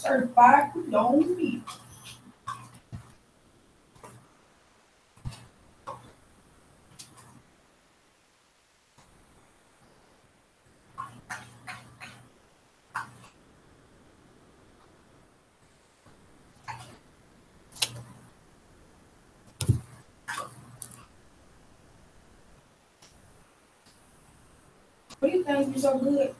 certified condone me. What do you think is so good?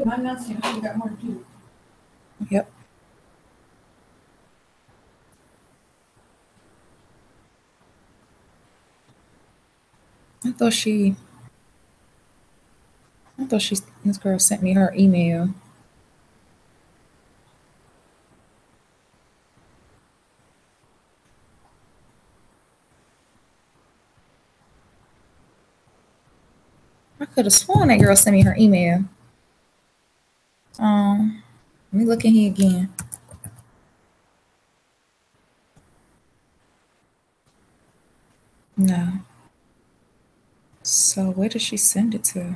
I'm not saying you got more to do. Yep. I thought this girl sent me her email. I could have sworn that girl sent me her email. Let me look in here again. No. So where did she send it to?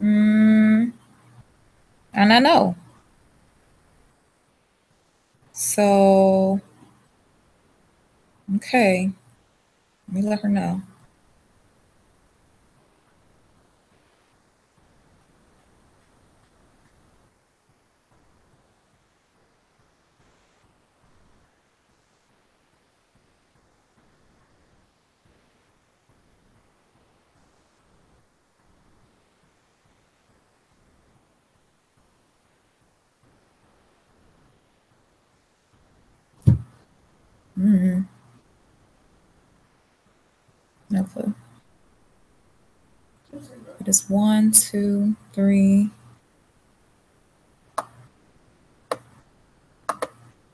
And I know. So, okay. Let me let her know. No clue. It is 1, 2, 3. Let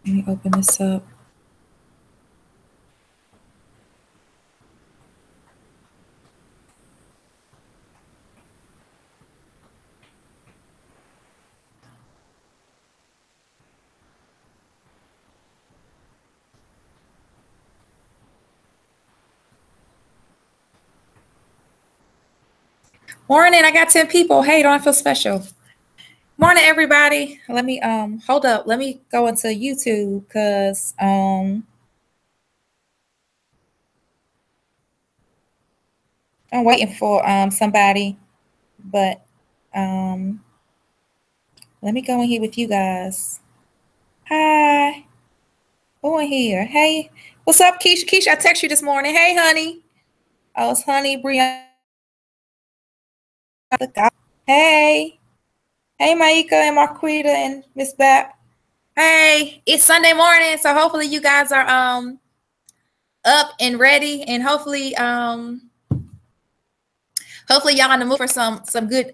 me open this up. Morning, I got 10 people. Hey, don't I feel special? Morning, everybody. Let me hold up. Let me go into YouTube because I'm waiting for somebody, but let me go in here with you guys. Hi. Who in here? Hey, what's up, Keisha? Keisha, I text you this morning. Hey, honey. Oh, it's honey, Brianna. Hey. Hey, Maika and Marquita and Miss Bat. Hey, it's Sunday morning, so hopefully you guys are up and ready, and hopefully y'all in the mood for some good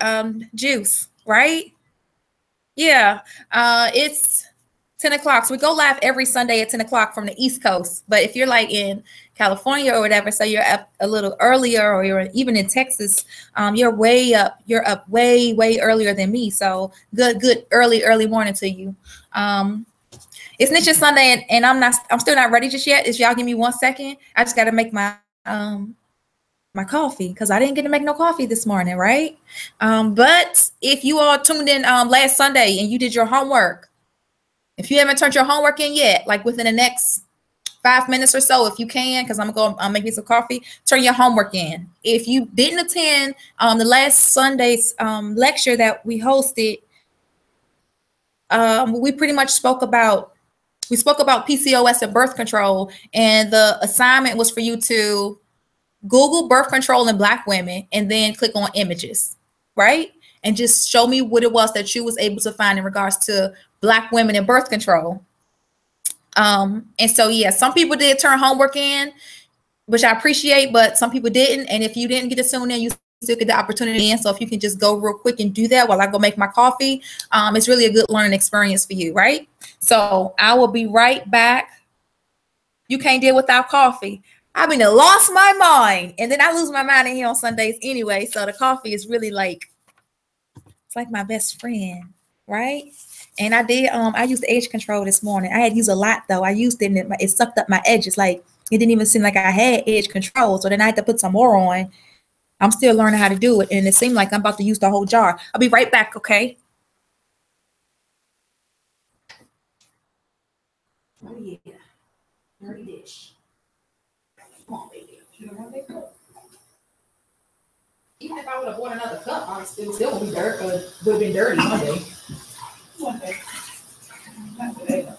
juice, right? Yeah. It's 10 o'clock. So we go live every Sunday at 10 o'clock from the East Coast. But if you're like in California or whatever, so you're up a little earlier, or you're even in Texas, you're way up. You're up way earlier than me. So good early morning to you. It's Snitchin Sunday, and I'm still not ready just yet. Is y'all give me 1 second? I just got to make my coffee because I didn't get to make no coffee this morning, right? But if you all tuned in last Sunday and you did your homework, if you haven't turned your homework in yet, like within the next 5 minutes or so, if you can, because I'm going to make me some coffee, turn your homework in. If you didn't attend the last Sunday's lecture that we hosted, we pretty much spoke about PCOS and birth control, and the assignment was for you to Google birth control in Black women and then click on images, right? And just show me what it was that you was able to find in regards to Black women and birth control. And so, yeah, some people did turn homework in, which I appreciate, but some people didn't. And if you didn't get it soon in, you still get the opportunity in. So if you can just go real quick and do that while I go make my coffee, it's really a good learning experience for you, right? So I will be right back. You can't deal without coffee. I mean, I lost my mind, and then I lose my mind in here on Sundays anyway. So the coffee is really like, it's like my best friend, right? And I did. I used the edge control this morning. I had used a lot though. I used it and it sucked up my edges. Like it didn't even seem like I had edge control. So then I had to put some more on. I'm still learning how to do it, and it seemed like I'm about to use the whole jar. I'll be right back. Okay. Oh yeah, dirty dish. Come on, baby. You don't want that cup. Even if I would have bought another cup, I still would be dirt. Would have been dirty one day. One day. Not today.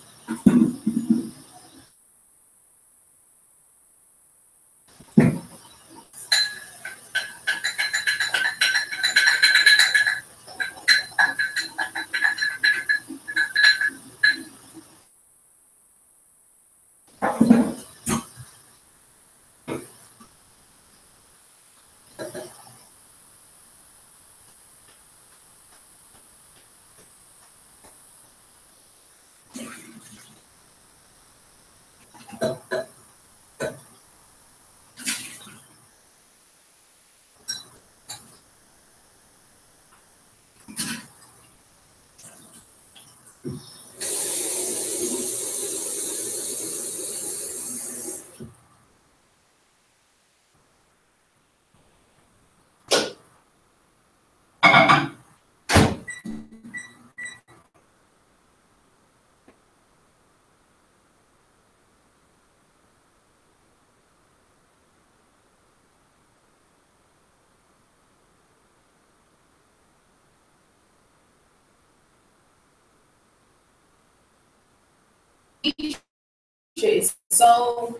Is so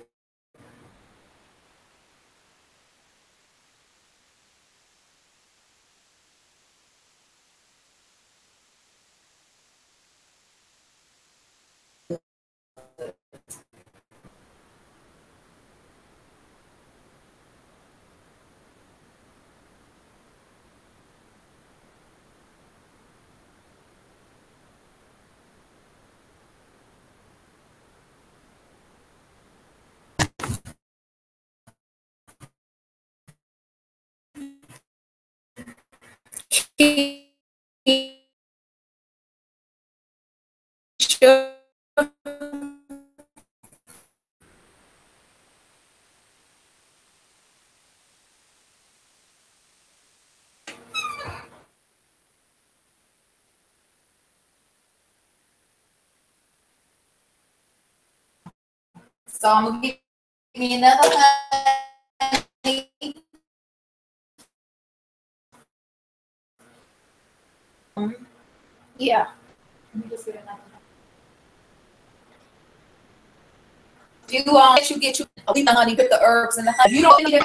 I'm gonna get me another honey. Yeah. Let me just get another. You get you leave the honey, put the herbs and the honey. You don't need it.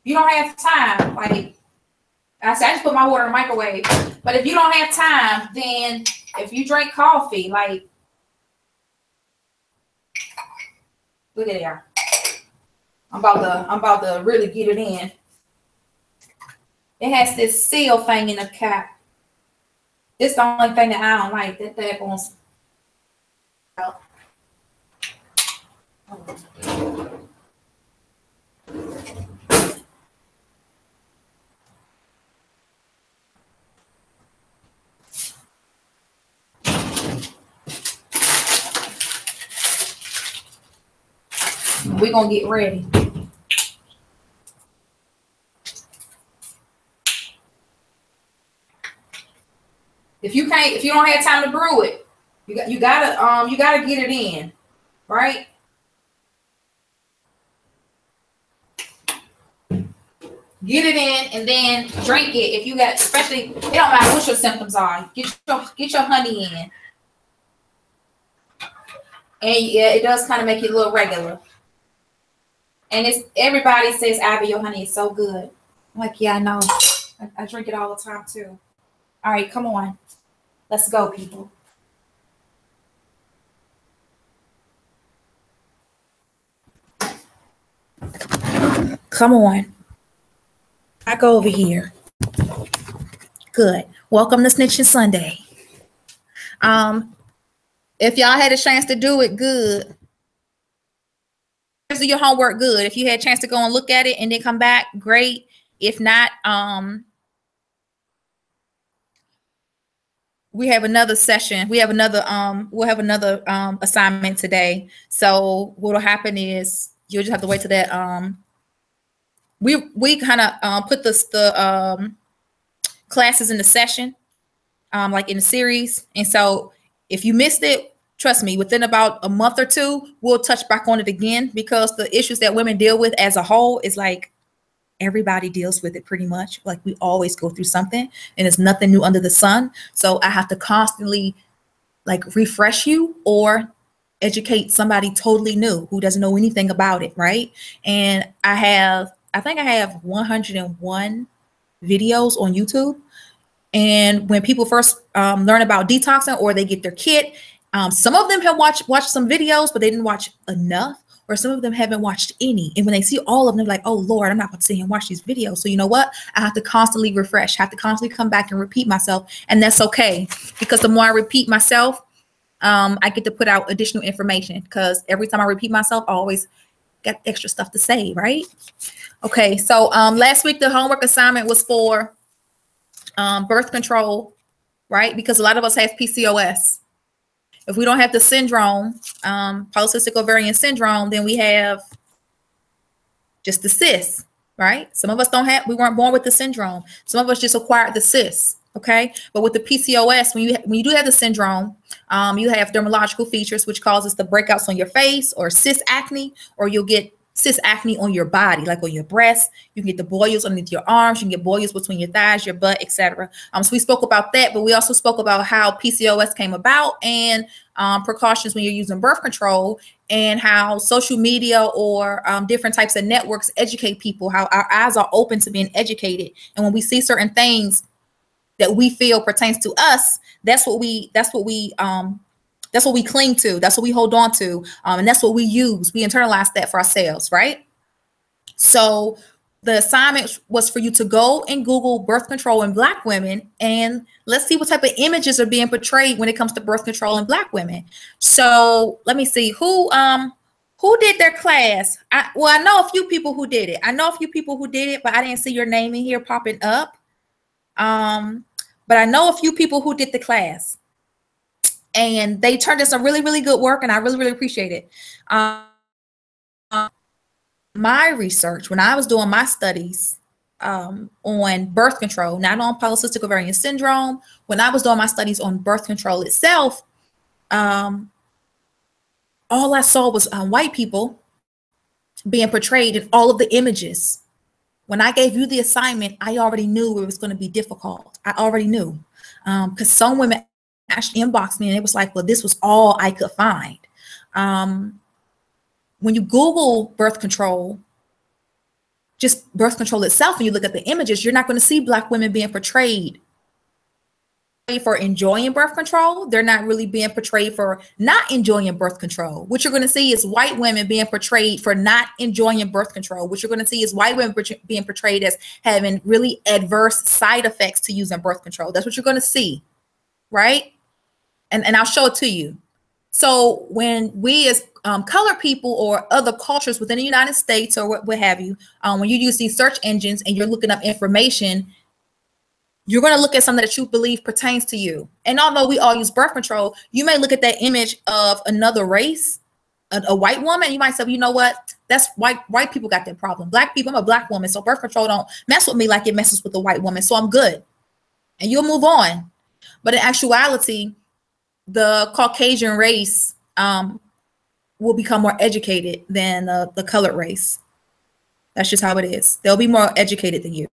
You don't have time. Like I said, I just put my water in the microwave. But if you don't have time, then if you drink coffee, like look at there. I'm about to really get it in. It has this seal thing in the cap. This is the only thing that I don't like. That goes out. We're gonna get ready. If you don't have time to brew it, you gotta get it in, right? Get it in and then drink it. If you got, especially, it don't matter what your symptoms are. Get your honey in, and yeah, it does kind of make it a little regular. And it's everybody says, Abby, your honey is so good. I'm like, yeah, I know. I drink it all the time too. All right, come on, let's go, people. Come on. I go over here. Good. Welcome to Snitchin Sunday. If y'all had a chance to do it, good. Do your homework, good. If you had a chance to go and look at it and then come back, great. If not, we have another session. We have another we'll have another assignment today. So what'll happen is you'll just have to wait till that we kind of put the classes in the session like in the series. And so if you missed it, trust me, within about a month or two, we'll touch back on it again, because the issues that women deal with as a whole is like everybody deals with it pretty much. Like we always go through something, and it's nothing new under the sun. So I have to constantly like refresh you or educate somebody totally new who doesn't know anything about it, right? And I think I have 101 videos on YouTube. And when people first learn about detoxing or they get their kit, some of them have watched some videos, but they didn't watch enough, or some of them haven't watched any. And when they see all of them, they're like, oh Lord, I'm not going to sit here and watch these videos. So you know what? I have to constantly refresh, have to constantly come back and repeat myself. And that's okay, because the more I repeat myself, I get to put out additional information, because every time I repeat myself, I always got extra stuff to say, right? Okay, so last week the homework assignment was for birth control, right? Because a lot of us have PCOS. If we don't have the syndrome, polycystic ovarian syndrome, then we have just the cyst, right? Some of us we weren't born with the syndrome. Some of us just acquired the cyst, okay? But with the PCOS, when you do have the syndrome, you have dermatological features, which causes the breakouts on your face, or cyst acne, or you'll get cyst acne on your body, like on your breast. You can get the boils underneath your arms. You can get boils between your thighs, your butt, etc. So we spoke about that, but we also spoke about how PCOS came about, and precautions when you're using birth control, and how social media or different types of networks educate people, how our eyes are open to being educated. And when we see certain things that we feel pertains to us, that's what we cling to. That's what we hold on to. And that's what we use. We internalize that for ourselves, right? So the assignment was for you to go and Google birth control in Black women, and let's see what type of images are being portrayed when it comes to birth control in Black women. So let me see who did their class. I know a few people who did it. But I didn't see your name in here popping up. But I know a few people who did the class, and they turned in some really, really good work, and I really, really appreciate it. My research, when I was doing my studies on birth control, not on polycystic ovarian syndrome, when I was doing my studies on birth control itself, all I saw was white people being portrayed in all of the images. When I gave you the assignment, I already knew it was going to be difficult. I already knew, because some women actually inboxed me, and it was like, well, this was all I could find. When you Google birth control, just birth control itself, and you look at the images, you're not going to see Black women being portrayed for enjoying birth control. They're not really being portrayed for not enjoying birth control. What you're going to see is white women being portrayed for not enjoying birth control. What you're going to see is white women being portrayed as having really adverse side effects to using birth control. That's what you're going to see, right? And I'll show it to you. So when we as colored people or other cultures within the United States or what have you, when you use these search engines and you're looking up information, you're going to look at something that you believe pertains to you. And although we all use birth control, you may look at that image of another race, a white woman, and you might say, well, you know what? That's white people got that problem. Black people, I'm a Black woman, so birth control don't mess with me like it messes with the white woman, so I'm good. And you'll move on. But in actuality, the Caucasian race will become more educated than the colored race. That's just how it is. They'll be more educated than you.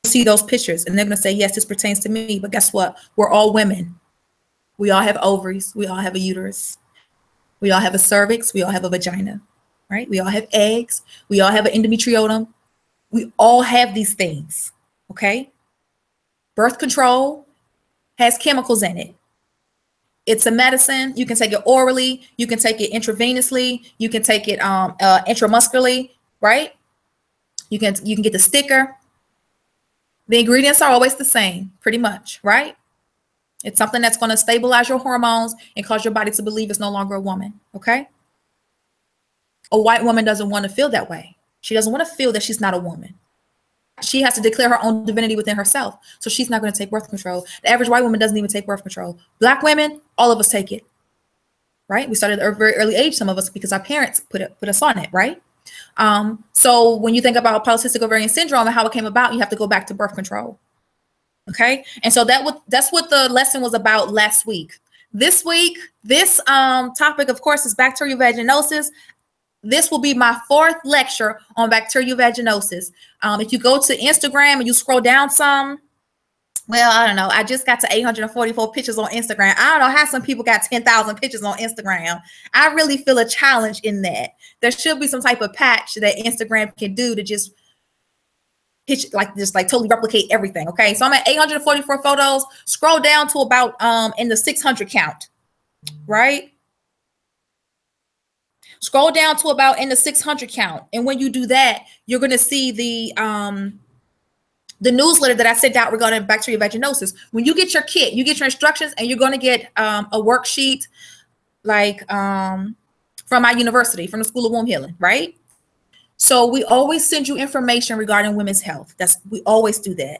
See those pictures, and they're going to say, yes, this pertains to me. But guess what? We're all women. We all have ovaries. We all have a uterus. We all have a cervix. We all have a vagina, right? We all have eggs. We all have an endometriotum. We all have these things, okay? Birth control has chemicals in it. It's a medicine. You can take it orally. You can take it intravenously. You can take it intramuscularly, right? You can get the sticker. The ingredients are always the same, pretty much, right? It's something that's going to stabilize your hormones and cause your body to believe it's no longer a woman, okay? A white woman doesn't want to feel that way. She doesn't want to feel that she's not a woman. She has to declare her own divinity within herself. So she's not going to take birth control. The average white woman doesn't even take birth control. Black women, all of us take it, right? We started at a very early age, some of us, because our parents put us on it, right? So when you think about polycystic ovarian syndrome and how it came about, you have to go back to birth control. Okay. And so that's what the lesson was about last week. This week, this topic, of course, is bacterial vaginosis. This will be my 4th lecture on bacterial vaginosis. If you go to Instagram and you scroll down some, well, I don't know. I just got to 844 pictures on Instagram. I don't know how some people got 10,000 pictures on Instagram. I really feel a challenge in that. There should be some type of patch that Instagram can do to just totally replicate everything. Okay. So I'm at 844 photos. Scroll down to about in the 600 count, right? Scroll down to about in the 600 count. And when you do that, you're going to see the newsletter that I sent out regarding bacterial vaginosis. When you get your kit, you get your instructions, and you're going to get a worksheet from my university, from the School of Womb Healing, right? So we always send you information regarding women's health. We always do that.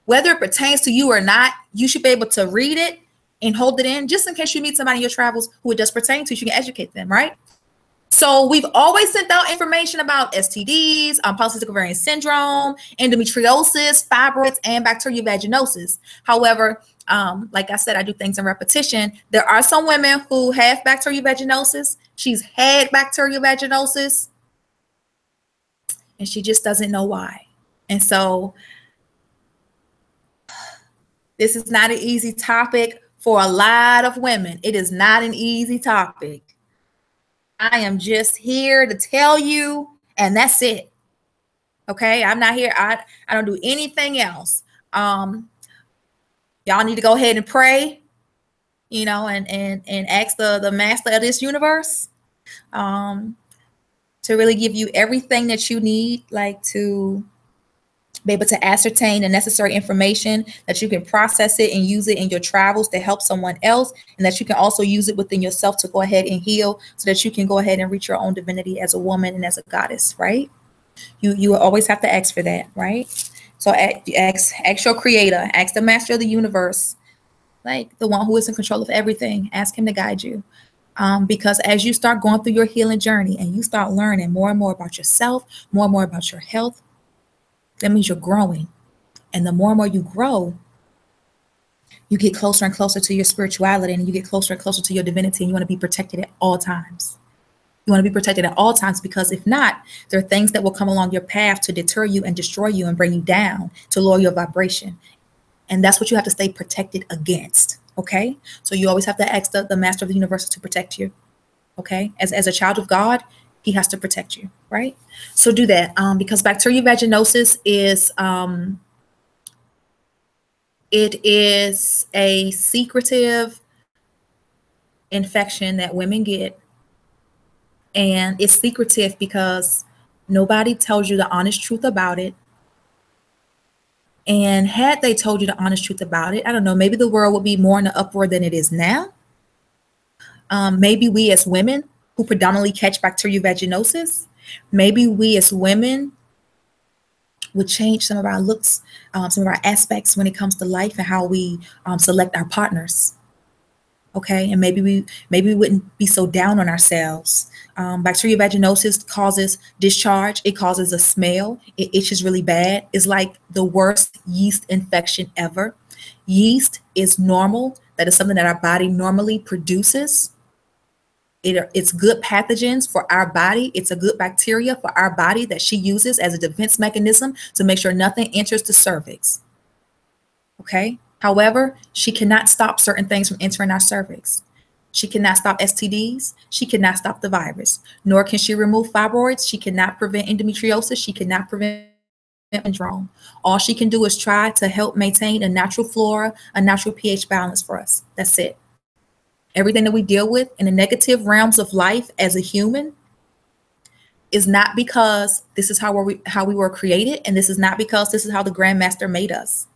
Whether it pertains to you or not, you should be able to read it and hold it in, just in case you meet somebody in your travels who it does pertain to, you can educate them, right? So we've always sent out information about STDs, polycystic ovarian syndrome, endometriosis, fibroids, and bacterial vaginosis. However, like I said, I do things in repetition. There are some women who have bacterial vaginosis. She's had bacterial vaginosis, and she just doesn't know why. And so this is not an easy topic for a lot of women. It is not an easy topic. I am just here to tell you, and that's it. Okay, I'm not here. I don't do anything else. Y'all need to go ahead and pray, and ask the master of this universe to really give you everything that you need, to be able to ascertain the necessary information, that you can process it and use it in your travels to help someone else, and that you can also use it within yourself to go ahead and heal, so that you can go ahead and reach your own divinity as a woman and as a goddess, right? You always have to ask for that, right? So ask your creator, ask the master of the universe, the one who is in control of everything. Ask him to guide you. Because as you start going through your healing journey and you start learning more and more about yourself, more and more about your health, that means you're growing. And the more and more you grow, you get closer and closer to your spirituality, and you get closer and closer to your divinity, and you want to be protected at all times. You want to be protected at all times, because if not, there are things that will come along your path to deter you and destroy you and bring you down, to lower your vibration. And that's what you have to stay protected against. Okay. So you always have to ask the master of the universe to protect you. Okay. As a child of God, he has to protect you. Right. So do that. Because bacterial vaginosis is, it is a secretive infection that women get. And it's secretive because nobody tells you the honest truth about it. And had they told you the honest truth about it, I don't know, maybe the world would be more in an uproar than it is now. Maybe we as women who predominantly catch bacterial vaginosis, maybe we as women would change some of our looks, some of our aspects when it comes to life and how we select our partners. Okay, and maybe we wouldn't be so down on ourselves. Bacterial vaginosis causes discharge. It causes a smell. It itches really bad. It's like the worst yeast infection ever. Yeast is normal. That is something that our body normally produces. It's good pathogens for our body. It's a good bacteria for our body that she uses as a defense mechanism to make sure nothing enters the cervix. Okay. However, she cannot stop certain things from entering our cervix. She cannot stop STDs. She cannot stop the virus, nor can she remove fibroids. She cannot prevent endometriosis. She cannot prevent syndrome. All she can do is try to help maintain a natural flora, a natural pH balance for us. That's it. Everything that we deal with in the negative realms of life as a human is not because this is how we were created, and this is not because this is how the Grandmaster made us.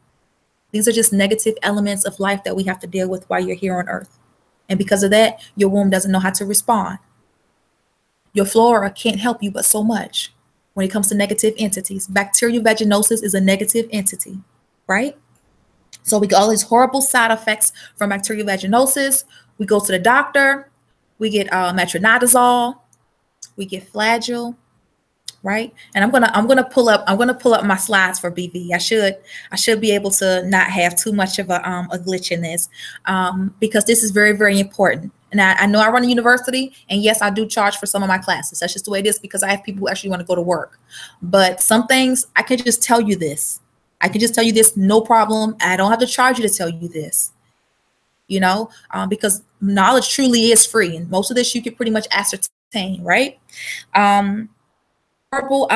These are just negative elements of life that we have to deal with while you're here on earth. And because of that, your womb doesn't know how to respond. Your flora can't help you but so much. when it comes to negative entities. Bacterial vaginosis is a negative entity, right? So we get all these horrible side effects from bacterial vaginosis. We go to the doctor, we get metronidazole, we get Flagyl, right? And I'm gonna pull up my slides for BV. I should be able to not have too much of a glitch in this, because this is very, very important. And I know I run a university, and yes, I do charge for some of my classes. That's just the way it is, because I have people who actually want to go to work. But some things I can just tell you this. I can just tell you this, no problem. I don't have to charge you to tell you this, you know, because knowledge truly is free, and most of this you can pretty much ascertain, right? Horrible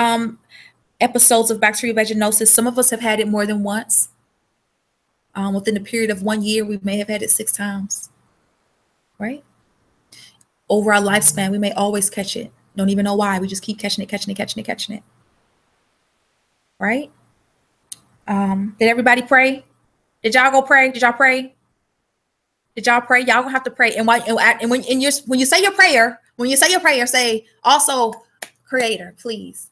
episodes of bacterial vaginosis. Some of us have had it more than once. Within the period of 1 year, we may have had it 6 times, right? Over our lifespan, we may always catch it. Don't even know why. We just keep catching it, right? Did everybody pray? Did y'all go pray? Did y'all pray? Did y'all pray? Y'all gonna have to pray. And when you say your prayer, say also, Creator, please.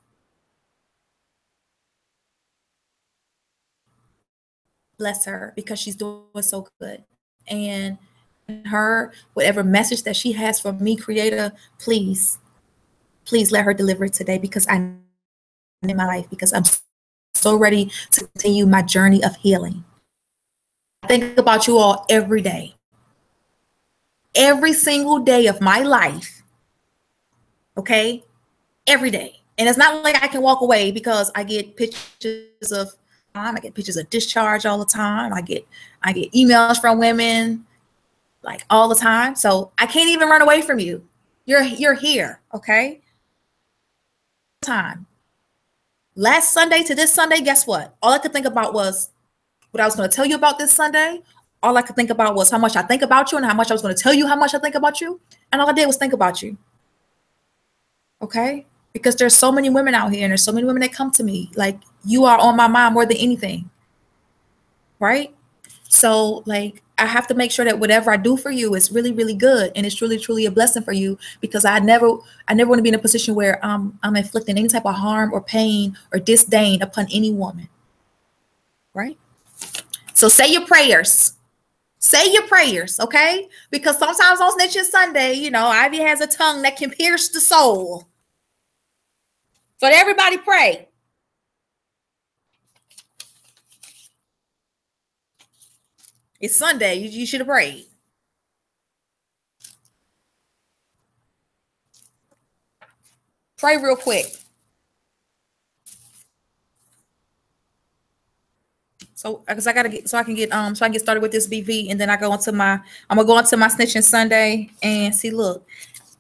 Bless her, because she's doing so good. And her, whatever message that she has for me, Creator, please let her deliver it today, because I'm in my life, because I'm so ready to continue my journey of healing. I think about you all every day. Every single day of my life. Okay? Every day. And it's not like I can walk away, because I get pictures of discharge all the time. I get emails from women like all the time. So I can't even run away from you. You're here, okay? Time. Last Sunday to this Sunday, guess what? All I could think about was what I was going to tell you about this Sunday. All I could think about was how much I think about you, and how much I was going to tell you how much I think about you. And all I did was think about you. Okay? Because there's so many women out here, and there's so many women that come to me. Like, you are on my mind more than anything. Right? So, like, I have to make sure that whatever I do for you is really, really good, and it's truly, truly a blessing for you, because I never want to be in a position where I'm inflicting any type of harm or pain or disdain upon any woman. Right? So say your prayers. Say your prayers, okay? Because sometimes on Snitchin Sunday, you know, Ivy has a tongue that can pierce the soul. But everybody pray. It's Sunday. You should have prayed. Pray real quick. So, because I gotta get, so I can get started with this BV, and then I'm gonna go into my Snitchin Sunday, and see, look,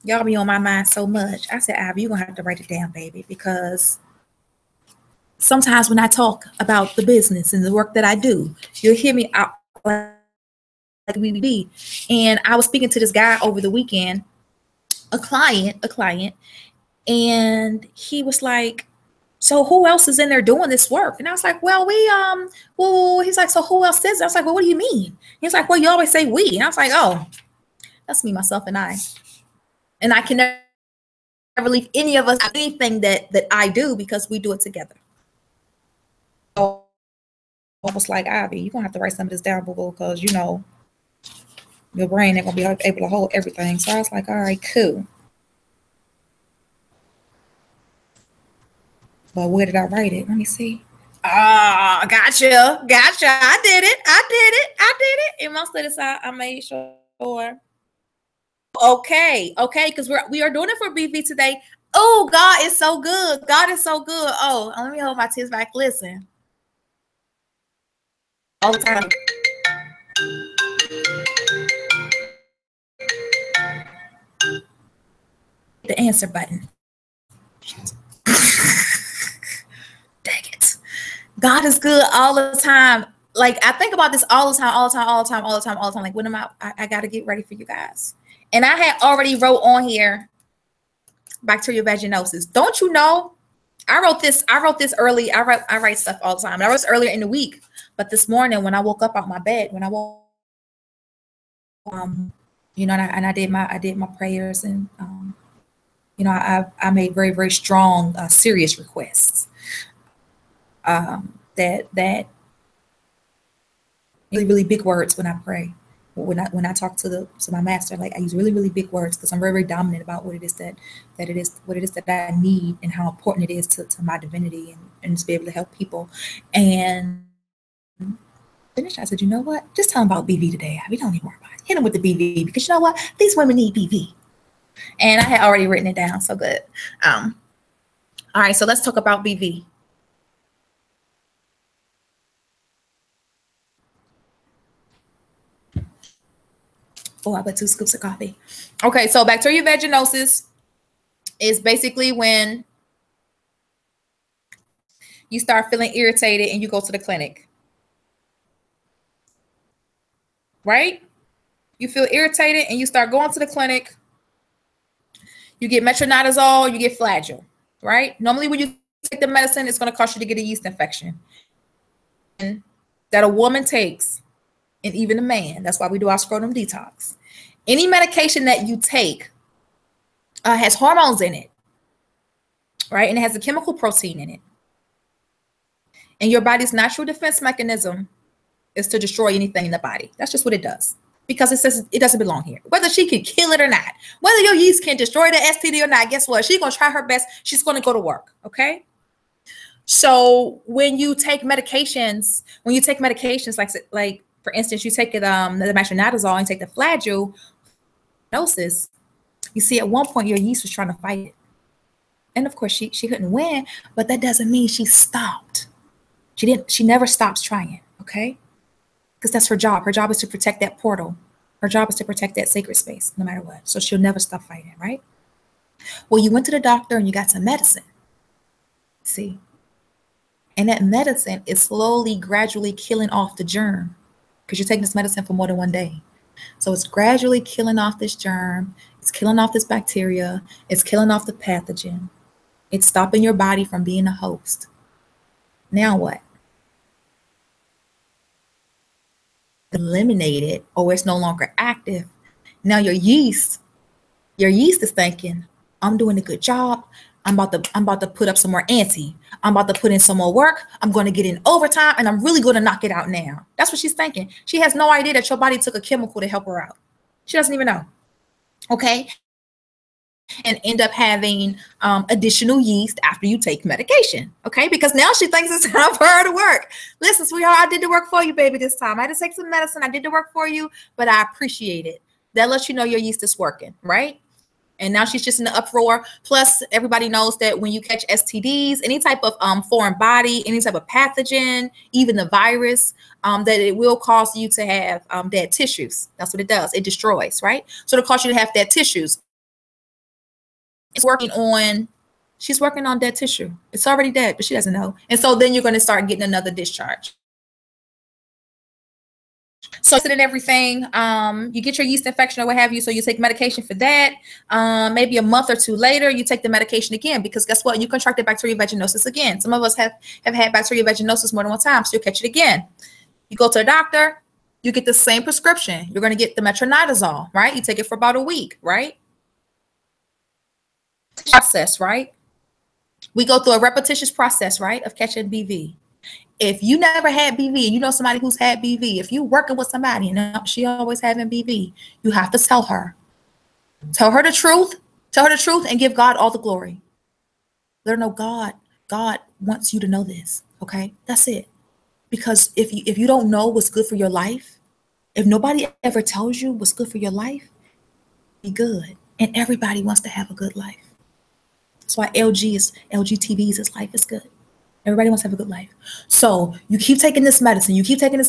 y'all be on my mind so much. I said, Ivy, you're gonna have to write it down, baby, because sometimes when I talk about the business and the work that I do, you'll hear me out like BV. And I was speaking to this guy over the weekend, a client, and he was like, so who else is in there doing this work? And I was like, well, he's like, so who else is it? I was like, well, what do you mean? He's like, well, you always say we. And I was like, oh, that's me, myself, and I. And I can never leave any of us anything that I do, because we do it together. So almost like, Ivy, you're going to have to write some of this down, boo-boo, because, you know, your brain ain't going to be able to hold everything. So I was like, all right, cool. But where did I write it? Let me see. Ah, gotcha. I did it. And most of this I made sure. Okay, because we are doing it for BV today. Oh, God is so good. Oh, let me hold my tears back. Listen. All the time. The answer button. Dang it. God is good all the time. Like, I think about this all the time. Like, when am I got to get ready for you guys. And I had already wrote on here bacterial vaginosis. Don't you know? I wrote this early. I write stuff all the time. I wrote this earlier in the week. But this morning when I woke up out my bed, you know, and I did my prayers, and I made very, very strong, serious requests. That really, really big words when I pray. When I talk to my master, like I use really, really big words because I'm very, very dominant about what it is that I need and how important it is to my divinity and to be able to help people. And I said, you know what? Just tell them about BV today. We don't need more about it. Hit them with the BV because you know what? These women need BV. And I had already written it down. So good. All right. So let's talk about BV. Oh, I put 2 scoops of coffee. Okay. So bacterial vaginosis is basically when you start feeling irritated and you go to the clinic. Right? You feel irritated and you start going to the clinic. You get metronidazole, you get Flagyl, right? Normally when you take the medicine, it's going to cause you to get a yeast infection. And that a woman takes, and even a man, that's why we do our scrotum detox. Any medication that you take has hormones in it, right? And it has a chemical protein in it. And your body's natural defense mechanism is to destroy anything in the body. That's just what it does. Because it says it doesn't belong here. Whether she can kill it or not, whether your yeast can destroy the STD or not, guess what? She's going to try her best. She's going to go to work, okay? So when you take medications, like for instance, you take the metronidazole and take the Flagyl, you see at one point your yeast was trying to fight it. And of course she couldn't win, but that doesn't mean she stopped. She never stops trying, okay? Because that's her job. Her job is to protect that portal. Her job is to protect that sacred space, no matter what. So she'll never stop fighting, right? Well, you went to the doctor and you got some medicine. See? And that medicine is slowly, gradually killing off the germ because you're taking this medicine for more than one day. So it's gradually killing off this germ. It's killing off this bacteria. It's killing off the pathogen. It's stopping your body from being a host. Now what? Eliminated, or it's no longer active. Now your yeast is thinking, I'm doing a good job. I'm about to put up some more ante. I'm about to put in some more work. I'm going to get in overtime and I'm really going to knock it out now. That's what she's thinking. She has no idea that your body took a chemical to help her out. She doesn't even know. Okay. And end up having additional yeast after you take medication, okay? Because now she thinks it's time for her to work. Listen, sweetheart, I did the work for you, baby, this time. I had to take some medicine. I did the work for you, but I appreciate it. That lets you know your yeast is working, right? And now she's just in the uproar. Plus, everybody knows that when you catch STDs, any type of foreign body, any type of pathogen, even the virus, that it will cause you to have dead tissues. That's what it does. It destroys, right? So it'll cause you to have dead tissues. She's working on dead tissue. It's already dead, but she doesn't know. And so then you're going to start getting another discharge. So and everything, you get your yeast infection or what have you. So you take medication for that. Maybe a month or two later, you take the medication again, because guess what? You contracted bacterial vaginosis again. Some of us have had bacterial vaginosis more than one time. So you'll catch it again. You go to a doctor, you get the same prescription. You're going to get the metronidazole, right? You take it for about a week, right? Process, right? We go through a repetitious process, right, of catching BV. If you never had BV and you know somebody who's had BV, if you're working with somebody and she always having BV, you have to tell her the truth, and give God all the glory. Let her know God wants you to know this. Okay, that's it. Because if you don't know what's good for your life, if nobody ever tells you what's good for your life, be good. And everybody wants to have a good life. That's why LGTVs is life is good. Everybody wants to have a good life. So you keep taking this medicine. You keep catching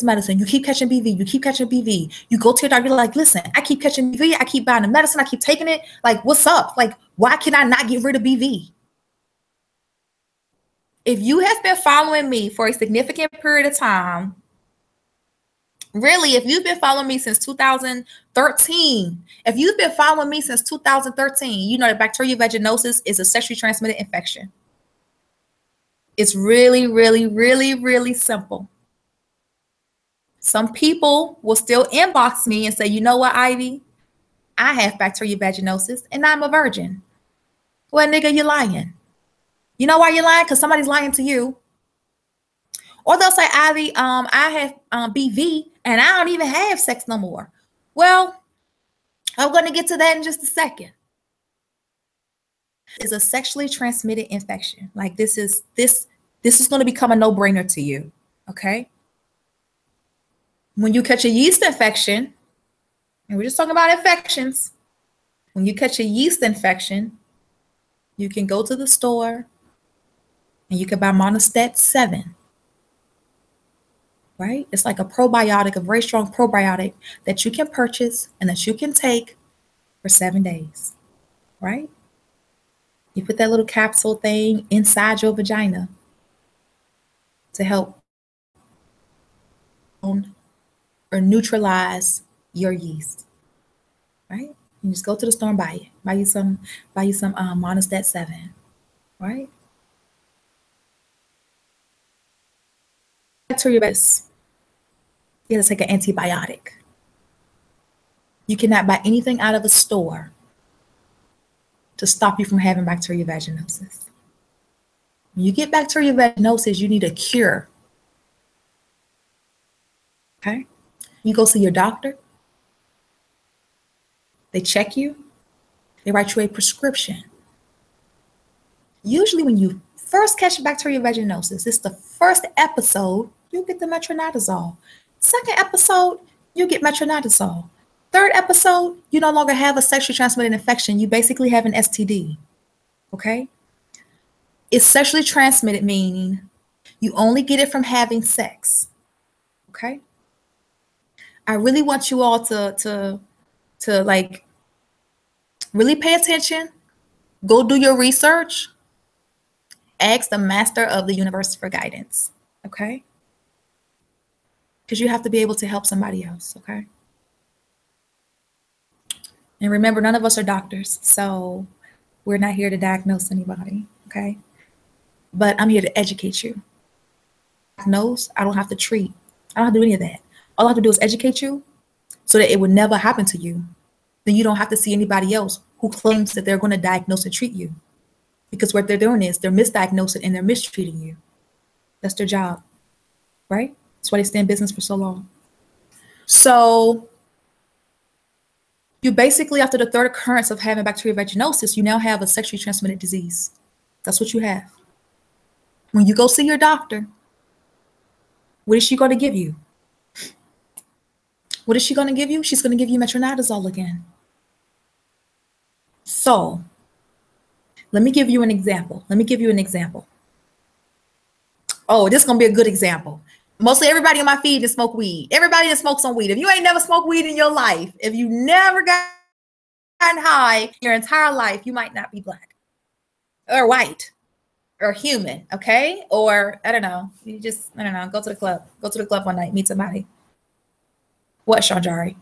BV. You keep catching BV. You go to your doctor, you're like, listen, I keep catching BV. I keep buying the medicine. I keep taking it. Like, what's up? Like, why can I not get rid of BV? If you have been following me for a significant period of time, really, if you've been following me since 2013, you know that bacterial vaginosis is a sexually transmitted infection. It's really, really, really, really simple. Some people will still inbox me and say, you know what, Ivy? I have bacterial vaginosis and I'm a virgin. Well, nigga, you're lying. You know why you're lying? Because somebody's lying to you. Or they'll say, Ivy, I have BV and I don't even have sex no more. Well, I'm going to get to that in just a second. It's a sexually transmitted infection. Like this is going to become a no-brainer to you. Okay. When you catch a yeast infection, and we're just talking about infections. When you catch a yeast infection, you can go to the store and you can buy Monostat 7. Right? It's like a probiotic, a very strong probiotic that you can purchase and that you can take for 7 days. Right? You put that little capsule thing inside your vagina to help or neutralize your yeast. Right? You just go to the store and buy it. Buy you some Monostat 7. Right? Bacteria base. You have to take an antibiotic. You cannot buy anything out of a store to stop you from having bacterial vaginosis. When you get bacterial vaginosis, you need a cure. Okay? You go see your doctor. They check you. They write you a prescription. Usually when you first catch bacterial vaginosis, it's the first episode, you get the metronidazole. Second episode, you get metronidazole. Third episode, you no longer have a sexually transmitted infection. You basically have an STD. Okay? It's sexually transmitted, meaning you only get it from having sex. Okay? I really want you all to like really pay attention. Go do your research. Ask the master of the universe for guidance. Okay? Because you have to be able to help somebody else. Okay? And remember, none of us are doctors, so we're not here to diagnose anybody. Okay? But I'm here to educate you. Diagnose, I don't have to treat. I don't have to do any of that. All I have to do is educate you so that it would never happen to you. Then you don't have to see anybody else who claims that they're going to diagnose and treat you. Because what they're doing is they're misdiagnosing and they're mistreating you. That's their job, right? That's why they stay in business for so long. So you basically, after the third occurrence of having bacterial vaginosis, you now have a sexually transmitted disease. That's what you have. When you go see your doctor, what is she going to give you? What is she going to give you? She's going to give you metronidazole again. So let me give you an example. Oh, this is going to be a good example. Mostly everybody on my feed that smoke weed. Everybody that smokes some weed. If you ain't never smoked weed in your life, if you never gotten high your entire life, you might not be black or white or human, okay? Or, I don't know, go to the club. Go to the club one night, meet somebody. What, Shanjari?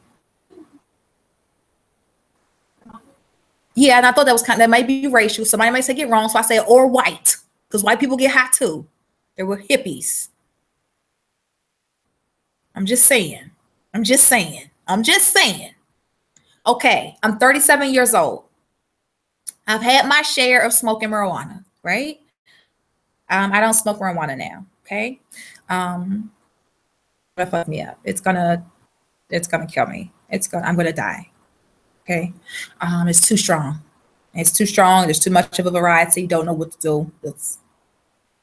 Yeah, and I thought that might be racial. Somebody might say get wrong, so I say or white, because white people get high too. They were hippies. I'm just saying. Okay, I'm 37 years old. I've had my share of smoking marijuana, right? I don't smoke marijuana now, okay? Gonna fuck me up. It's gonna kill me. I'm gonna die. Okay. It's too strong. There's too much of a variety. You don't know what to do. It's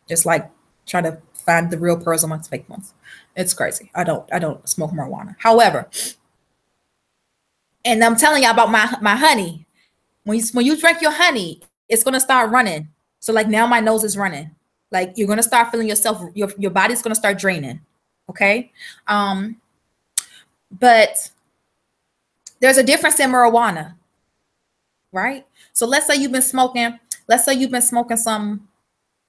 just like trying to find the real pearls amongst fake ones. It's crazy. I don't smoke marijuana. However, and I'm telling you about my honey. When you drink your honey, it's gonna start running. So like now my nose is running. Like you're gonna start feeling yourself, your body's gonna start draining. Okay. But there's a difference in marijuana, right? So let's say you've been smoking some,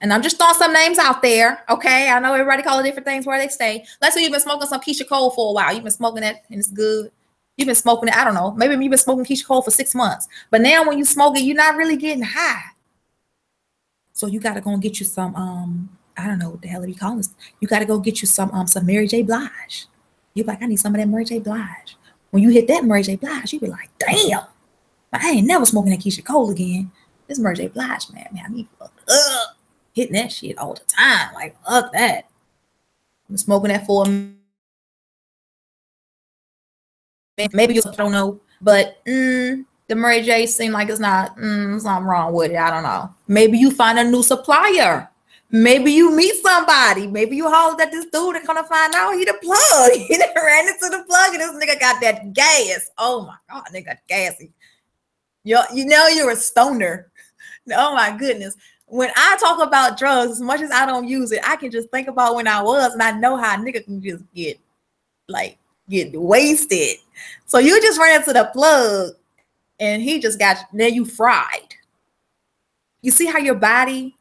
and I'm just throwing some names out there, okay? I know everybody call it different things where they stay. Let's say you've been smoking some Keisha Cole for a while. You've been smoking it and it's good. You've been smoking it, I don't know, maybe you've been smoking Keisha Cole for 6 months. But now when you smoke it, you're not really getting high. So you gotta go and get you some, I don't know what the hell are you calling this? You gotta go get you some Mary J. Blige. You're like, I need some of that Mary J. Blige. When you hit that Mary J. Blige, you be like, damn, I ain't never smoking that Keisha Cole again. This Mary J. Blige, man, I mean, hitting that shit all the time. Like, fuck that. I'm smoking that for maybe you don't know, but the Mary J seem like it's not something wrong with it. I don't know. Maybe you find a new supplier. Maybe you meet somebody. Maybe you holler at this dude and gonna find out he the plug. He done ran into the plug and this nigga got that gas. Oh my God, nigga got gassy. You know you're a stoner. Oh my goodness. When I talk about drugs, as much as I don't use it, I can just think about when I was, and I know how a nigga can just get wasted. So you just ran into the plug and he just got, then you fried. You see how your body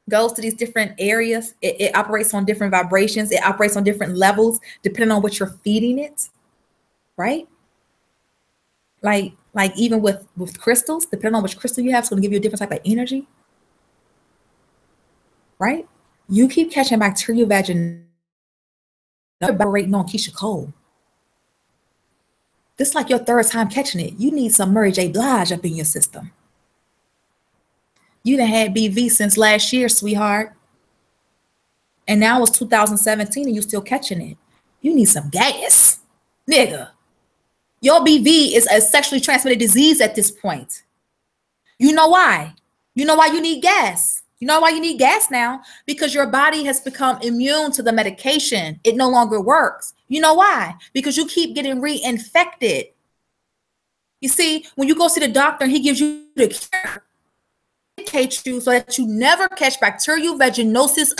goes to these different areas? It operates on different vibrations. It operates on different levels depending on what you're feeding it, right? Like even with crystals, depending on which crystal you have, it's going to give you a different type of energy, right? You keep catching bacterial vagina, operating on Keisha Cole. This is like your third time catching it. You need some Mary J. Blige up in your system. You done had BV since last year, sweetheart. And now it's 2017 and you still catching it. You need some gas, nigga. Your BV is a sexually transmitted disease at this point. You know why? You know why you need gas? You know why you need gas now? Because your body has become immune to the medication. It no longer works. You know why? Because you keep getting reinfected. You see, when you go see the doctor, he gives you the cure, medicate you so that you never catch bacterial vaginosis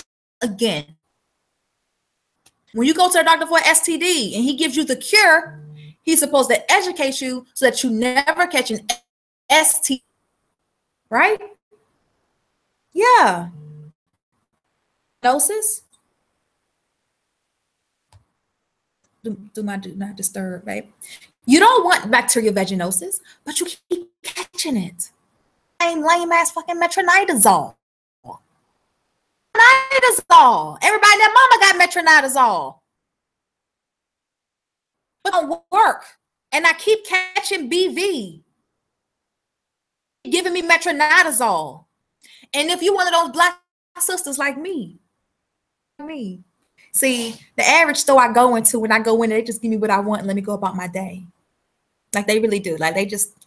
again. When you go to the doctor for an STD and he gives you the cure, he's supposed to educate you so that you never catch an STD, right? Yeah. Doses. Do not disturb, babe. You don't want bacterial vaginosis, but you keep catching it. Lame ass fucking metronidazole. Metronidazole. Everybody and their mama got metronidazole. But it don't work. And I keep catching BV. Giving me metronidazole. And if you're one of those black sisters like me, see, the average store I go into, when I go in, they just give me what I want and let me go about my day. Like they really do. Like they just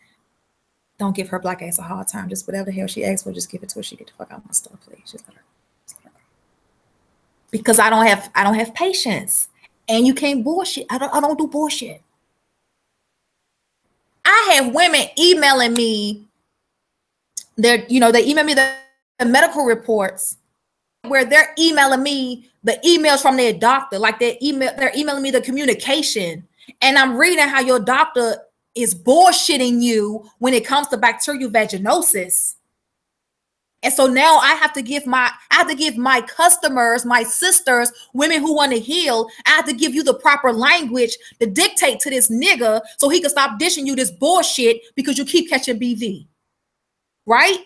don't give her black ass a hard time. Just whatever the hell she asks for, just give it to her. She get the fuck out of my store, please. Just let her. Because I don't have patience. And you can't bullshit. I don't do bullshit. I have women emailing me. They email me the medical reports where they're emailing me the emails from their doctor, like they're emailing me the communication. And I'm reading how your doctor is bullshitting you when it comes to bacterial vaginosis. And so now I have to give my customers, my sisters, women who want to heal, I have to give you the proper language to dictate to this nigga so he can stop dishing you this bullshit because you keep catching BV. Right?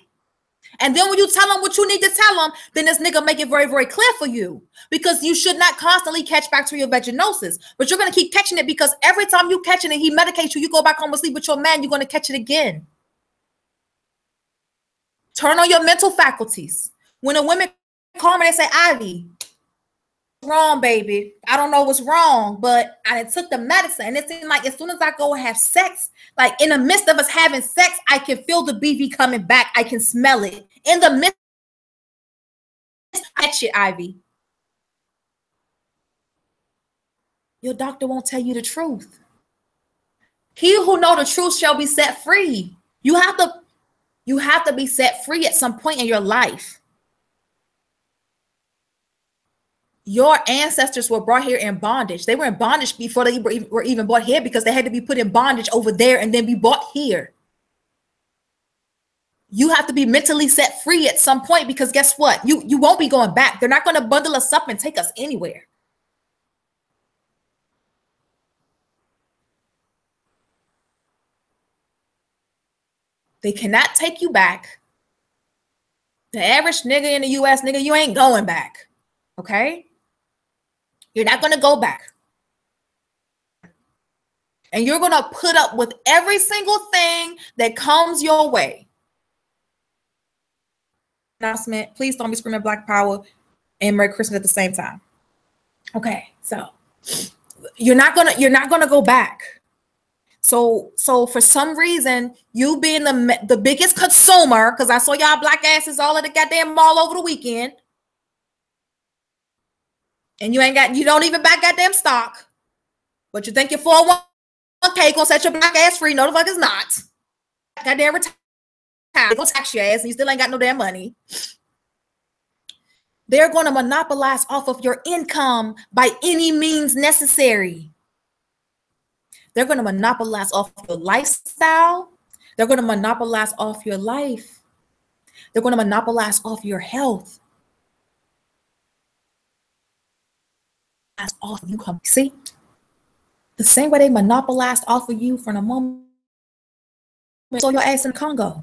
And then when you tell him what you need to tell him, then this nigga make it very, very clear for you, because you should not constantly catch bacterial vaginosis, but you're going to keep catching it because every time you catch it and he medicates you, you go back home and sleep with your man, you're going to catch it again. Turn on your mental faculties. When a woman call me, they say, Ivy, wrong, baby. I don't know what's wrong, but I took the medicine. And it seemed like as soon as I go and have sex, like in the midst of us having sex, I can feel the BV coming back. I can smell it. In the midst of that shit, Ivy. Your doctor won't tell you the truth. He who know the truth shall be set free. You have to be set free at some point in your life. Your ancestors were brought here in bondage. They were in bondage before they were even brought here because they had to be put in bondage over there and then be brought here. You have to be mentally set free at some point, because guess what? You won't be going back. They're not going to bundle us up and take us anywhere. They cannot take you back. The average nigga in the US, nigga, you ain't going back. Okay? You're not going to go back. And you're going to put up with every single thing that comes your way. announcement. Please don't be screaming Black Power and Merry Christmas at the same time. Okay, so you're not gonna go back. So for some reason, you being the biggest consumer, because I saw y'all black asses all at the goddamn mall over the weekend, and you don't even buy goddamn stock, but you think your 401k gonna set your black ass free? No, the fuck is not. Goddamn retire. They're gonna tax your ass, and you still ain't got no damn money. They're gonna monopolize off of your income by any means necessary. They're going to monopolize off your lifestyle. They're going to monopolize off your life. They're going to monopolize off your health. Off you come. See? The same way they monopolized off of you from the moment you saw your ass in Congo.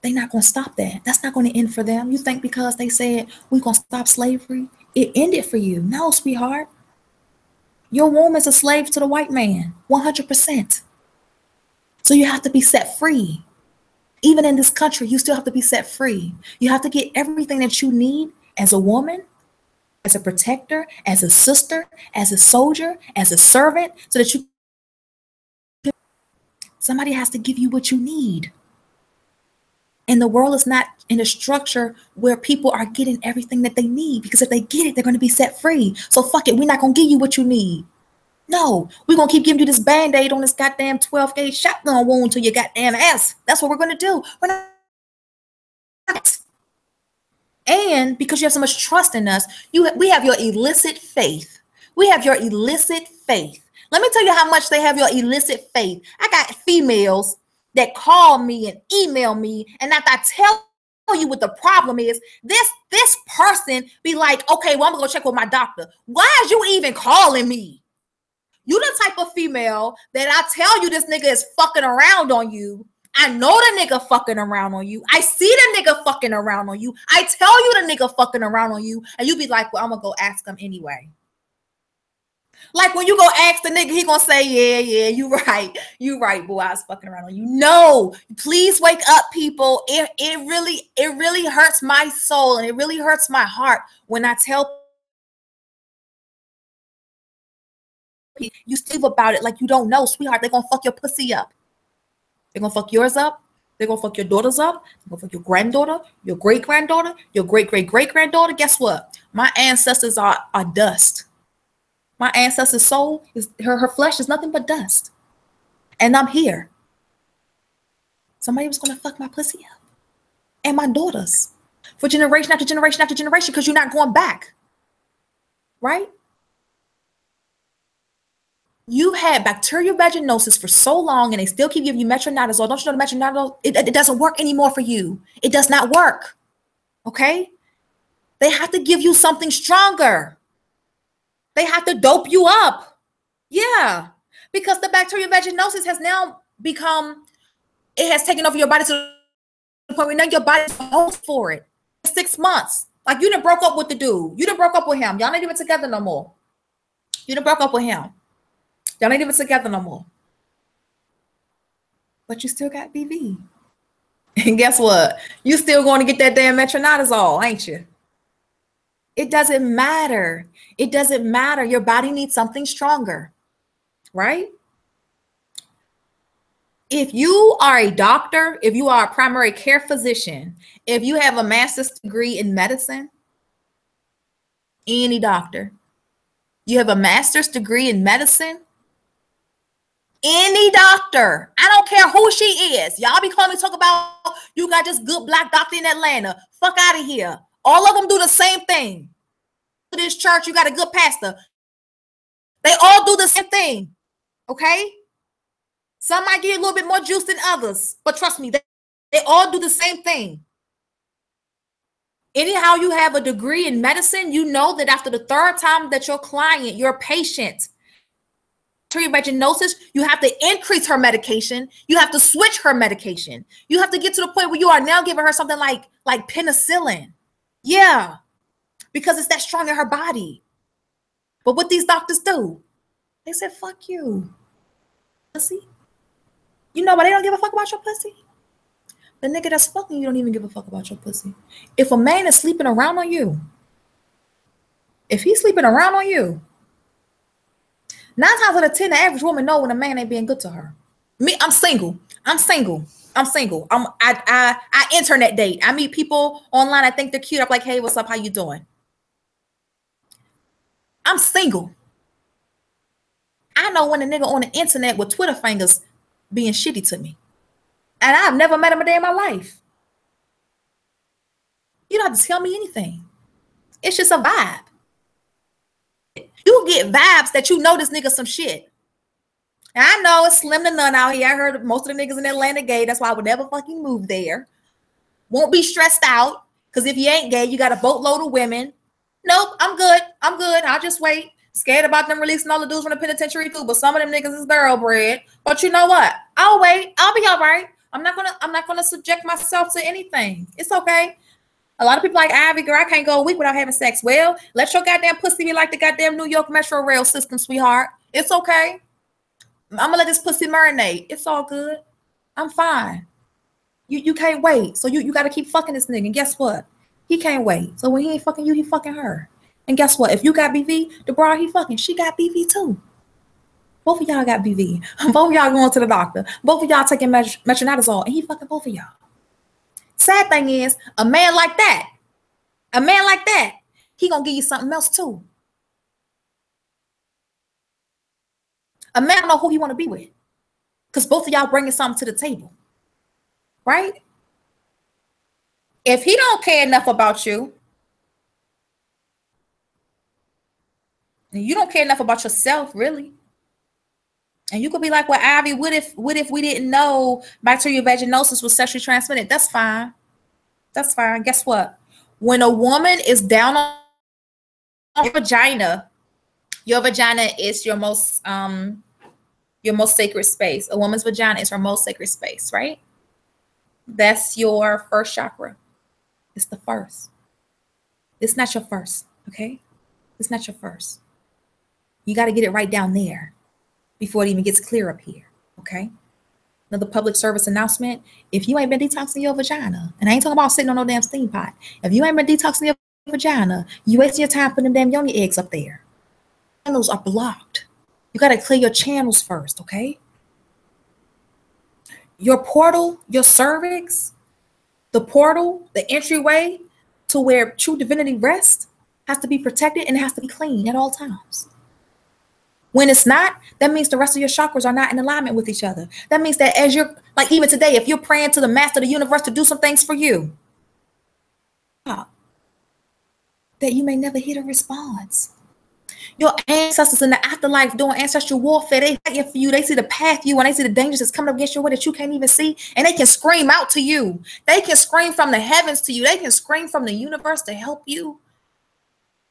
They're not going to stop that. That's not going to end for them. You think because they said we're going to stop slavery, it ended for you. No, sweetheart. Your womb is a slave to the white man, 100%. So you have to be set free. Even in this country, you still have to be set free. You have to get everything that you need as a woman, as a protector, as a sister, as a soldier, as a servant, so that somebody has to give you what you need. And the world is not in a structure where people are getting everything that they need, because if they get it, they're going to be set free. So fuck it. We're not going to give you what you need. No, we're going to keep giving you this Band-Aid on this goddamn 12-gauge shotgun wound to your goddamn ass. That's what we're going to do. We're not. And because you have so much trust in us, we have your illicit faith. We have your illicit faith. Let me tell you how much they have your illicit faith. I got females that call me and email me, and after I tell you what the problem is, this person be like, okay, well, I'm gonna go check with my doctor. Why is you even calling me? You the type of female that I tell you this nigga is fucking around on you. I know the nigga fucking around on you. I see the nigga fucking around on you. I tell you the nigga fucking around on you, and you be like, well, I'm gonna go ask him anyway. Like when you go ask the nigga, he gonna say, yeah, you right, boy, I was fucking around on you. No, please wake up, people. It really hurts my soul, and it really hurts my heart when I tell people, you still about it like you don't know, sweetheart. They're gonna fuck your pussy up. They're gonna fuck yours up. They're gonna fuck your daughters up. They're gonna fuck your granddaughter, your great-granddaughter, your great-great-great-granddaughter. Guess what? My ancestors are dust. My ancestor's soul is her flesh is nothing but dust. And I'm here. Somebody was gonna fuck my pussy up. And my daughters. For generation after generation after generation, because you're not going back. Right? You had bacterial vaginosis for so long, and they still keep giving you metronidazole. Don't you know the metronidazole? It doesn't work anymore for you. It does not work. Okay? They have to give you something stronger. They have to dope you up. Yeah. Because the bacterial vaginosis has now become, it has taken over your body to the point where now your body's host for it. 6 months. Like you done broke up with the dude. You done broke up with him. Y'all ain't even together no more. You done broke up with him. Y'all ain't even together no more. But you still got BV. And guess what? You still going to get that damn metronidazole, ain't you? It doesn't matter. It doesn't matter. Your body needs something stronger, right? If you are a doctor, if you are a primary care physician, if you have a master's degree in medicine, any doctor, you have a master's degree in medicine, any doctor, I don't care who she is. Y'all be calling me talk about you got this good black doctor in Atlanta. Fuck out of here. All of them do the same thing. This church, you got a good pastor. They all do the same thing. Okay? Some might get a little bit more juice than others, but trust me, they all do the same thing. Anyhow, you have a degree in medicine, you know that after the third time that your client, your patient, vaginosis, you have to increase her medication. You have to switch her medication. You have to get to the point where you are now giving her something like penicillin. Yeah, because it's that strong in her body. But what these doctors do, they said, fuck you, pussy. You know why they don't give a fuck about your pussy? the nigga that's fucking you don't even give a fuck about your pussy. If a man is sleeping around on you, if he's sleeping around on you, 9 times out of 10, the average woman know when a man ain't being good to her. Me, I'm single. I internet date. I meet people online. I think they're cute. I'm like, hey, what's up? How you doing? I'm single. I know when a nigga on the internet with Twitter fingers being shitty to me. And I've never met him a day in my life. You don't have to tell me anything. It's just a vibe. You get vibes that you know this nigga some shit. And I know it's slim to none out here. I heard most of the niggas in Atlanta gay. That's why I would never fucking move there. Won't be stressed out. Because if you ain't gay, you got a boatload of women. Nope, I'm good. I'll just wait. Scared about them releasing all the dudes from the penitentiary too. But some of them niggas is thoroughbred. But you know what? I'll wait. I'll be all right. I'm not gonna subject myself to anything. It's okay. A lot of people like, Ivy, girl, I can't go a week without having sex. Well, let your goddamn pussy be like the goddamn New York Metro Rail system, sweetheart. It's okay. I'm gonna let this pussy marinate. It's all good. I'm fine. You can't wait. So you gotta keep fucking this nigga. And guess what? He can't wait. So when he ain't fucking you, he fucking her. And guess what? If you got BV, the broad he fucking, she got BV too. Both of y'all got BV. Both of y'all going to the doctor. Both of y'all taking metronidazole, and he fucking both of y'all. Sad thing is, a man like that, he gonna give you something else too. A man don't know who he want to be with, because both of y'all bringing something to the table, right? If he don't care enough about you, and you don't care enough about yourself, really, and you could be like, well, Ivy, what if we didn't know bacterial vaginosis was sexually transmitted? That's fine. That's fine. Guess what? When a woman is down on your vagina is your most sacred space. A woman's vagina is her most sacred space, right? That's your first chakra. It's the first. It's not your first, okay? It's not your first. You got to get it right down there before it even gets clear up here, okay? Another public service announcement. If you ain't been detoxing your vagina, and I ain't talking about sitting on no damn steam pot. If you ain't been detoxing your vagina, you wasting your time putting them damn Yoni eggs up there. Channels are blocked. You got to clear your channels first, okay? Your portal, your cervix, the portal, the entryway to where true divinity rests has to be protected and it has to be clean at all times. When it's not, that means the rest of your chakras are not in alignment with each other. That means that as you're, like even today, if you're praying to the master of the universe to do some things for you, that you may never hit a response. Your ancestors in the afterlife doing ancestral warfare, they fighting for you. They see the path you and they see the dangers that's coming up against your way that you can't even see. And they can scream out to you. They can scream from the heavens to you. They can scream from the universe to help you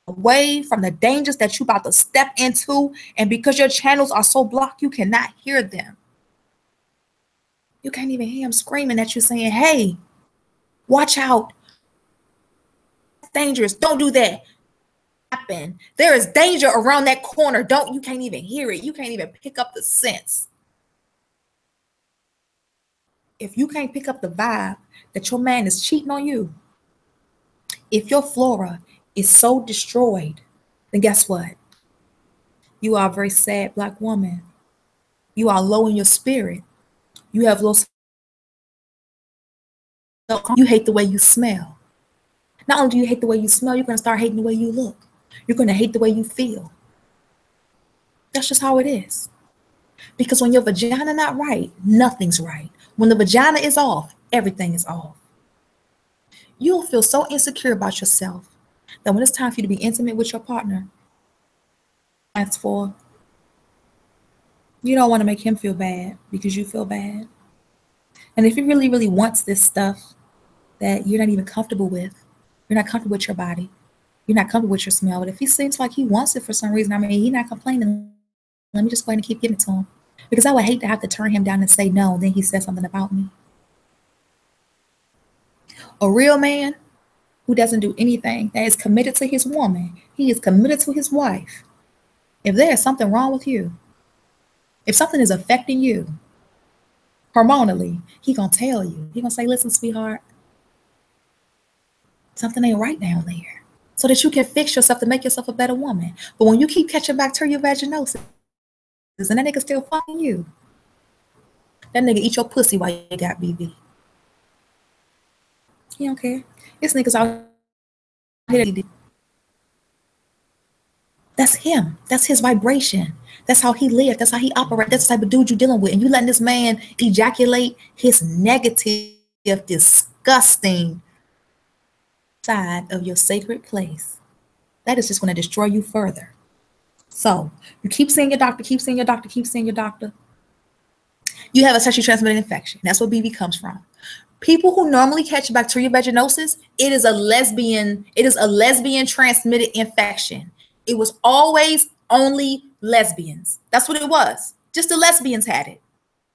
away from the dangers that you're about to step into. And because your channels are so blocked, you cannot hear them. You can't even hear them screaming at you saying, hey, watch out. It's dangerous. Don't do that. There is danger around that corner. You can't even hear it. You can't even pick up the sense. If you can't pick up the vibe that your man is cheating on you, if your flora is so destroyed, then guess what? You are a very sad Black woman. You are low in your spirit. You have low. You hate the way you smell. Not only do you hate the way you smell, you're going to start hating the way you look. You're going to hate the way you feel. That's just how it is. Because when your vagina not right, nothing's right. When the vagina is off, everything is off. You'll feel so insecure about yourself that when it's time for you to be intimate with your partner, that's for, you don't want to make him feel bad because you feel bad. And if he really, really wants this stuff that you're not even comfortable with, you're not comfortable with your body, you're not comfortable with your smell, but if he seems like he wants it for some reason, I mean, he's not complaining, let me just go ahead and keep giving it to him. Because I would hate to have to turn him down and say no, and then he says something about me. A real man who doesn't do anything, that is committed to his woman, he is committed to his wife. If there is something wrong with you, if something is affecting you, hormonally, he gonna tell you. He gonna say, listen, sweetheart, something ain't right down there. So that you can fix yourself to make yourself a better woman. But when you keep catching bacterial vaginosis and that nigga still fucking you, that nigga eat your pussy while you got BV. He don't care. This nigga's out here. That's him. That's his vibration. That's how he lived. That's how he operates. That's the type of dude you're dealing with. And you letting this man ejaculate his negative, disgusting side of your sacred place. That is just going to destroy you further. So you keep seeing your doctor, keep seeing your doctor, keep seeing your doctor. You have a sexually transmitted infection. That's where BV comes from. People who normally catch bacterial vaginosis, it is a lesbian transmitted infection. It was always only lesbians. That's what it was. Just the lesbians had it.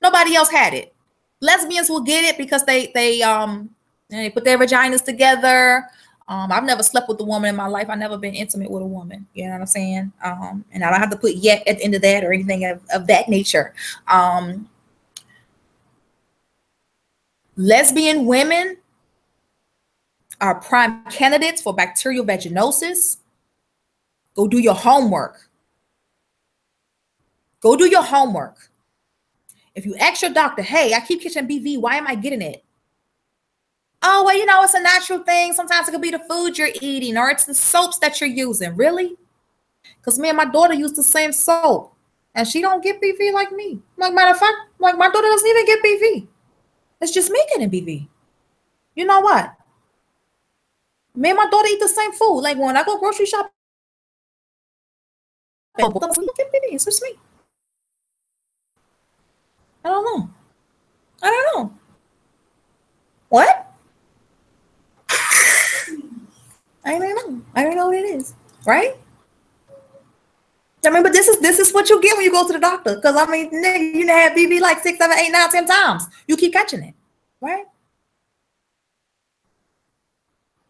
Nobody else had it. Lesbians will get it because they put their vaginas together. I've never slept with a woman in my life. I've never been intimate with a woman. You know what I'm saying? And I don't have to put yet at the end of that or anything of that nature. Lesbian women are prime candidates for bacterial vaginosis. Go do your homework. Go do your homework. If you ask your doctor, hey, I keep catching BV, why am I getting it? Oh, well, you know, it's a natural thing. Sometimes it could be the food you're eating or it's the soaps that you're using. Really? Because me and my daughter use the same soap and she don't get BV like me. Like, matter of fact, like my daughter doesn't even get BV. It's just me getting BV. You know what? Me and my daughter eat the same food. Like when I go grocery shopping, we don't get BV. It's just me. I don't know. I don't know. What? I don't know. I don't know what it is. Right? I mean, but this is what you get when you go to the doctor. Because I mean, nigga, you have BV like 6, 7, 8, 9, 10 times. You keep catching it, right?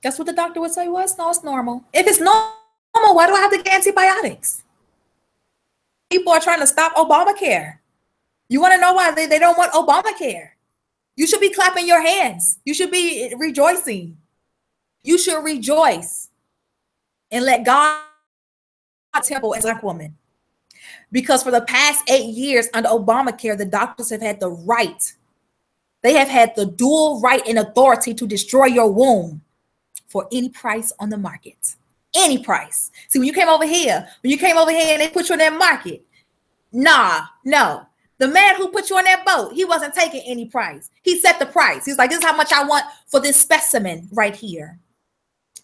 That's what the doctor would say. Well, it's normal. If it's normal, why do I have to get antibiotics? People are trying to stop Obamacare. You want to know why they don't want Obamacare? You should be clapping your hands. You should be rejoicing. You should rejoice and let God temple as a black woman. Because for the past 8 years under Obamacare, the doctors have had the right. They have had the dual right and authority to destroy your womb for any price on the market. Any price. See, when you came over here and they put you in that market, no. The man who put you on that boat, he wasn't taking any price. He set the price. He's like, this is how much I want for this specimen right here.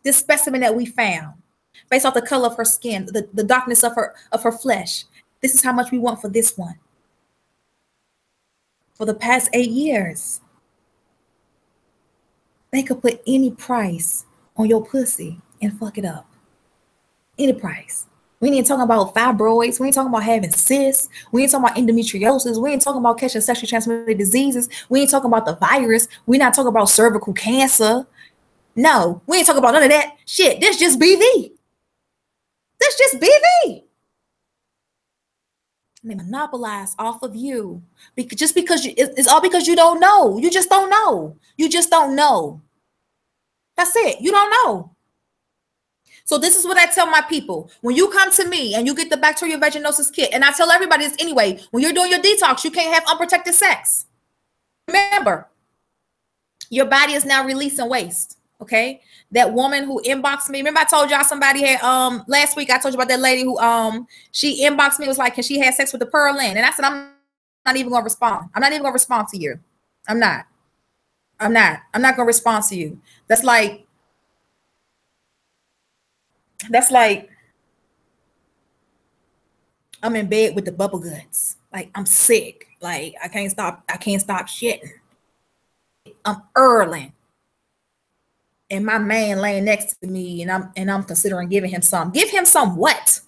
This specimen that we found. Based off the color of her skin, the darkness of her flesh. This is how much we want for this one. For the past 8 years, they could put any price on your pussy and fuck it up. Any price. We ain't talking about fibroids. We ain't talking about having cysts. We ain't talking about endometriosis. We ain't talking about catching sexually transmitted diseases. We ain't talking about the virus. We're not talking about cervical cancer. No, we ain't talking about none of that shit. This just BV. This just BV. And they monopolize off of you just because it's all because you don't know. You just don't know. You just don't know. That's it. You don't know. So this is what I tell my people. When you come to me and you get the bacterial vaginosis kit, and I tell everybody this anyway, when you're doing your detox, you can't have unprotected sex. Remember, your body is now releasing waste. Okay. That woman who inboxed me. Remember I told y'all somebody had last week I told you about that lady who she inboxed me, was like, can she have sex with the pearl in? And I said, I'm not even gonna respond. I'm not even gonna respond to you. I'm not gonna respond to you. That's like I'm in bed with the bubble guts. Like I'm sick. Like I can't stop shitting. I'm earling. And my man laying next to me, and I'm considering giving him some. Give him some what?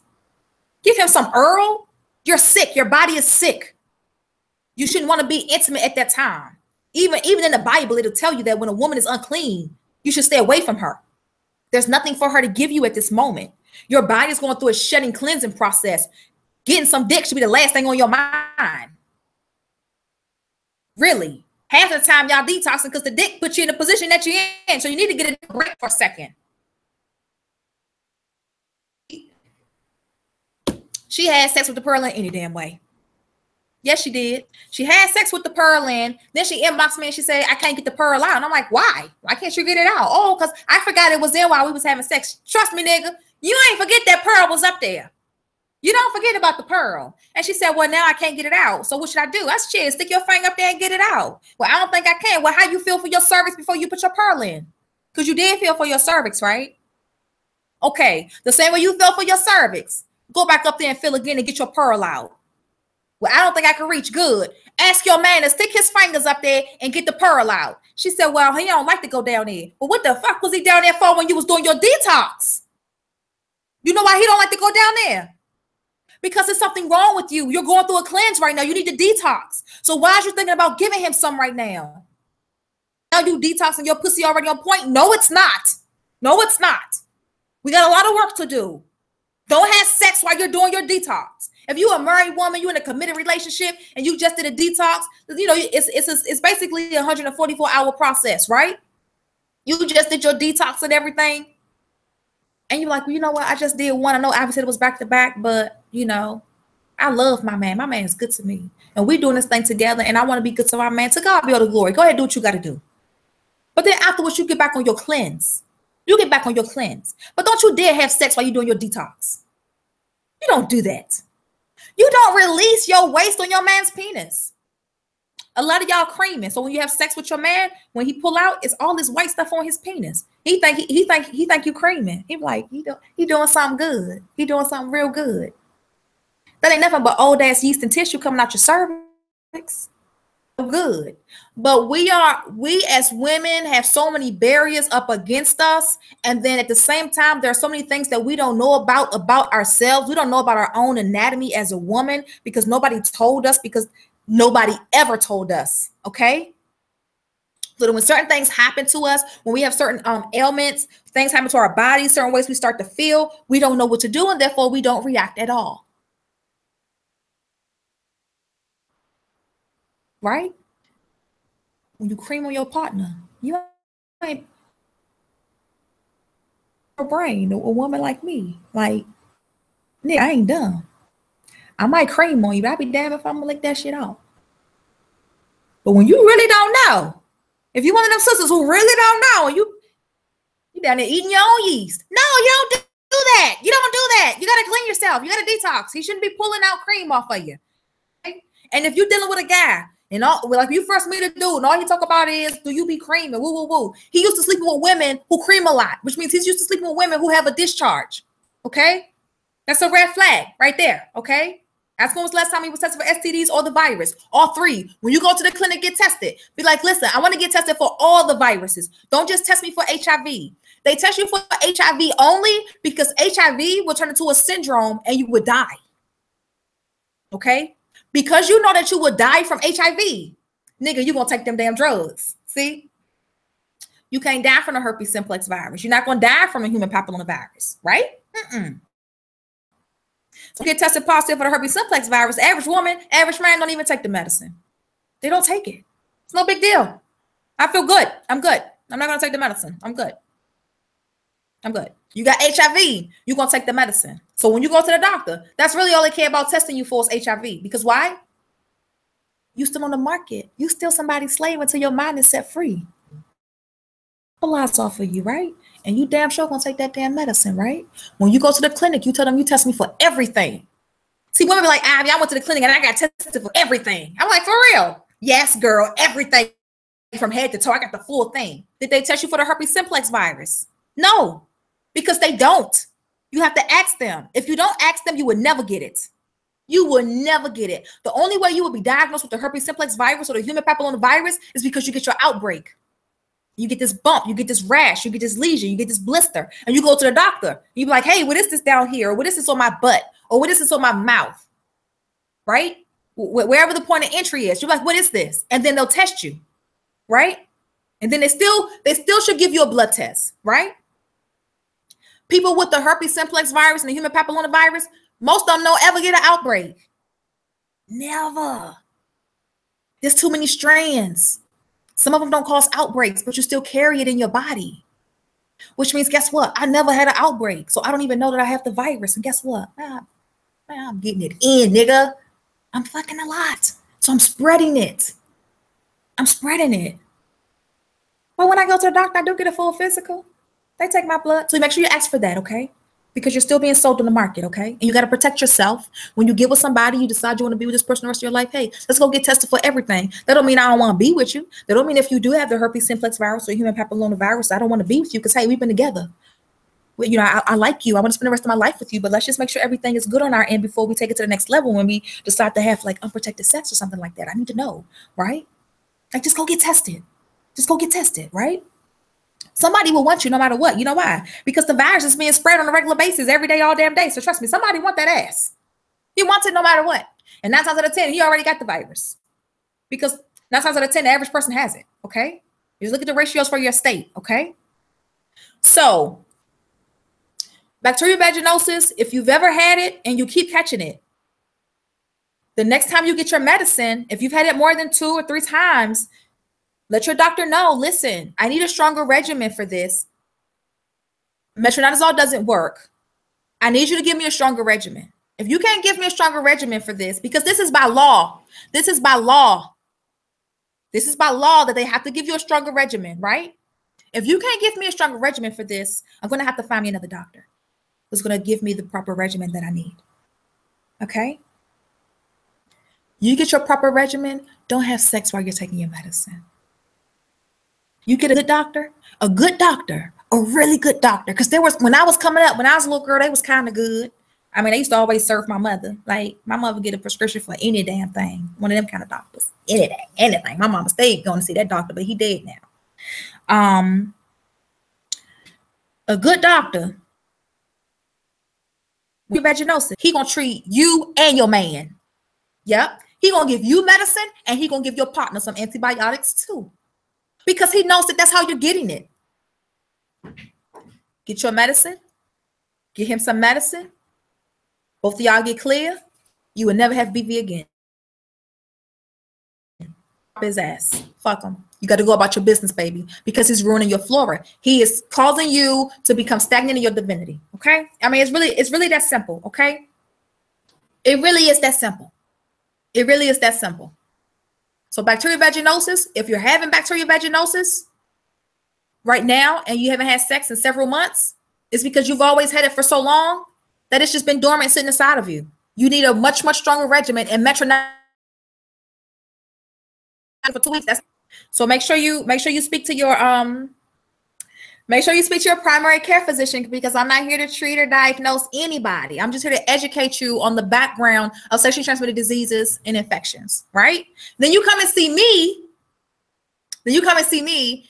Give him some Earl? You're sick. Your body is sick. You shouldn't want to be intimate at that time. Even in the Bible, it'll tell you that when a woman is unclean, you should stay away from her. There's nothing for her to give you at this moment. Your body is going through a shedding cleansing process. Getting some dick should be the last thing on your mind. Really. Half of the time y'all detoxing because the dick put you in the position that you're in. So you need to get a break for a second. She had sex with the pearl in any damn way. Yes, she did. She had sex with the pearl in. Then she inboxed me and she said, I can't get the pearl out. And I'm like, why? Why can't you get it out? Oh, because I forgot it was there while we was having sex. Trust me, nigga. You ain't forget that pearl was up there. You don't forget about the pearl. And she said, well, now I can't get it out. So what should I do? I said, stick your finger up there and get it out. Well, I don't think I can. Well, how you feel for your cervix before you put your pearl in? Because you did feel for your cervix, right? Okay. The same way you felt for your cervix. Go back up there and feel again and get your pearl out. Well, I don't think I can reach. Good. Ask your man to stick his fingers up there and get the pearl out. She said, well, he don't like to go down there. But what the fuck was he down there for when you was doing your detox? You know why he don't like to go down there? Because there's something wrong with you. You're going through a cleanse right now. You need to detox. So why are you thinking about giving him some right now? Now you detoxing your pussy already on point? No, it's not. No, it's not. We got a lot of work to do. Don't have sex while you're doing your detox. If you're a married woman, you're in a committed relationship, and you just did a detox, you know, it's basically a 144-hour process, right? You just did your detox and everything. And you're like, well, you know what? I just did one. I know obviously it was back to back, but, you know, I love my man. My man is good to me. And we're doing this thing together, and I want to be good to my man. To God be all the glory. Go ahead and do what you got to do. But then afterwards, you get back on your cleanse. You get back on your cleanse. But don't you dare have sex while you're doing your detox. You don't do that. You don't release your waste on your man's penis. A lot of y'all creaming. So when you have sex with your man, when he pull out, it's all this white stuff on his penis. He think you creaming. He like, he doing something good. He doing something real good. That ain't nothing but old ass yeast and tissue coming out your cervix. Good. But we as women have so many barriers up against us. And then at the same time, there are so many things that we don't know about ourselves. We don't know about our own anatomy as a woman because nobody told us, because nobody ever told us. Okay. So when certain things happen to us, when we have certain ailments, things happen to our bodies, certain ways we start to feel, we don't know what to do. And therefore we don't react at all. Right? When you cream on your partner, you ain't a brain, a woman like me. Like, nigga, I ain't dumb. I might cream on you, but I'd be damned if I'm gonna lick that shit out. But when you really don't know, if you're one of them sisters who really don't know, and you down there eating your own yeast. No, you don't do that. You don't do that. You gotta clean yourself. You gotta detox. He shouldn't be pulling out cream off of you. Okay? And if you're dealing with a guy, and all, like you first meet a dude, and all he talk about is, do you be creaming? Woo, woo, woo. He used to sleep with women who cream a lot, which means he's used to sleeping with women who have a discharge. Okay? That's a red flag right there. Okay? Ask when was the last time he was tested for STDs or the virus. All three. When you go to the clinic, get tested. Be like, listen, I want to get tested for all the viruses. Don't just test me for HIV. They test you for HIV only because HIV will turn into a syndrome and you would die. Okay? Because you know that you would die from HIV. Nigga, you're going to take them damn drugs. See? You can't die from the herpes simplex virus. You're not going to die from a human papillomavirus, right? So get tested positive for the herpes simplex virus. Average woman, average man don't even take the medicine. They don't take it. It's no big deal. I feel good. I'm good. I'm not going to take the medicine. I'm good. I'm good. You got HIV, you're going to take the medicine. So when you go to the doctor, that's really all they care about testing you for is HIV. Because why? You still on the market. You still somebody's slave until your mind is set free. A lot's off of you, right? And you damn sure going to take that damn medicine, right? When you go to the clinic, you tell them you test me for everything. See, women be like, Ivy, I went to the clinic and I got tested for everything. I'm like, for real? Yes, girl, everything from head to toe. I got the full thing. Did they test you for the herpes simplex virus? No, because they don't. You have to ask them. If you don't ask them, you would never get it. You will never get it. The only way you will be diagnosed with the herpes simplex virus or the human papillomavirus is because you get your outbreak. You get this bump, you get this rash, you get this lesion, you get this blister, and you go to the doctor. You be like, hey, what is this down here? Or what is this on my butt? Or what is this on my mouth? Right? Wherever the point of entry is, you're like, what is this? And then they'll test you, right? And then they still should give you a blood test, right? People with the herpes simplex virus and the human papillomavirus, most of them don't ever get an outbreak. Never. There's too many strands. Some of them don't cause outbreaks, but you still carry it in your body. Which means, guess what? I never had an outbreak, so I don't even know that I have the virus. And guess what? I'm getting it in, nigga. I'm fucking a lot. So I'm spreading it. I'm spreading it. But when I go to the doctor, I do get a full physical. They take my blood. So make sure you ask for that, okay? Because you're still being sold on the market, okay? And you got to protect yourself. When you get with somebody, you decide you want to be with this person the rest of your life. Hey, let's go get tested for everything. That don't mean I don't want to be with you. That don't mean if you do have the herpes simplex virus or human papillomavirus, I don't want to be with you because, hey, we've been together. Well, you know, I like you. I want to spend the rest of my life with you, but let's just make sure everything is good on our end before we take it to the next level when we decide to have like unprotected sex or something like that. I need to know, right? Like, just go get tested. Just go get tested, right? Somebody will want you no matter what. You know why? Because the virus is being spread on a regular basis every day, all damn day. So trust me, somebody want that ass. He wants it no matter what. And 9 times out of 10, he already got the virus. Because 9 times out of 10, the average person has it, okay? You just look at the ratios for your state, okay? So, bacterial vaginosis, if you've ever had it and you keep catching it, the next time you get your medicine, if you've had it more than 2 or 3 times, let your doctor know, listen, I need a stronger regimen for this. Metronidazole doesn't work. I need you to give me a stronger regimen. If you can't give me a stronger regimen for this, because this is by law. This is by law. This is by law that they have to give you a stronger regimen, right? If you can't give me a stronger regimen for this, I'm going to have to find me another doctor who's going to give me the proper regimen that I need. Okay? You get your proper regimen, don't have sex while you're taking your medicine. You get a good doctor, a really good doctor. Because there was, when I was coming up, when I was a little girl, they was kind of good. I mean, they used to always serve my mother. Like, my mother would get a prescription for any damn thing. One of them kind of doctors. Anything. My mama stayed going to see that doctor, but he dead now. A good doctor, with vaginosis, he gonna treat you and your man. Yep. He gonna give you medicine and he gonna give your partner some antibiotics too. Because he knows that that's how you're getting it. Get your medicine. Get him some medicine. Both of y'all get clear. You will never have BV again. His ass. Fuck him. You got to go about your business, baby, because he's ruining your flora. He is causing you to become stagnant in your divinity. Okay? I mean, it's really that simple. Okay? It really is that simple. It really is that simple. So bacterial vaginosis, if you're having bacterial vaginosis right now and you haven't had sex in several months, it's because you've always had it for so long that it's just been dormant sitting inside of you. You need a much, much stronger regimen and metronidazole for 2 weeks. So make sure you speak to your primary care physician, because I'm not here to treat or diagnose anybody. I'm just here to educate you on the background of sexually transmitted diseases and infections, right? Then you come and see me.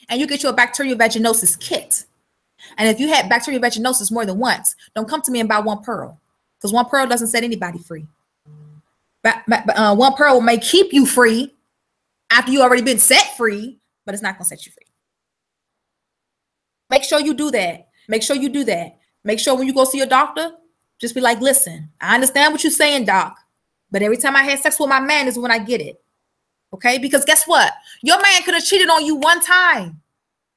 And you get you a bacterial vaginosis kit. And if you had bacterial vaginosis more than once, don't come to me and buy one pearl, because one pearl doesn't set anybody free. One pearl may keep you free after you already been set free, but it's not going to set you free. Make sure you do that. Make sure you do that. Make sure when you go see your doctor, just be like, listen, I understand what you're saying, doc, but every time I had sex with my man is when I get it. Okay? Because guess what? Your man could have cheated on you one time.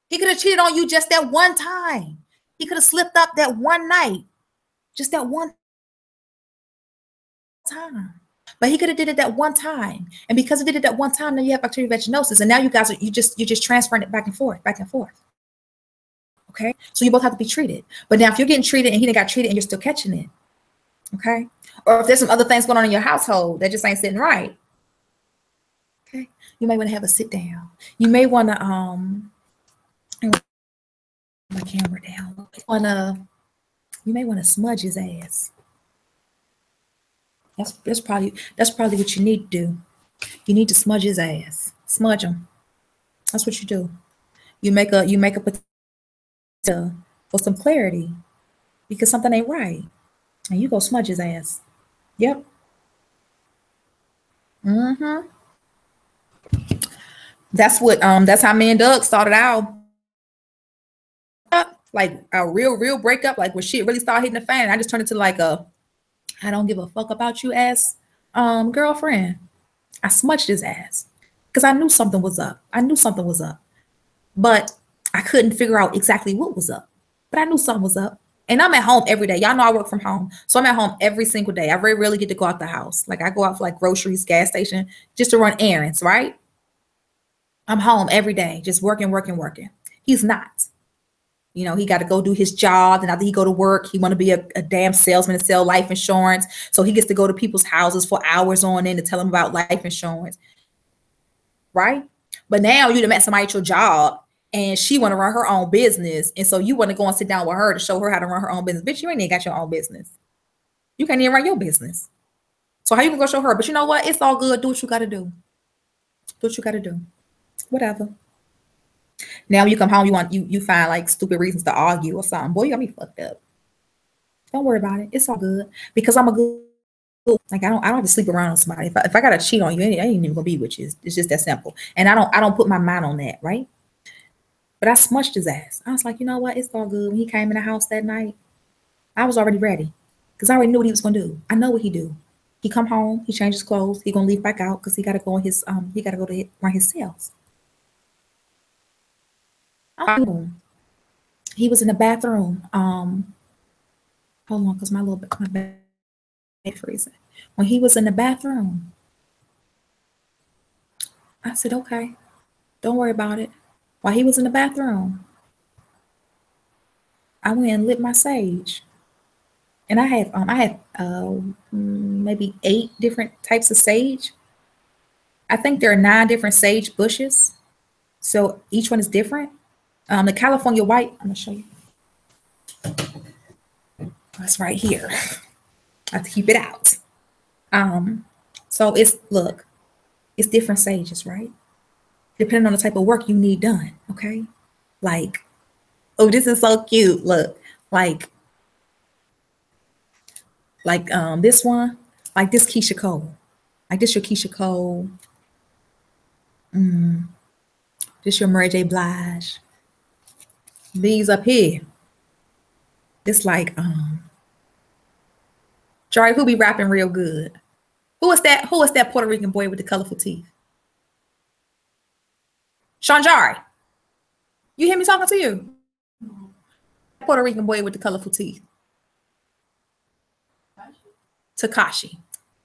He could have cheated on you just that one time. He could have slipped up that one night. Just that one time. But he could have did it that one time. And because he did it that one time, now you have bacterial vaginosis. And now you're just transferring it back and forth. Okay? So you both have to be treated. But now if you're getting treated and he didn't got treated and you're still catching it, okay? Or if there's some other things going on in your household that just ain't sitting right, okay? You may want to have a sit down. You may want to my camera down. You may want to smudge his ass. That's probably what you need to do. You need to smudge his ass. Smudge him. That's what you do. You make a for some clarity, because something ain't right, and you go smudge his ass. Yep. That's how me and Doug started out. Like a real breakup, like when shit really started hitting the fan. I just turned into like a I don't give a fuck about you ass girlfriend. I smudged his ass. because I knew something was up. I knew something was up, but I couldn't figure out exactly what was up. But I knew something was up. And I'm at home every day. Y'all know I work from home. So I'm at home every single day. I very rarely get to go out the house. Like I go out for like groceries, gas station, just to run errands, right? I'm home every day, just working, working, working. He's not. You know, he got to go do his job. And after he go to work, he want to be a damn salesman and sell life insurance. So he gets to go to people's houses for hours on end to tell them about life insurance. Right? But now you done met somebody at your job and she want to run her own business. And so you want to go and sit down with her to show her how to run her own business. Bitch, you ain't even got your own business. You can't even run your business. So how you gonna go show her? But you know what? It's all good. Do what you got to do. Do what you got to do. Whatever. Now when you come home, you find like stupid reasons to argue or something. Boy, you got me fucked up. Don't worry about it. It's all good because I'm a good. Like I don't have to sleep around on somebody. If I gotta cheat on you, I ain't even gonna be with you. It's just that simple. And I don't put my mind on that, right? But I smushed his ass. I was like, you know what? It's all good. When he came in the house that night, I was already ready because I already knew what he was gonna do. I know what he do. He come home, he changes clothes, he gonna leave back out because he gotta go on his he gotta go to run his sales. He was in the bathroom. Hold on, because my bed freezing. When he was in the bathroom, I said, okay, don't worry about it. While he was in the bathroom, I went and lit my sage. And I had maybe 8 different types of sage. I think there are 9 different sage bushes. So each one is different. The California white, I'm gonna show you. That's right here. I have to keep it out. So it's different sages, right? Depending on the type of work you need done, okay? Like, oh, this is so cute. Look, like this one, like this Keisha Cole. Like this your Keisha Cole. This your Mary J. Blige. These up here. It's like Jari, who be rapping real good? Who is that Puerto Rican boy with the colorful teeth? Sean Jari. You hear me talking to you? Puerto Rican boy with the colorful teeth. Takashi.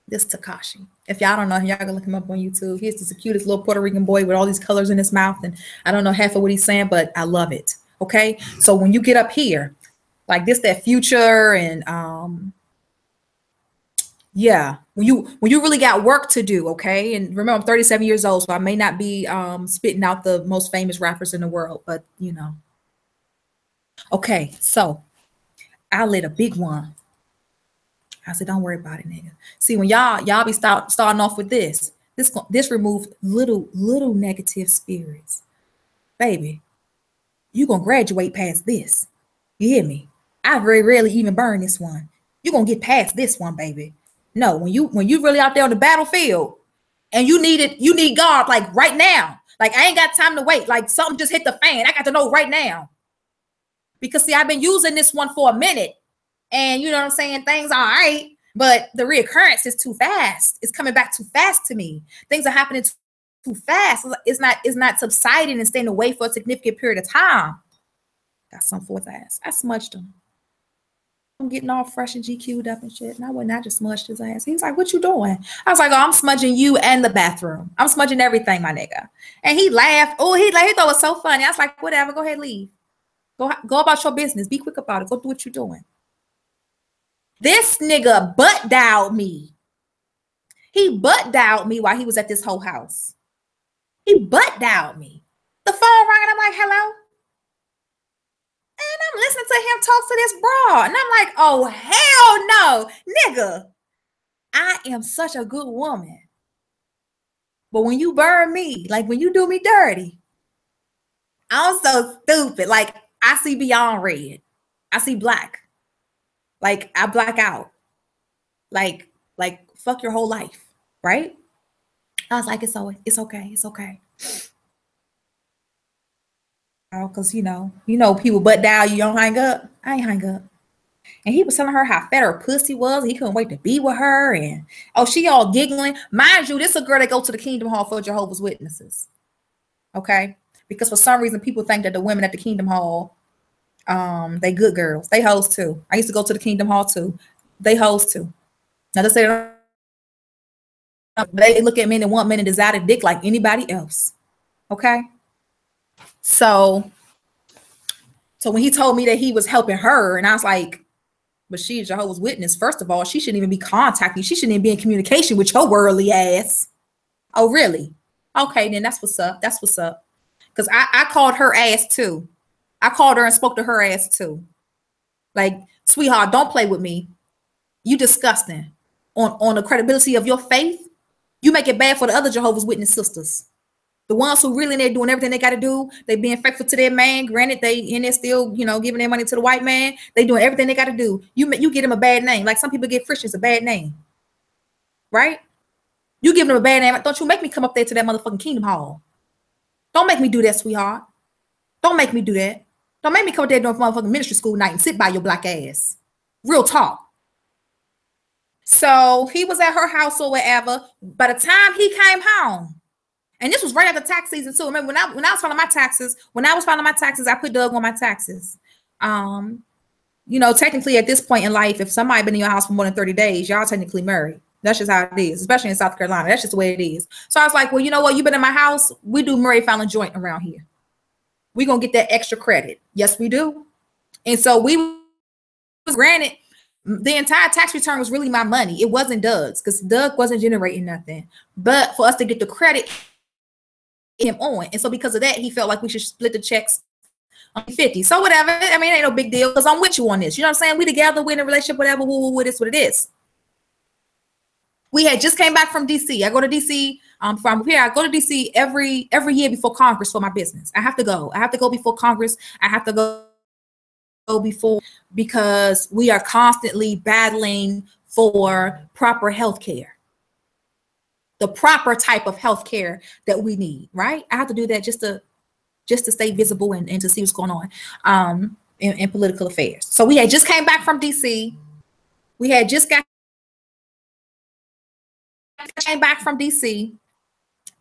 This Takashi. If y'all don't know him, y'all can look him up on YouTube. He's just the cutest little Puerto Rican boy with all these colors in his mouth. And I don't know half of what he's saying, but I love it. Okay. So when you get up here, like this, that Future and yeah, when you really got work to do, okay? And remember, I'm 37 years old, so I may not be spitting out the most famous rappers in the world, but you know. Okay, so I lit a big one. I said, don't worry about it, nigga. See, when y'all be starting off with this remove little negative spirits. Baby, you gonna graduate past this. You hear me? I very rarely even burn this one. You're gonna get past this one, baby. No, when you really out there on the battlefield and you need God like right now. Like I ain't got time to wait. Like something just hit the fan. I got to know right now. Because see, I've been using this one for a minute. And you know what I'm saying? Things are all right, but the reoccurrence is too fast. It's coming back too fast to me. Things are happening too fast. It's not subsiding and staying away for a significant period of time. Got some for his ass. I smudged him. I'm getting all fresh and GQ'd up and shit. And I just smudged his ass. He was like, what you doing? I was like, oh, I'm smudging you and the bathroom. I'm smudging everything, my nigga. And he laughed. Oh, he thought it was so funny. I was like, whatever, go ahead, leave. Go about your business. Be quick about it. Go do what you're doing. This nigga butt dialed me. He butt dialed me while he was at this whole house. He butt dialed me. The phone rang and I'm like, hello? And I'm listening to him talk to this broad. And I'm like, oh, hell no, nigga. I am such a good woman. But when you burn me, like when you do me dirty, I'm so stupid. Like I see beyond red. I see black. Like I black out. Like fuck your whole life, right? I was like, it's okay. It's okay. Because you know, people butt dial you don't hang up. I ain't hang up. And he was telling her how fat her pussy was. He couldn't wait to be with her. And oh, she all giggling. Mind you, this is a girl that go to the Kingdom Hall for Jehovah's Witnesses. Okay? Because for some reason, people think that the women at the Kingdom Hall, they good girls. They hoes too. I used to go to the Kingdom Hall too. They hoes too. Now they say they look at men and want men and desire dick like anybody else. Okay? So when he told me that he was helping her, and I was like, but she is Jehovah's Witness. First of all, she shouldn't even be contacting you. She shouldn't even be in communication with your worldly ass. Oh, really? Okay, then that's what's up. That's what's up. Because I called her ass too. I called her and spoke to her ass too. Like, sweetheart, don't play with me. You disgusting. On the credibility of your faith, you make it bad for the other Jehovah's Witness sisters. The ones who really they're doing everything they got to do. They being faithful to their man. Granted, they're still, giving their money to the white man. They doing everything they got to do. You get them a bad name. Like some people get Christians a bad name. Right? You give them a bad name. Don't you make me come up there to that motherfucking Kingdom Hall. Don't make me do that, sweetheart. Don't make me do that. Don't make me come up there doing motherfucking ministry school night and sit by your black ass. Real talk. So he was at her house or whatever. By the time he came home, and this was right after tax season too. Remember when I was filing my taxes, I put Doug on my taxes. Technically at this point in life, if somebody been in your house for more than 30 days, y'all technically married. That's just how it is, especially in South Carolina. That's just the way it is. So I was like, well, you know what? You've been in my house. We do married filing joint around here. We're going to get that extra credit. Yes, we do. And so we was granted, the entire tax return was really my money. It wasn't Doug's because Doug wasn't generating nothing. But for us to get the credit him on. And so because of that, he felt like we should split the checks on 50. So whatever. I mean, it ain't no big deal because I'm with you on this. You know what I'm saying? We together, we in a relationship, whatever. It is what it is. We had just came back from DC. I go to DC from here. I go to DC every year before Congress for my business. I have to go. Before Congress. I have to go before because we are constantly battling for proper health care. The proper type of health care that we need, right? I have to do that just to stay visible and to see what's going on in political affairs. So we had just came back from DC. We had just came back from DC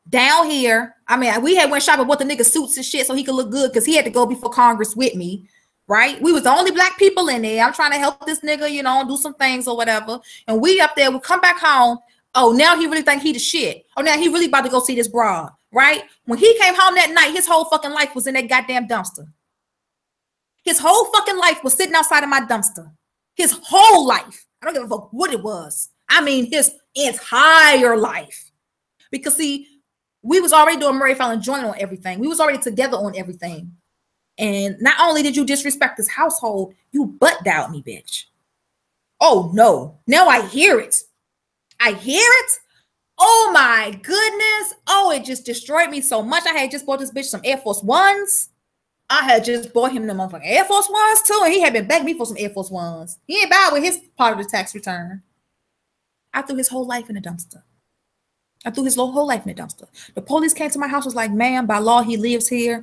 down here. I mean, we had went shopping, bought the nigga suits and shit so he could look good because he had to go before Congress with me, right? We was the only black people in there. I'm trying to help this nigga, do some things or whatever. And we up there, we come back home. Oh, now he really think he the shit. Oh, now he really about to go see this broad, right? When he came home that night, his whole fucking life was in that goddamn dumpster. His whole fucking life was sitting outside of my dumpster. His whole life. I don't give a fuck what it was. I mean, his entire life. Because see, we was already doing married filing joint on everything. We was already together on everything. And not only did you disrespect this household, you butt dialed me, bitch. Oh no, now I hear it. Oh my goodness. Oh, it just destroyed me so much. I had just bought this bitch some Air Force Ones. I had just bought him the motherfucking Air Force Ones too. And he had been begging me for some Air Force Ones. He ain't bad with his part of the tax return. I threw his whole life in the dumpster. The police came to my house, was like, ma'am, by law, he lives here.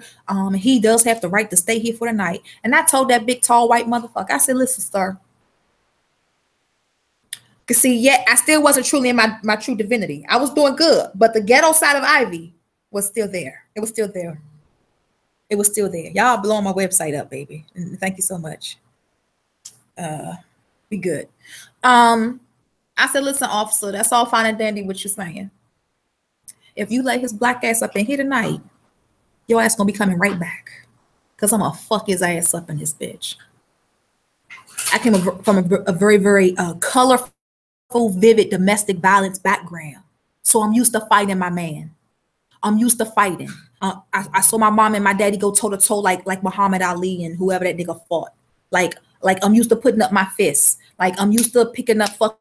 He does have the right to stay here for the night. And I told that big, tall, white motherfucker, I said, listen, sir. Because see, yet I still wasn't truly in my true divinity. I was doing good, but the ghetto side of Ivy was still there. It was still there. Y'all blowing my website up, baby. And thank you so much. Be good. I said, listen, officer, that's all fine and dandy what you're saying. If you let his black ass up in here tonight, your ass gonna be coming right back. Because I'm gonna fuck his ass up in this bitch. I came from a very, very colorful, vivid domestic violence background. So I'm used to fighting my man. I'm used to fighting. I saw my mom and my daddy go toe to toe like Muhammad Ali and whoever that nigga fought. Like I'm used to putting up my fists. Like I'm used to picking up fucking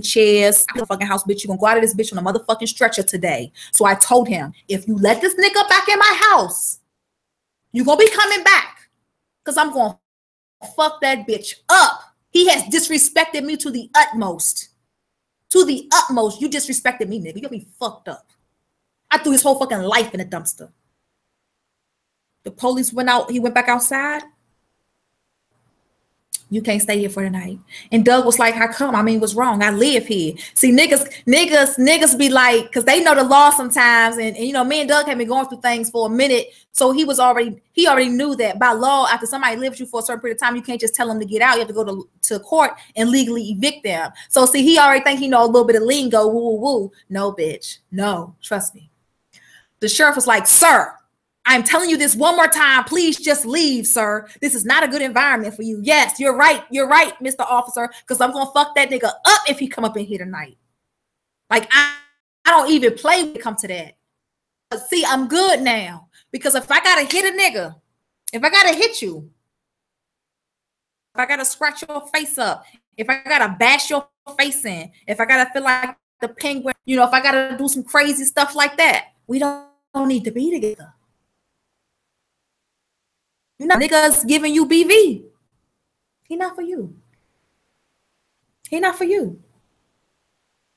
chairs. The fucking house, bitch. You gonna go out of this bitch on a motherfucking stretcher today. So I told him, if you let this nigga back in my house, you gonna be coming back. Because I'm gonna fuck that bitch up. He has disrespected me to the utmost. To the utmost. You disrespected me, nigga. You got me fucked up. I threw his whole fucking life in a dumpster. The police went out. He went back outside. You can't stay here for the night. And Doug was like, how come? I mean, what's wrong? I live here. See, niggas be like, because they know the law sometimes. And, you know, me and Doug have been going through things for a minute. So he already knew that by law, after somebody lives with you for a certain period of time, you can't just tell them to get out. You have to go to court and legally evict them. So see, he already think he know a little bit of lingo. Woo, woo, woo. No, bitch. No, trust me. The sheriff was like, sir, I'm telling you this one more time. Please just leave, sir. This is not a good environment for you. Yes, you're right. You're right, Mr. Officer, because I'm going to fuck that nigga up if he come up in here tonight. Like, I don't even play when it comes to that. But see, I'm good now, because if I got to hit a nigga, if I got to hit you, if I got to scratch your face up, if I got to bash your face in, if I got to feel like the penguin, you know, if I got to do some crazy stuff like that, we don't need to be together. You know, niggas giving you BV. He not for you. He not for you.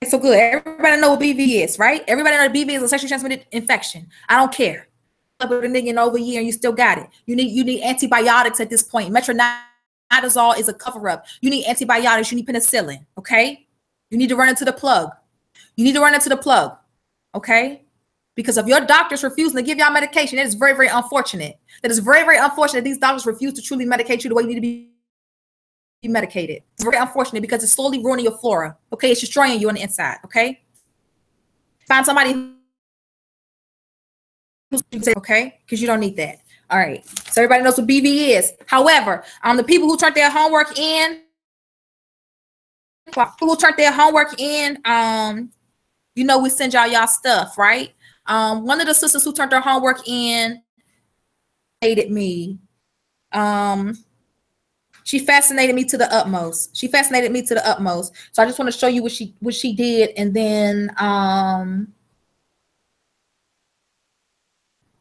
So good. Everybody know what BV is, right? Everybody know BV is a sexually transmitted infection. I don't care. With a nigga in over a year and you still got it. You need antibiotics at this point. Metronidazole is a cover-up. You need antibiotics. You need penicillin. Okay. You need to run into the plug. You need to run into the plug. Okay. Because if your doctor's refusing to give y'all medication, it is very, very unfortunate. That is very, very unfortunate. These doctors refuse to truly medicate you the way you need to be medicated. It's very unfortunate because it's slowly ruining your flora. Okay, it's destroying you on the inside. Okay, find somebody who's okay, because you don't need that. All right, so everybody knows what BV is. However, the people who turned their homework in, you know, we send y'all stuff, right? One of the sisters who turned her homework in fascinated me. She fascinated me to the utmost. So I just want to show you what she did, and then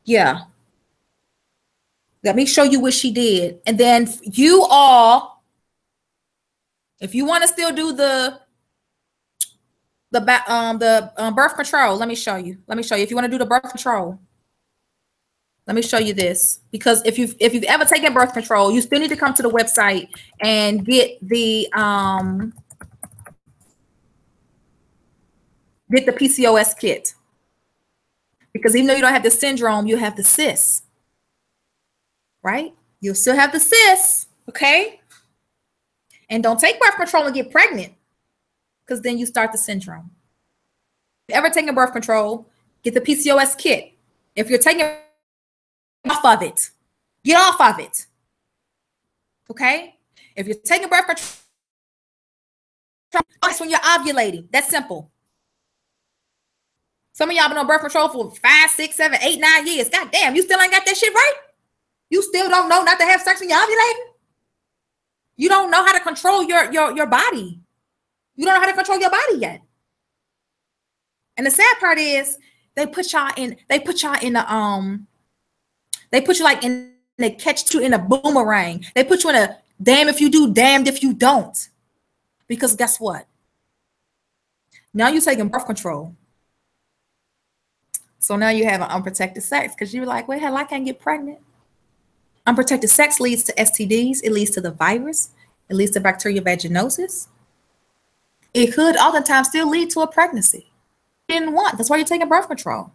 yeah. Let me show you what she did, and then you all, if you want to still do the birth control, let me show you. If you want to do the birth control, let me show you this, because if you've ever taken birth control, you still need to come to the website and get the PCOS kit, because even though you don't have the syndrome, you have the cyst, right? You'll still have the cyst, okay? And don't take birth control and get pregnant, because then you start the syndrome. If you've ever taken birth control, get the PCOS kit. If you're taking off of it, get off of it. Okay? If you're taking birth control, that's when you're ovulating. That's simple. Some of y'all been on birth control for 5, 6, 7, 8, 9 years. God damn, you still ain't got that shit right? You still don't know not to have sex when you're ovulating? You don't know how to control your body. You don't know how to control your body yet. And the sad part is they put you like in a catch you in a boomerang. They put you in a damn if you do, damned if you don't. Because guess what? Now you're taking birth control. So now you have an unprotected sex, because you're like, well, hell, I can't get pregnant. Unprotected sex leads to STDs. It leads to the virus. It leads to bacterial vaginosis. It could oftentimes still lead to a pregnancy you didn't want. That's why you're taking birth control.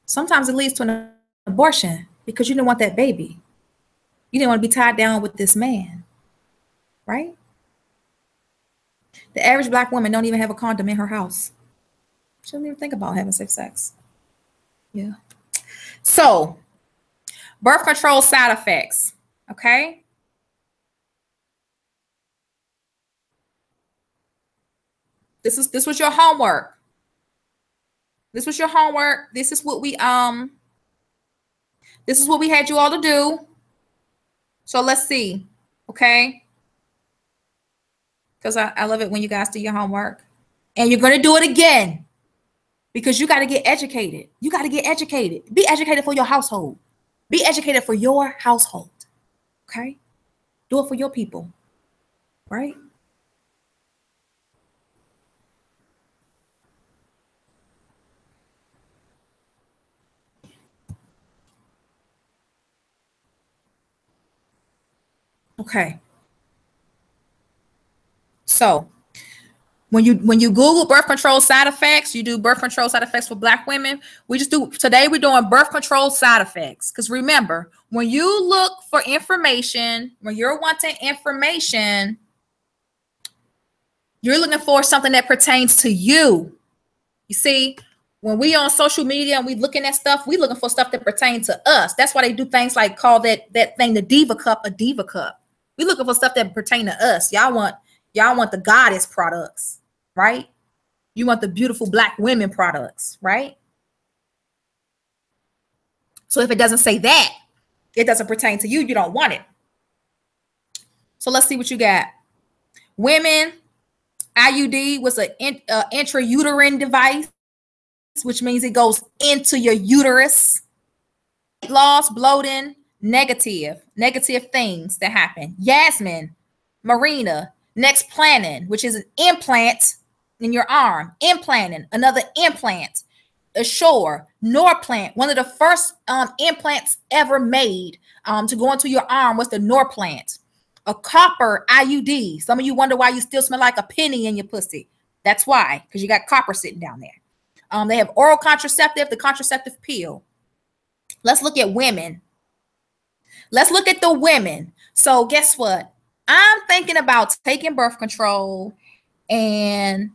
Sometimes it leads to an abortion because you didn't want that baby. You didn't want to be tied down with this man, right? The average Black woman don't even have a condom in her house. She doesn't even think about having sex. Yeah. So, birth control side effects, okay? This was your homework. This was your homework. This is what we had you all to do. So let's see, okay? Because I love it when you guys do your homework. And you're going to do it again, because you got to get educated. You got to get educated. Be educated for your household. Be educated for your household, okay? Do it for your people, right? Okay. So when you Google birth control side effects, you do birth control side effects for Black women. Today we're doing birth control side effects. Because remember, when you look for information, when you're wanting information, you're looking for something that pertains to you. You see, when we on social media and we looking at stuff, we looking for stuff that pertains to us. That's why they do things like call that thing the diva cup a diva cup. We looking for stuff that pertain to us. Y'all want the goddess products, right? You want the beautiful Black women products, right? So if it doesn't say that, it doesn't pertain to you, you don't want it. So let's see what you got. Women, IUD was an intrauterine device, which means it goes into your uterus. Loss, bloating, negative things that happen. Yasmin, Marina, next planning, which is an implant in your arm. Implanting, another implant. Assure, Norplant, one of the first implants ever made to go into your arm was the Norplant. A copper IUD. Some of you wonder why you still smell like a penny in your pussy. That's why, because you got copper sitting down there. They have oral contraceptive, the contraceptive pill. Let's look at women. Let's look at the women. So guess what? I'm thinking about taking birth control and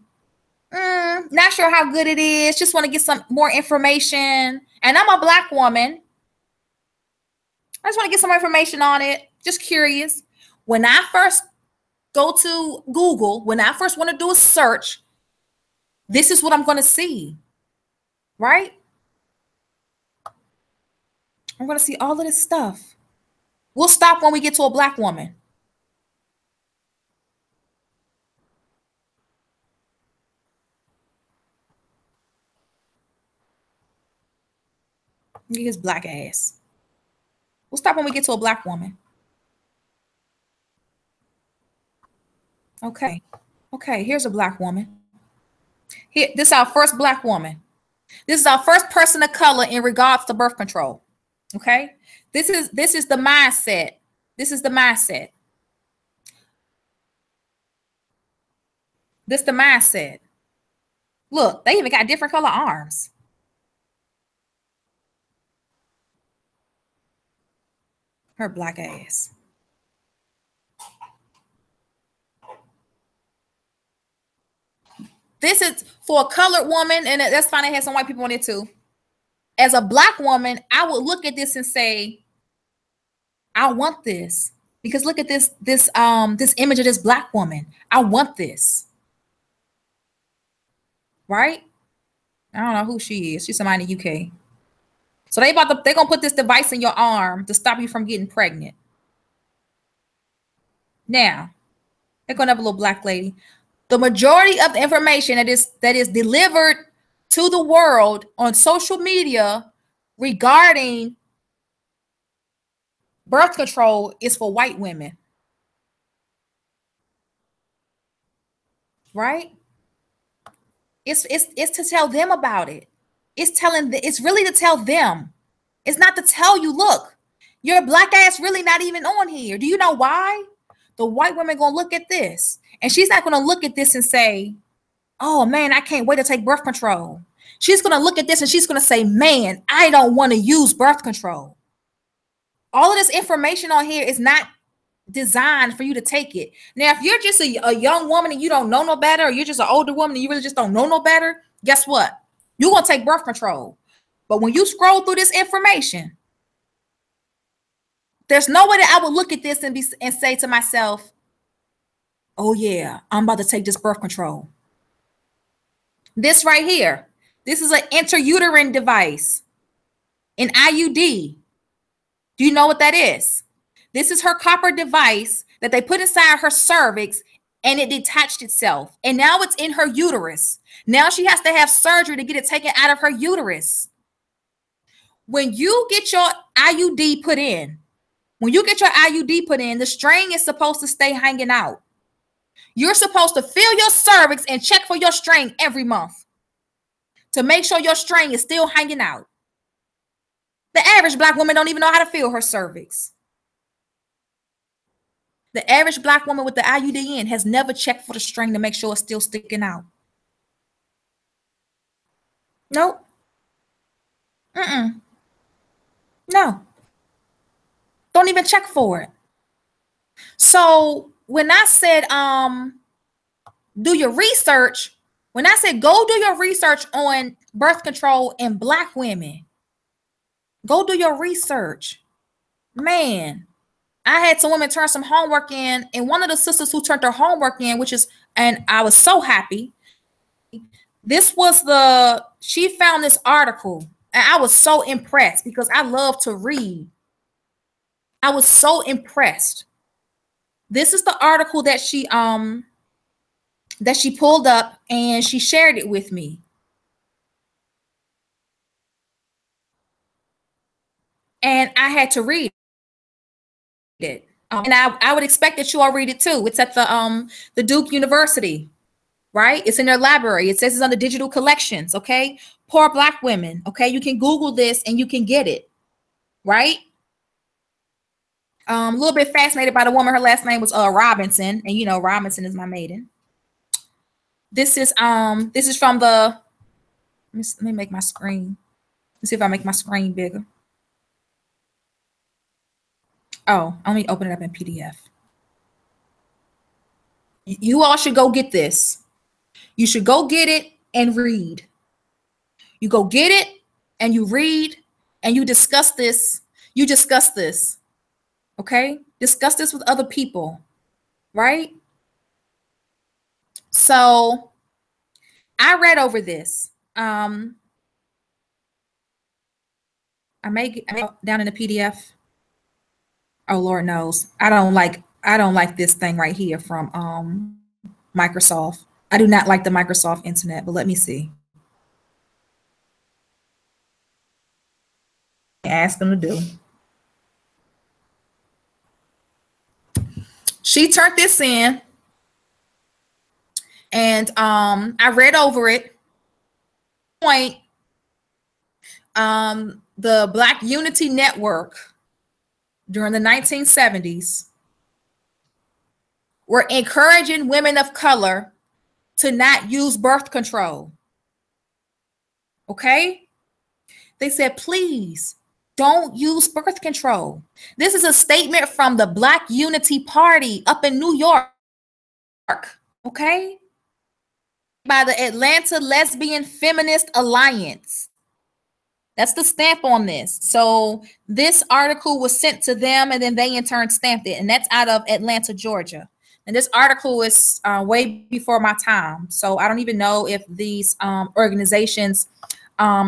not sure how good it is. Just want to get some more information. And I'm a Black woman. I just want to get some information on it. Just curious. When I first go to Google, when I first want to do a search, this is what I'm going to see, right? I'm going to see all of this stuff. We'll stop when we get to a Black woman. Look at his Black ass. We'll stop when we get to a Black woman. Okay. Okay, here's a Black woman. Here, this is our first Black woman. This is our first person of color in regards to birth control. Okay? This is the mindset. This is the mindset. This the mindset. Look, they even got different color arms. Her Black ass. This is for a colored woman, and that's fine. It has some white people on it too. As a Black woman, I would look at this and say, I want this. Because look at this image of this Black woman. I want this. Right? I don't know who she is. She's somebody in the UK. So they're gonna put this device in your arm to stop you from getting pregnant. Now, they're gonna have a little Black lady. The majority of the information that is delivered to the world on social media regarding birth control is for white women. Right? It's to tell them about it. It's really to tell them. It's not to tell you, look, your Black ass really not even on here. Do you know why? The white woman gonna look at this, and she's not gonna look at this and say, oh man, I can't wait to take birth control. She's gonna look at this and she's gonna say, man, I don't want to use birth control. All of this information on here is not designed for you to take it. Now, if you're just a young woman and you don't know no better, or you're just an older woman and you really just don't know no better, guess what? You're gonna take birth control. But when you scroll through this information, there's no way that I would look at this and say to myself, oh yeah, I'm about to take this birth control. This right here, this is an intrauterine device, an IUD. Do you know what that is? This is her copper device that they put inside her cervix, and it detached itself. And now it's in her uterus. Now she has to have surgery to get it taken out of her uterus. When you get your IUD put in, the string is supposed to stay hanging out. You're supposed to feel your cervix and check for your string every month to make sure your string is still hanging out. The average Black woman don't even know how to feel her cervix. The average Black woman with the IUD in has never checked for the string to make sure it's still sticking out. Nope. No. Don't even check for it. So when I said, do your research, when I said go do your research on birth control in Black women, go do your research. Man, I had some women turn some homework in, and one of the sisters who turned her homework in, and I was so happy. She found this article, and I was so impressed because I love to read. I was so impressed. This is the article that she pulled up, and she shared it with me. And I had to read it. And I would expect that you all read it too. It's at the Duke University, right? It's in their library. It says it's on the digital collections, okay? Poor Black women, okay? You can Google this and you can get it, right? A little bit fascinated by the woman. Her last name was Robinson, and you know Robinson is my maiden. This is from the. Let me make my screen. Let's see if I make my screen bigger. Oh, let me open it up in PDF. You all should go get this. You should go get it and read. You go get it and you read and you discuss this. You discuss this. Okay? Discuss this with other people. Right? So I read over this. I may get down in the PDF. Oh, Lord knows. I don't like this thing right here from Microsoft. I do not like the Microsoft internet, but let me see. Ask them to do. She turned this in, and I read over it. Point, the Black Unity Network during the 1970s were encouraging women of color to not use birth control. Okay? They said, please don't use birth control. This is a statement from the Black Unity Party up in New York. Okay? By the Atlanta Lesbian Feminist Alliance. That's the stamp on this. So this article was sent to them, and then they in turn stamped it. And that's out of Atlanta, Georgia. And this article is way before my time. So I don't even know if these organizations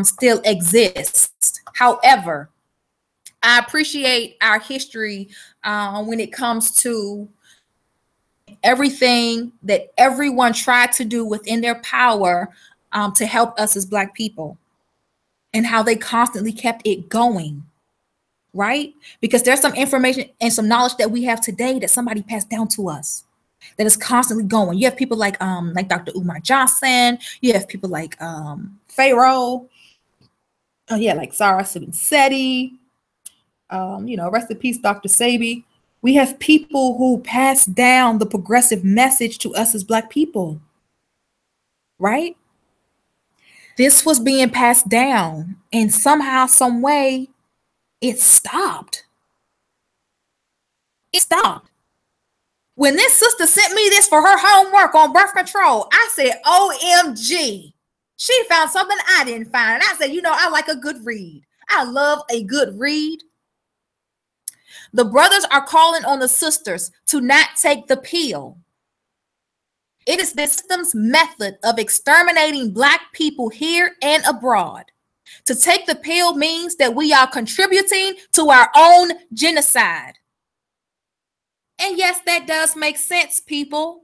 still exist. However, I appreciate our history when it comes to everything that everyone tried to do within their power to help us as Black people, and how they constantly kept it going, right? Because there's some information and some knowledge that we have today that somebody passed down to us that is constantly going. You have people like Dr. Umar Johnson. You have people like Pharaoh. Oh yeah, like Sarah Sibinseti. Rest in peace, Dr. Sabi. We have people who pass down the progressive message to us as Black people, right? This was being passed down, and somehow, some way, it stopped. It stopped. When this sister sent me this for her homework on birth control, I said, OMG. She found something I didn't find. And I said, I like a good read. I love a good read. The brothers are calling on the sisters to not take the pill. It is the system's method of exterminating Black people here and abroad. To take the pill means that we are contributing to our own genocide. And yes, that does make sense, people.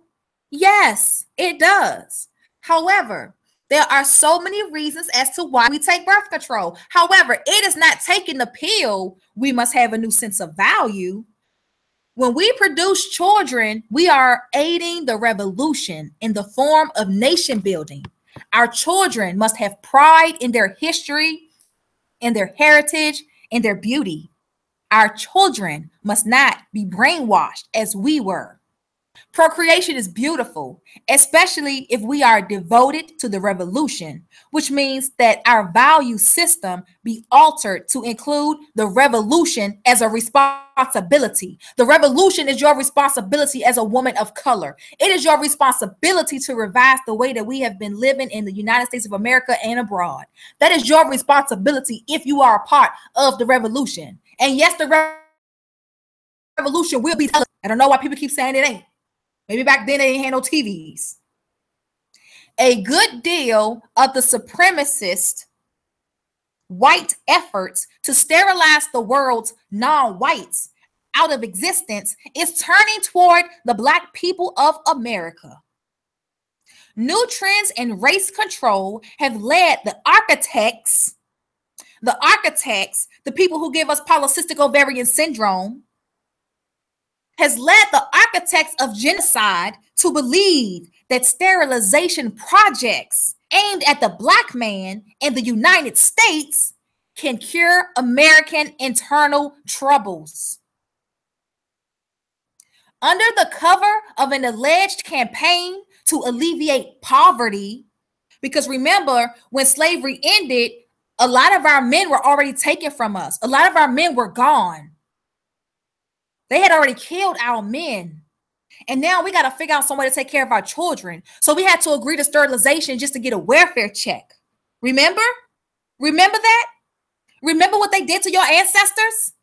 Yes, it does. However, there are so many reasons as to why we take birth control. However, it is not taking the pill. We must have a new sense of value. When we produce children, we are aiding the revolution in the form of nation building. Our children must have pride in their history, in their heritage, in their beauty. Our children must not be brainwashed as we were. Procreation is beautiful, especially if we are devoted to the revolution, which means that our value system be altered to include the revolution as a responsibility. The revolution is your responsibility as a woman of color. It is your responsibility to revise the way that we have been living in the United States of America and abroad. That is your responsibility if you are a part of the revolution. And yes, the revolution will be. I don't know why people keep saying it ain't. Maybe back then they didn't have no TVs. A good deal of the supremacist white efforts to sterilize the world's non-whites out of existence is turning toward the Black people of America. New trends in race control have led the architects, the people who give us polycystic ovarian syndrome, has led the architects of genocide to believe that sterilization projects aimed at the Black man in the United States can cure American internal troubles. Under the cover of an alleged campaign to alleviate poverty, because remember, when slavery ended, a lot of our men were already taken from us. A lot of our men were gone. They had already killed our men. And now we got to figure out some way to take care of our children. So we had to agree to sterilization just to get a welfare check. Remember? Remember that? Remember what they did to your ancestors?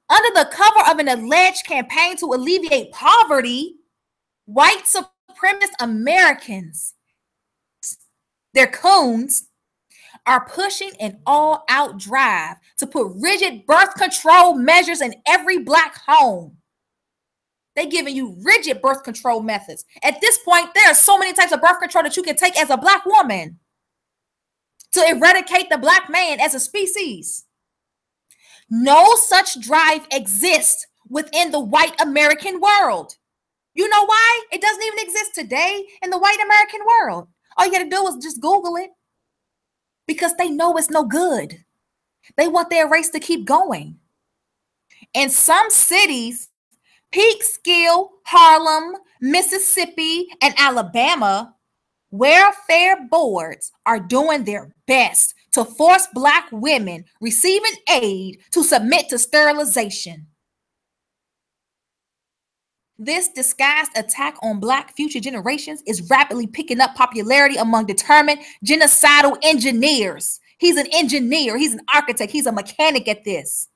Under the cover of an alleged campaign to alleviate poverty, white supremacist Americans, they're coons, are pushing an all-out drive to put rigid birth control measures in every Black home. They're giving you rigid birth control methods. At this point, there are so many types of birth control that you can take as a Black woman to eradicate the Black man as a species. No such drive exists within the white American world. You know why? It doesn't even exist today in the white American world. All you got to do is just Google it. Because they know it's no good. They want their race to keep going. In some cities, Peekskill, Harlem, Mississippi, and Alabama, welfare boards are doing their best to force Black women receiving aid to submit to sterilization. This disguised attack on Black future generations is rapidly picking up popularity among determined genocidal engineers. He's an engineer, he's an architect, he's a mechanic at this.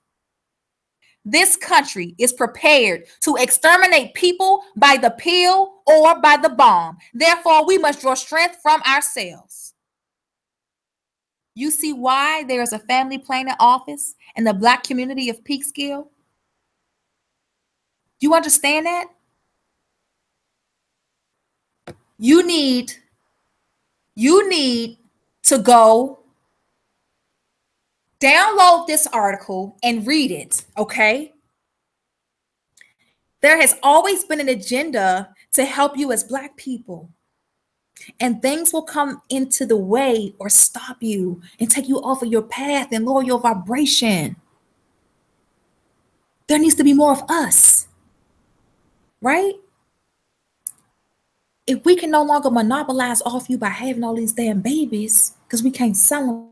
This country is prepared to exterminate people by the pill or by the bomb. Therefore, we must draw strength from ourselves. You see why there is a family planning office in the Black community of Peekskill? You understand that? You need to go download this article and read it, okay? There has always been an agenda to help you as Black people. And things will come into the way or stop you and take you off of your path and lower your vibration. There needs to be more of us, right? If we can no longer monopolize off you by having all these damn babies because we can't sell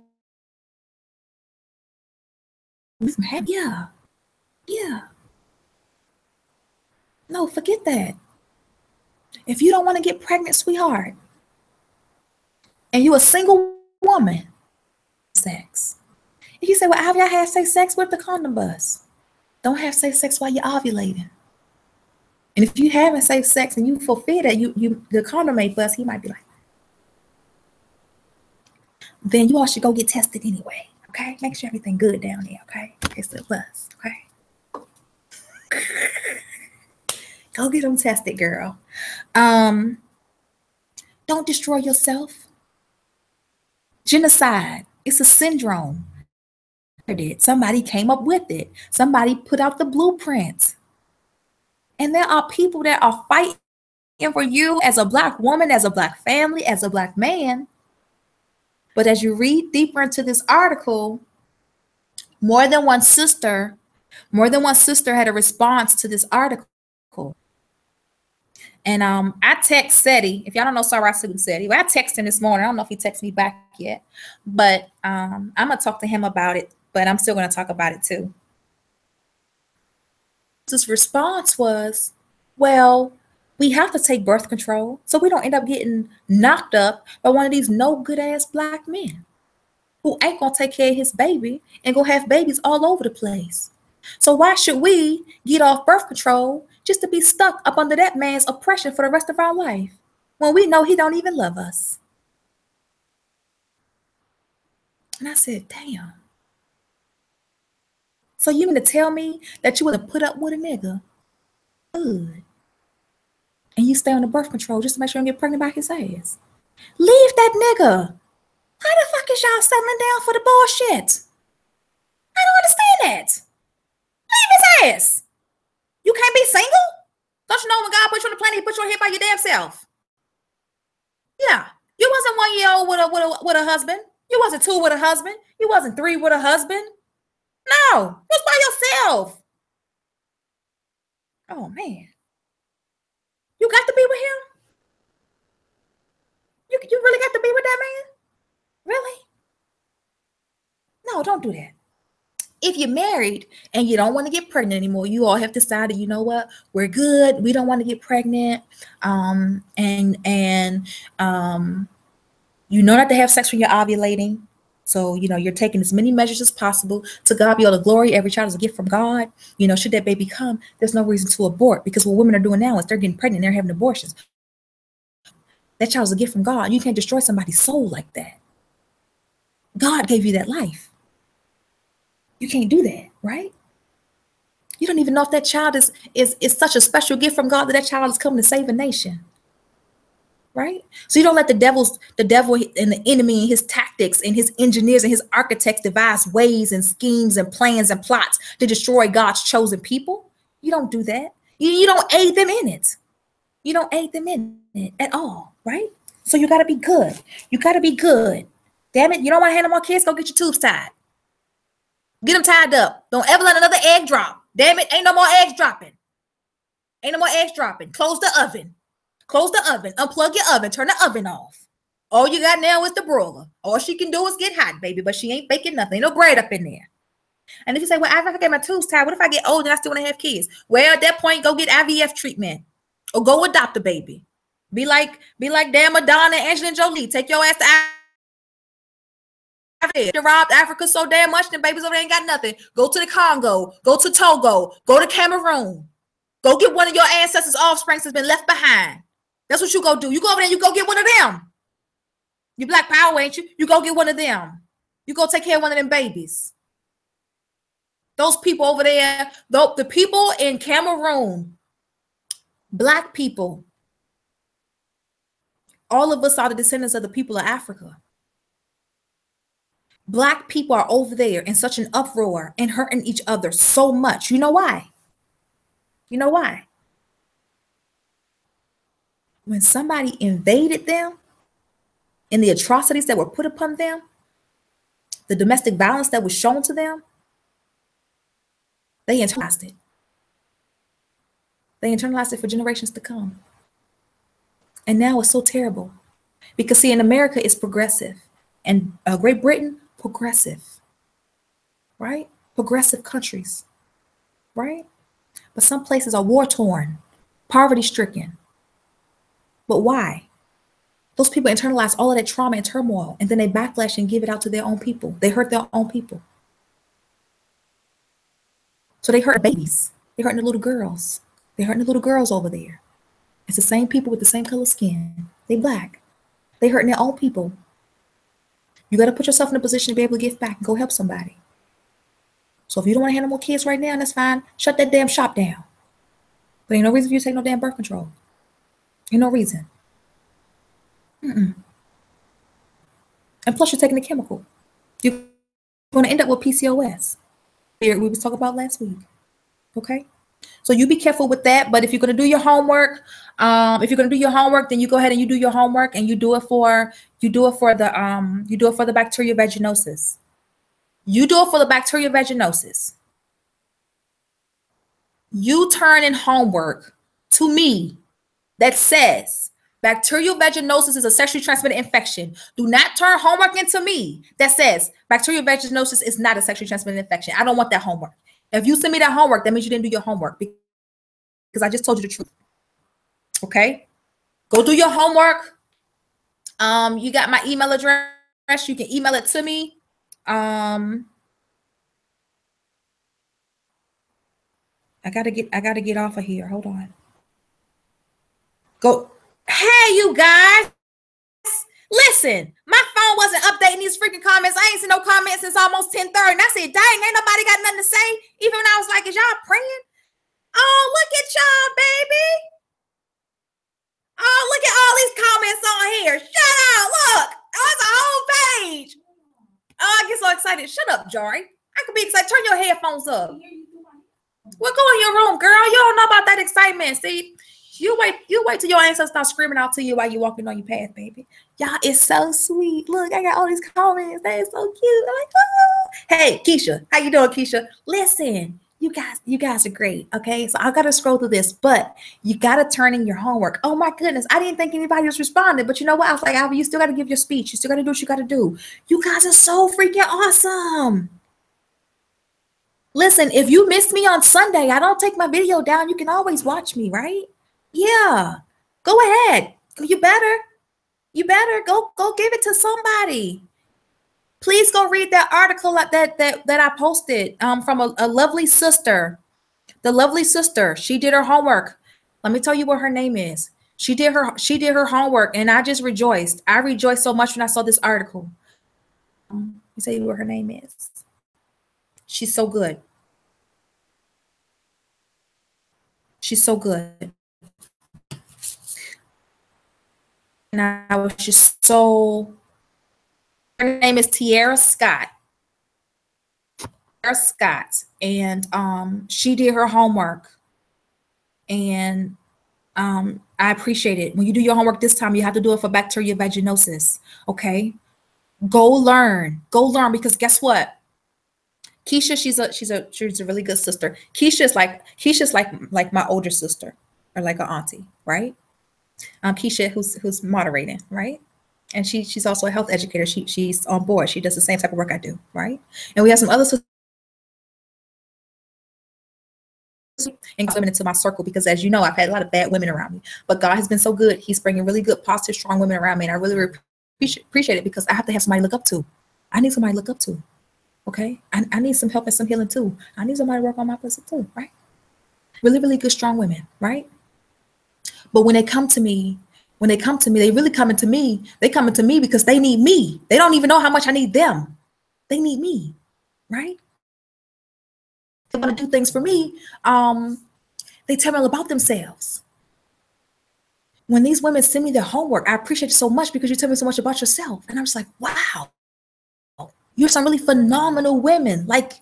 them. Yeah. No, forget that. If you don't want to get pregnant, sweetheart, and you're a single woman, sex. If you say, well, have y'all had safe sex with the condom bust? Don't have safe sex while you're ovulating. And if you haven't safe sex and you fulfill that, the condom may bust, he might be like, then you all should go get tested anyway. Okay, make sure everything good down there. Okay, it's a bust. Okay, go get them tested, girl. Don't destroy yourself. Genocide, it's a syndrome. Somebody came up with it. Somebody put out the blueprint. And there are people that are fighting for you as a Black woman, as a Black family, as a Black man. But as you read deeper into this article, more than one sister More than one sister had a response to this article. And I text Seti. If y'all don't know Sarah Seti, well, I texted him this morning. I don't know if he texted me back yet, but I'm gonna talk to him about it. But I'm still gonna talk about it too. His response was, "Well, we have to take birth control so we don't end up getting knocked up by one of these no good ass black men who ain't gonna take care of his baby and gonna have babies all over the place. So why should we get off birth control just to be stuck up under that man's oppression for the rest of our life when we know he don't even love us?" And I said, damn. So you mean to tell me that you would put up with a nigga good and you stay on the birth control just to make sure you don't get pregnant by his ass? Leave that nigga. Why the fuck is y'all settling down for the bullshit? I don't understand that. Leave his ass. You can't be single? Don't you know when God put you on the planet, he put you on here by your damn self? Yeah. You wasn't 1 year old with a husband. You wasn't 2 with a husband. You wasn't 3 with a husband. No. You was by yourself. Oh, man. You got to be with him? You really got to be with that man? Really? No, don't do that. If you're married and you don't want to get pregnant anymore, you all have decided, you know what, we're good. We don't want to get pregnant. You know not to have sex when you're ovulating. So, you know, you're taking as many measures as possible. To God be all the glory. Every child is a gift from God. You know, should that baby come, there's no reason to abort, because what women are doing now is they're getting pregnant, they're having abortions. That child is a gift from God. You can't destroy somebody's soul like that. God gave you that life. You can't do that, right? You don't even know if that child is such a special gift from God that child is coming to save a nation, right? So you don't let the devil and the enemy and his tactics and his engineers and his architects devise ways and schemes and plans and plots to destroy God's chosen people. You don't do that. You don't aid them in it. You don't aid them in it at all, right? So you got to be good. You got to be good. Damn it, you don't want to have no more kids? Go get your tubes tied. Get them tied up. Don't ever let another egg drop. Damn it, ain't no more eggs dropping. Ain't no more eggs dropping. Close the oven. Close the oven. Unplug your oven. Turn the oven off. All you got now is the broiler. All she can do is get hot, baby, but she ain't baking nothing. Ain't no bread up in there. And if you say, well, if I get my tubes tied, what if I get old and I still want to have kids? Well, at that point, go get IVF treatment or go adopt a baby. Be like damn Madonna and Angelina Jolie. Take your ass to Africa. Robbed Africa so damn much, the babies over there ain't got nothing. Go to the Congo. Go to Togo. Go to Cameroon. Go get one of your ancestors' offspring that's been left behind. That's what you go do. You go over there, you go get one of them. You Black Power, ain't you? You go get one of them. You go take care of one of them babies. Those people over there, the people in Cameroon, Black people, all of us are the descendants of the people of Africa. Black people are over there in such an uproar and hurting each other so much. You know why? You know why? When somebody invaded them and the atrocities that were put upon them, the domestic violence that was shown to them, they internalized it. They internalized it for generations to come. And now it's so terrible. Because see, in America, it's progressive. And Great Britain, progressive. Right? Progressive countries. Right? But some places are war-torn, poverty-stricken. But why? Those people internalize all of that trauma and turmoil, and then they backlash and give it out to their own people. They hurt their own people. So they hurt babies. They're hurting the little girls. They're hurting the little girls over there. It's the same people with the same color skin. They Black. They hurting their own people. You got to put yourself in a position to be able to give back and go help somebody. So if you don't want to have no more kids right now, that's fine. Shut that damn shop down. But ain't no reason for you to take no damn birth control. Ain't no reason. And plus, you're taking a chemical. You're going to end up with PCOS. We was talking about last week. Okay? So you be careful with that. But if you're going to do your homework, then you go ahead and you do your homework and you do it for the bacteria vaginosis. You do it for the bacteria vaginosis. you turn in homework to me that says bacterial vaginosis is a sexually transmitted infection, do not turn homework into me that says bacterial vaginosis is not a sexually transmitted infection. I don't want that homework. If you send me that homework, that means you didn't do your homework, because I just told you the truth. Okay? Go do your homework. You got my email address. You can email it to me. I gotta get off of here. Hold on. Go. Hey, you guys. Listen, my phone wasn't updating these freaking comments. I ain't seen no comments since almost 10:30. And I said, dang, ain't nobody got nothing to say. Even when I was like, is y'all praying? Oh, look at y'all, baby. Oh, look at all these comments on here. Shut up. Look. Oh, it's a whole page. Oh, I get so excited. Shut up, Jory. I could be excited. Turn your headphones up. Well, go in your room, girl. You don't know about that excitement. See, you wait till your ancestors start screaming out to you while you're walking on your path, baby. Y'all, it's so sweet. Look, I got all these comments. That is so cute. I'm like, oh. Hey, Keisha. How you doing, Keisha? Listen, you guys are great. Okay, so I gotta scroll through this, but you gotta turn in your homework. Oh my goodness, I didn't think anybody was responding, but you know what? I was like, Alvin, you still gotta give your speech. You still gotta do what you gotta do. You guys are so freaking awesome. Listen, if you missed me on Sunday, I don't take my video down. You can always watch me, right? Yeah. Go ahead. You better go give it to somebody. Please go read that article that I posted from a lovely sister. The lovely sister. She did her homework. Let me tell you what her name is. She did her homework, and I just rejoiced. I rejoiced so much when I saw this article. Let me tell you what her name is. She's so good. She's so good. And I was just so, her name is Tiara Scott. Tiara Scott. And she did her homework. And I appreciate it. When you do your homework this time, you have to do it for bacterial vaginosis. Okay? Go learn. Go learn, because guess what? Keisha, she's a really good sister. Keisha's like my older sister, or like an auntie, right? Keisha, who's moderating, right? And she's also a health educator. She's on board. She does the same type of work I do, right? And we have some other sisters and women into my circle, because as you know, I've had a lot of bad women around me, but God has been so good. He's bringing really good, positive, strong women around me, and I really appreciate it, because I have to have somebody to look up to. I need somebody to look up to. Okay, I need some help and some healing too. I need somebody to work on my person too, right? Really, really good, strong women, right? But when they come to me, they really coming to me. They coming to me because they need me. They don't even know how much I need them. They need me, right? They want to do things for me. They tell me all about themselves. When these women send me their homework, I appreciate it so much, because you tell me so much about yourself. And I'm just like, wow. You're some really phenomenal women. Like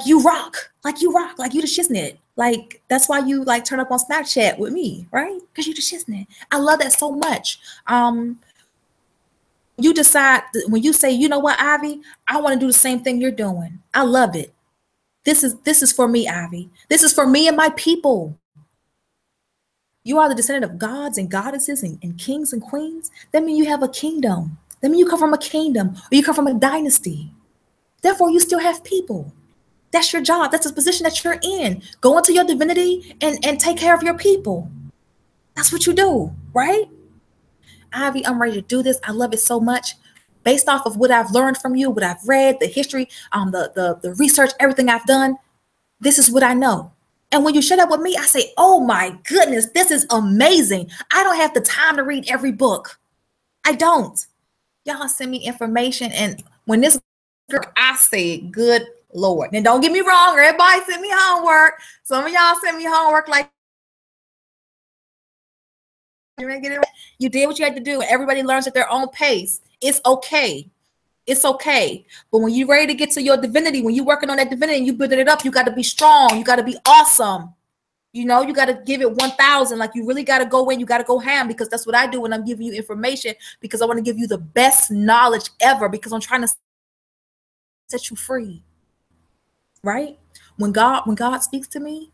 you rock, like you the shiznit. Like, that's why you like turn up on Snapchat with me, right? Because you the shiznit. I love that so much. You decide when you say, you know what, Ivy, I want to do the same thing you're doing. I love it. This is for me, Ivy. This is for me and my people. You are the descendant of gods and goddesses and kings and queens. That means you have a kingdom. That means you come from a kingdom, or you come from a dynasty. Therefore, you still have people. That's your job. That's the position that you're in. Go into your divinity and take care of your people. That's what you do, right? Ivy, I'm ready to do this. I love it so much. Based off of what I've learned from you, what I've read, the history, the research, everything I've done, this is what I know. And when you share that with me, I say, oh my goodness, this is amazing. I don't have the time to read every book. I don't. Y'all send me information, and when this girl, I say, good Lord. And don't get me wrong, everybody send me homework. Some of y'all send me homework like you did what you had to do. Everybody learns at their own pace. It's okay. It's okay. But when you're ready to get to your divinity, when you're working on that divinity and you building it up, you got to be strong. You got to be awesome. You know, you got to give it 1,000. Like, you really got to go in. You got to go ham, because that's what I do when I'm giving you information, because I want to give you the best knowledge ever, because I'm trying to set you free. Right? When God speaks to me,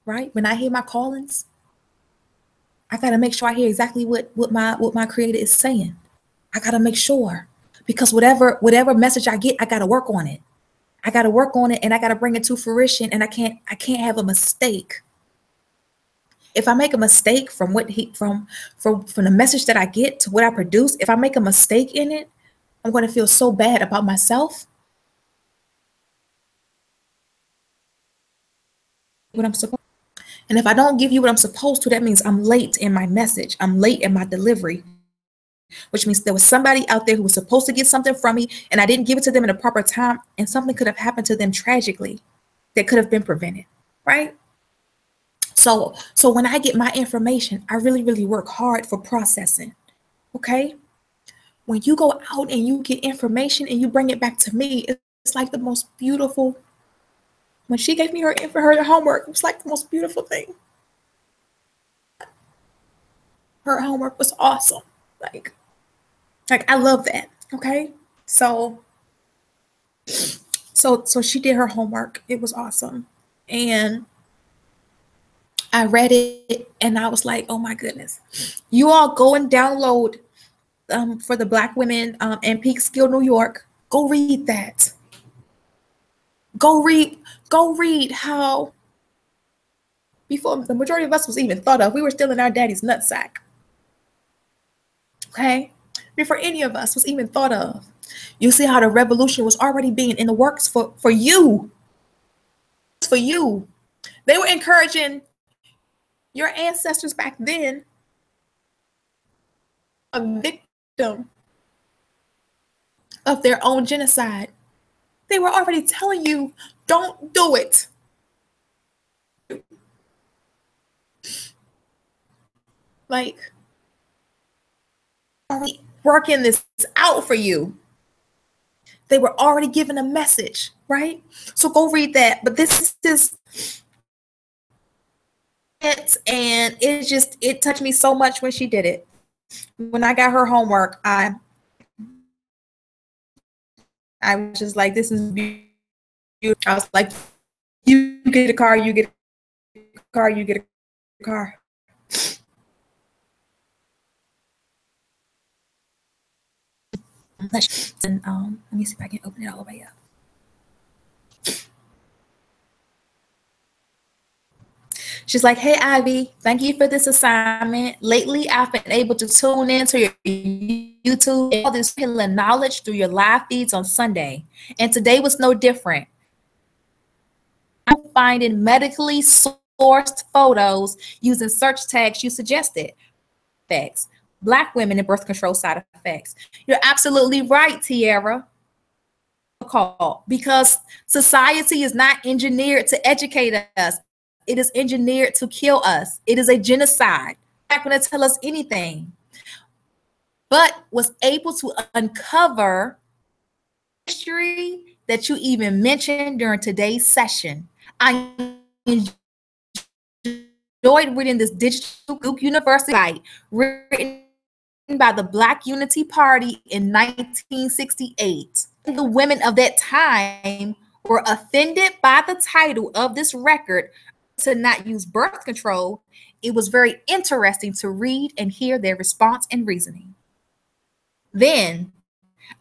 right? When I hear my callings, I gotta make sure I hear exactly what my creator is saying. I gotta make sure, because whatever message I get, I gotta work on it. I gotta work on it, and I gotta bring it to fruition. And I can't have a mistake. If I make a mistake from what he from the message that I get to what I produce, if I make a mistake in it, I'm gonna feel so bad about myself. What I'm supposed, and if I don't give you what I'm supposed to, that means I'm late in my message. I'm late in my delivery, which means there was somebody out there who was supposed to get something from me, and I didn't give it to them in a proper time, and something could have happened to them tragically that could have been prevented, right? So when I get my information, I really, really work hard for processing. Okay. When you go out and you get information and you bring it back to me, it's like the most beautiful. When she gave me her homework, it was like the most beautiful thing. Her homework was awesome. Like I love that. Okay. So she did her homework. It was awesome. And I read it and I was like, oh my goodness. You all go and download for the Black women in Peekskill, New York. Go read that. Go read how before the majority of us was even thought of, we were still in our daddy's nutsack. Okay? Before any of us was even thought of. You see how the revolution was already being in the works for you. For you. They were encouraging your ancestors back then, a victim of their own genocide. They were already telling you, don't do it. Like, already working this out for you. They were already giving a message, right? So go read that. But this is it, and it touched me so much when she did it. When I got her homework, I was just like, this is beautiful. I was like, you get a car, you get a car, you get a car. And let me see if I can open it all the way up. She's like, hey, Ivy, thank you for this assignment. Lately, I've been able to tune into your YouTube and all this healing knowledge through your live feeds on Sunday. And today was no different. I'm finding medically sourced photos using search tags you suggested. Effects. Black women and birth control side effects. You're absolutely right, Tiara. Because society is not engineered to educate us. It is engineered to kill us. It is a genocide. They're not going to tell us anything. But was able to uncover history that you even mentioned during today's session. I enjoyed reading this digital Duke University site written by the Black Unity Party in 1968. The women of that time were offended by the title of this record to not use birth control. It was very interesting to read and hear their response and reasoning. Then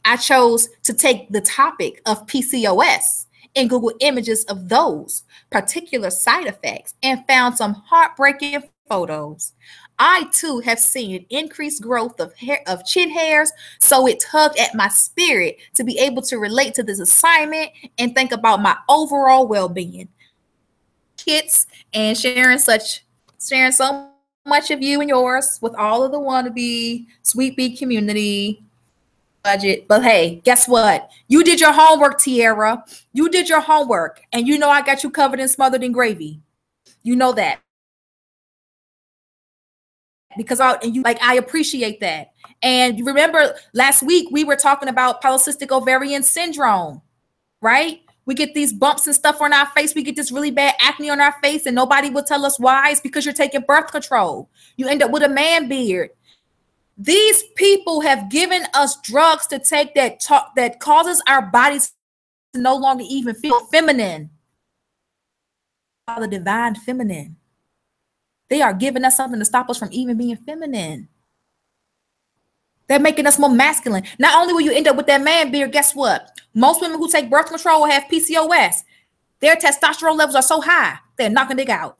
I chose to take the topic of PCOS and Google images of those particular side effects and found some heartbreaking photos. I too have seen increased growth of chin hairs, so it tugged at my spirit to be able to relate to this assignment and think about my overall well-being. Kits and sharing so much of you and yours with all of the wannabe Sweet Bee community budget. But hey, guess what? You did your homework, Tiara. You did your homework, and you know I got you covered and smothered in gravy. You know that. Because I appreciate that. And you remember last week we were talking about polycystic ovarian syndrome, right? We get these bumps and stuff on our face. We get this really bad acne on our face, and nobody will tell us why. It's because you're taking birth control. You end up with a man beard. These people have given us drugs to take that causes our bodies to no longer even feel feminine. the divine feminine. They are giving us something to stop us from even being feminine. They're making us more masculine. Not only will you end up with that man beard, guess what? Most women who take birth control will have PCOS. Their testosterone levels are so high, they're knocking it out.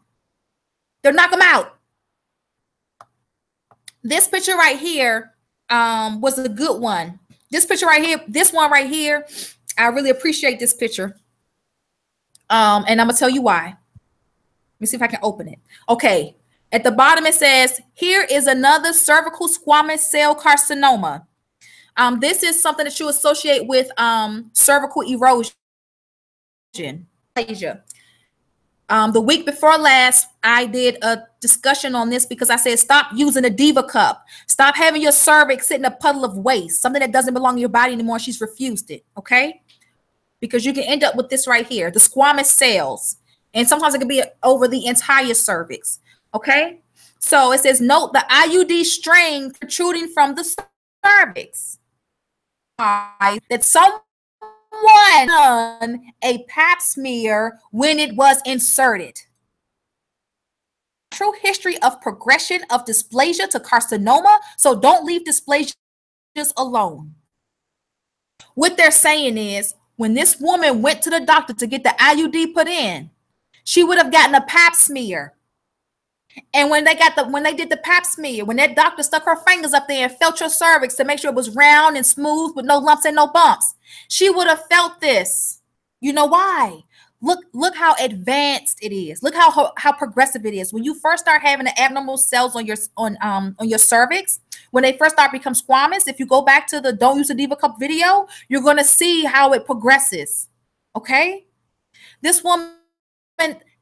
They're knocking them out. This picture right here was a good one. This picture right here, this one right here, I really appreciate this picture. And I'm gonna tell you why. Let me see if I can open it. Okay. At the bottom, it says, here is another cervical squamous cell carcinoma. This is something that you associate with cervical erosion. The week before last, I did a discussion on this because I said, stop using a diva cup. Stop having your cervix sit in a puddle of waste, something that doesn't belong in your body anymore. She's refused it, okay? Because you can end up with this right here, the squamous cells. And sometimes it can be over the entire cervix. Okay, so it says, note the IUD string protruding from the cervix. That someone done a pap smear when it was inserted. True history of progression of dysplasia to carcinoma, so don't leave dysplasias alone. What they're saying is, when this woman went to the doctor to get the IUD put in, she would have gotten a pap smear. And when they did the pap smear, when that doctor stuck her fingers up there and felt your cervix to make sure it was round and smooth with no lumps and no bumps, she would have felt this. You know why? Look how advanced it is. Look how progressive it is. When you first start having the abnormal cells on your cervix, when they first start become squamous, if you go back to the Don't Use a Diva Cup video, you're going to see how it progresses. Okay? This woman,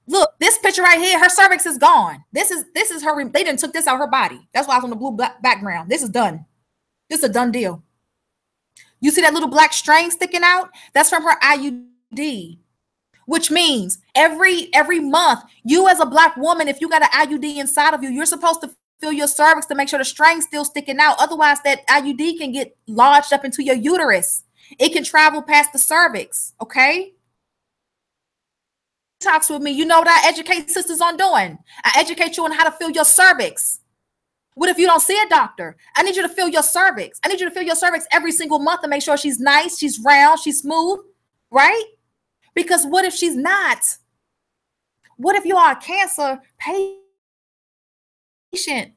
look, this picture right here, her cervix is gone. This is her. They didn't took this out of her body. That's why it's on the blue black background. This is done. This is a done deal. You see that little black string sticking out? That's from her IUD, which means every month, you as a black woman, if you got an IUD inside of you, you're supposed to feel your cervix to make sure the string's still sticking out. Otherwise, that IUD can get lodged up into your uterus. It can travel past the cervix. Okay. Talks with me. You know what I educate sisters on doing? I educate you on how to feel your cervix. What if you don't see a doctor? I need you to feel your cervix. I need you to feel your cervix every single month and make sure she's nice, she's round, she's smooth, right? Because what if she's not? What if you are a cancer patient,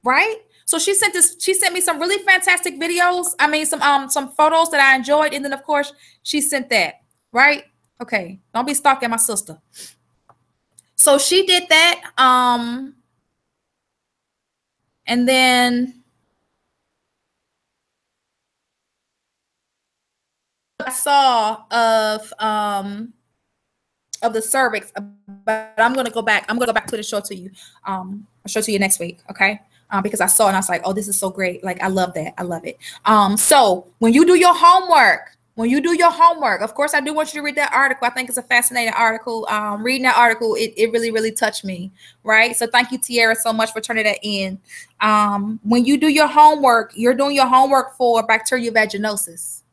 right? So she sent me some really fantastic videos. I mean, some photos that I enjoyed. And then of course she sent that, right? Okay, don't be stalking my sister. So she did that. And then I saw of the cervix, but I'm gonna go back. I'm gonna go back to the show to you. I'll show it to you next week, okay? Because I saw it and I was like, oh, this is so great. Like, I love that. I love it. So when you do your homework, of course, I do want you to read that article. I think it's a fascinating article. Reading that article, it really, really touched me, right? So thank you, Tiara, so much for turning that in. When you do your homework, you're doing your homework for bacterial vaginosis.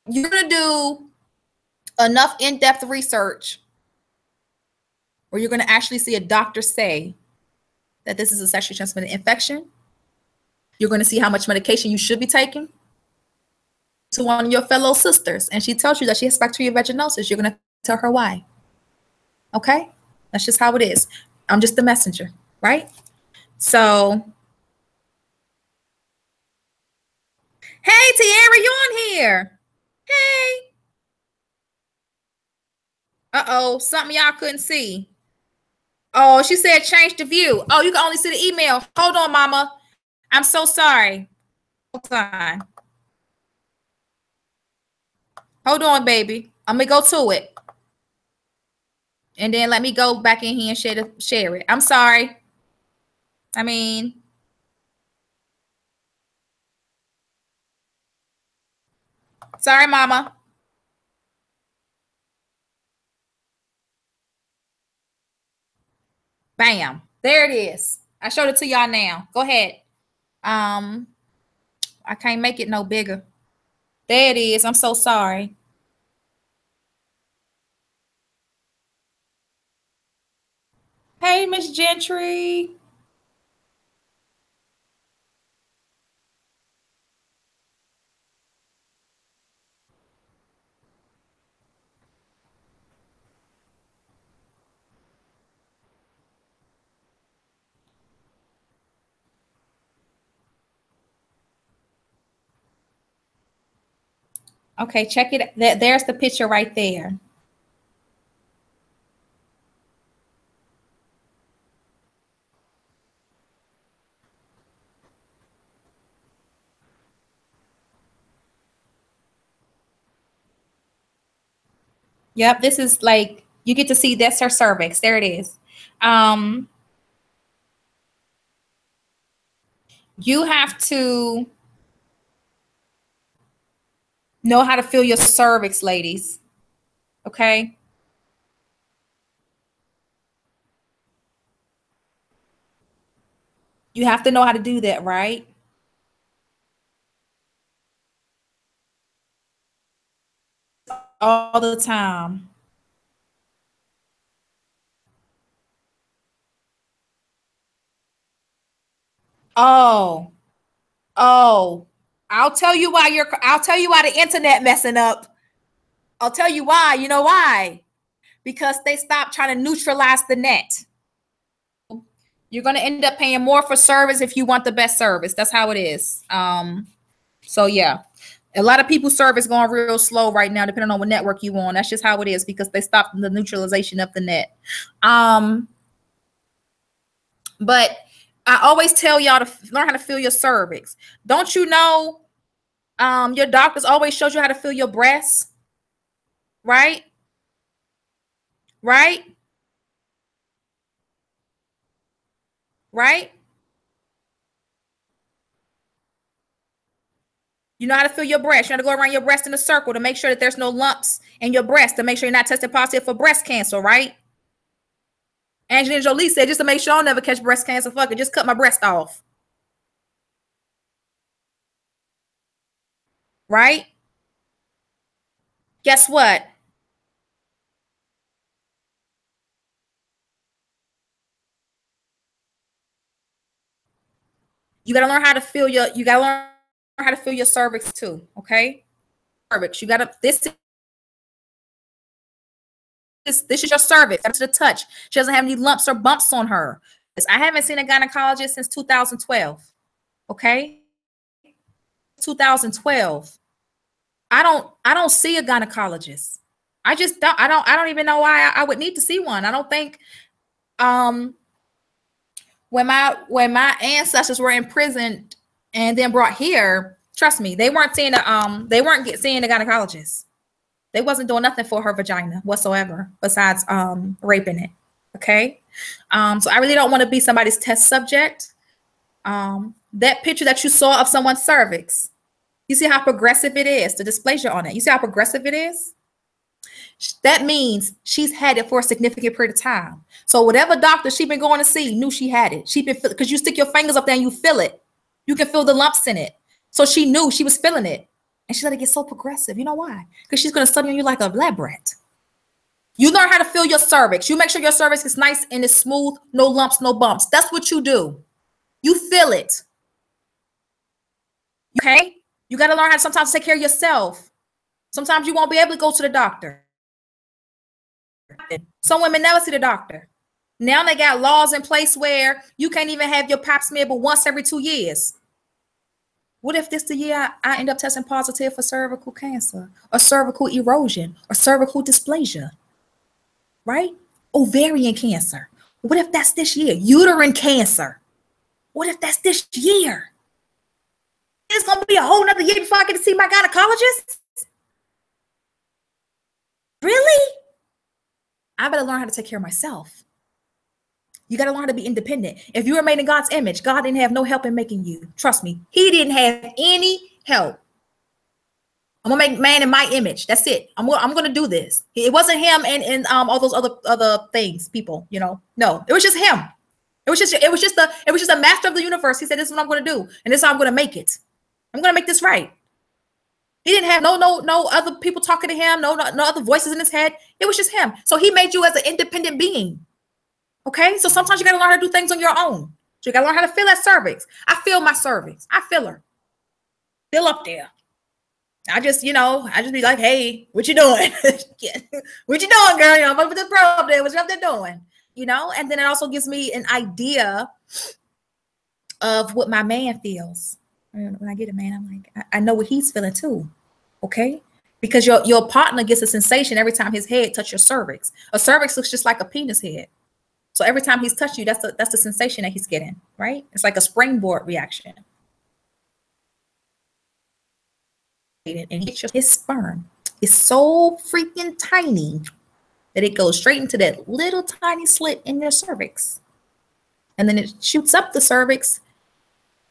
You're going to do enough in-depth research where you're going to actually see a doctor say that this is a sexually transmitted infection. You're going to see how much medication you should be taking to one of your fellow sisters, and she tells you that she has bacterial vaginosis. You're going to tell her why. Okay? That's just how it is. I'm just the messenger, right? So, hey, Tiara, you on here? Hey. Uh-oh, something y'all couldn't see. Oh, she said change the view. Oh, you can only see the email. Hold on, mama. I'm so sorry. Hold on. Hold on, baby. I'm going to go to it. And then let me go back in here and share it. I'm sorry. I mean, sorry, mama. Bam. There it is. I showed it to y'all now. Go ahead. I can't make it no bigger. There it is. I'm so sorry. Hey, Miss Gentry. Okay, check it. There's the picture right there. Yep, this is like, you get to see that's her cervix. There it is. You have to know how to feel your cervix, ladies. Okay. You have to know how to do that, right? All the time. Oh, oh, I'll tell you why the internet messing up. I'll tell you why. You know why? Because they stopped trying to neutralize the net. You're going to end up paying more for service if you want the best service. That's how it is. So yeah, a lot of people's service going real slow right now, depending on what network you on. That's just how it is because they stopped the neutralization of the net. But I always tell y'all to learn how to feel your cervix. Don't you know? Your doctors always shows you how to feel your breasts, right? Right? Right? You know how to feel your breast. You know how to go around your breast in a circle to make sure that there's no lumps in your breast, to make sure you're not tested positive for breast cancer, right? Angelina Jolie said, just to make sure I'll never catch breast cancer, fuck it, just cut my breast off. Right? Guess what? You gotta learn how to feel your cervix too. Okay? Cervix. You gotta this is your cervix. That's the touch. She doesn't have any lumps or bumps on her. I haven't seen a gynecologist since 2012. Okay? 2012. I don't see a gynecologist. I just don't I don't even know why I would need to see one. I don't think when my ancestors were imprisoned and then brought here, trust me, they weren't seeing seeing a gynecologist. They wasn't doing nothing for her vagina whatsoever besides raping it. Okay. So I really don't want to be somebody's test subject. That picture that you saw of someone's cervix, you see how progressive it is, the dysplasia on it. You see how progressive it is? That means she's had it for a significant period of time. So whatever doctor she been going to see knew she had it. She been because you stick your fingers up there and you feel it. You can feel the lumps in it. So she knew she was feeling it. And she let it get so progressive. You know why? Because she's going to study on you like a lab rat. You learn how to feel your cervix. You make sure your cervix is nice and it's smooth, no lumps, no bumps. That's what you do. You feel it. Okay? You got to learn how to sometimes take care of yourself. Sometimes you won't be able to go to the doctor. Some women never see the doctor. Now they got laws in place where you can't even have your pap smear but once every 2 years. What if this the year I end up testing positive for cervical cancer or cervical erosion or cervical dysplasia, right? Ovarian cancer. What if that's this year? Uterine cancer. What if that's this year? It's going to be a whole nother year before I get to see my gynecologist? Really? I better learn how to take care of myself. You got to learn how to be independent. If you were made in God's image, God didn't have no help in making you. Trust me. He didn't have any help. I'm going to make man in my image. That's it. I'm going to do this. It wasn't him and all those other things, people, you know. No, it was just him. It was just a master of the universe. He said, this is what I'm going to do. And this is how I'm going to make it. I'm going to make this right. He didn't have no other people talking to him, no other voices in his head. It was just him. So he made you as an independent being. Okay, so sometimes you gotta learn how to do things on your own. So you gotta learn how to feel that cervix. I feel my cervix. I feel her. Feel up there. I just be like, hey, what you doing? What you doing, girl? I'm up with this bro up there. What you up there doing? And then it also gives me an idea of what my man feels. When I get a man, I'm like, I know what he's feeling too. Okay. Because your partner gets a sensation every time his head touches your cervix. A cervix looks just like a penis head. So every time he's touching you, that's the sensation that he's getting, right? It's like a springboard reaction. And his sperm is so freaking tiny that it goes straight into that little tiny slit in your cervix. And then it shoots up the cervix,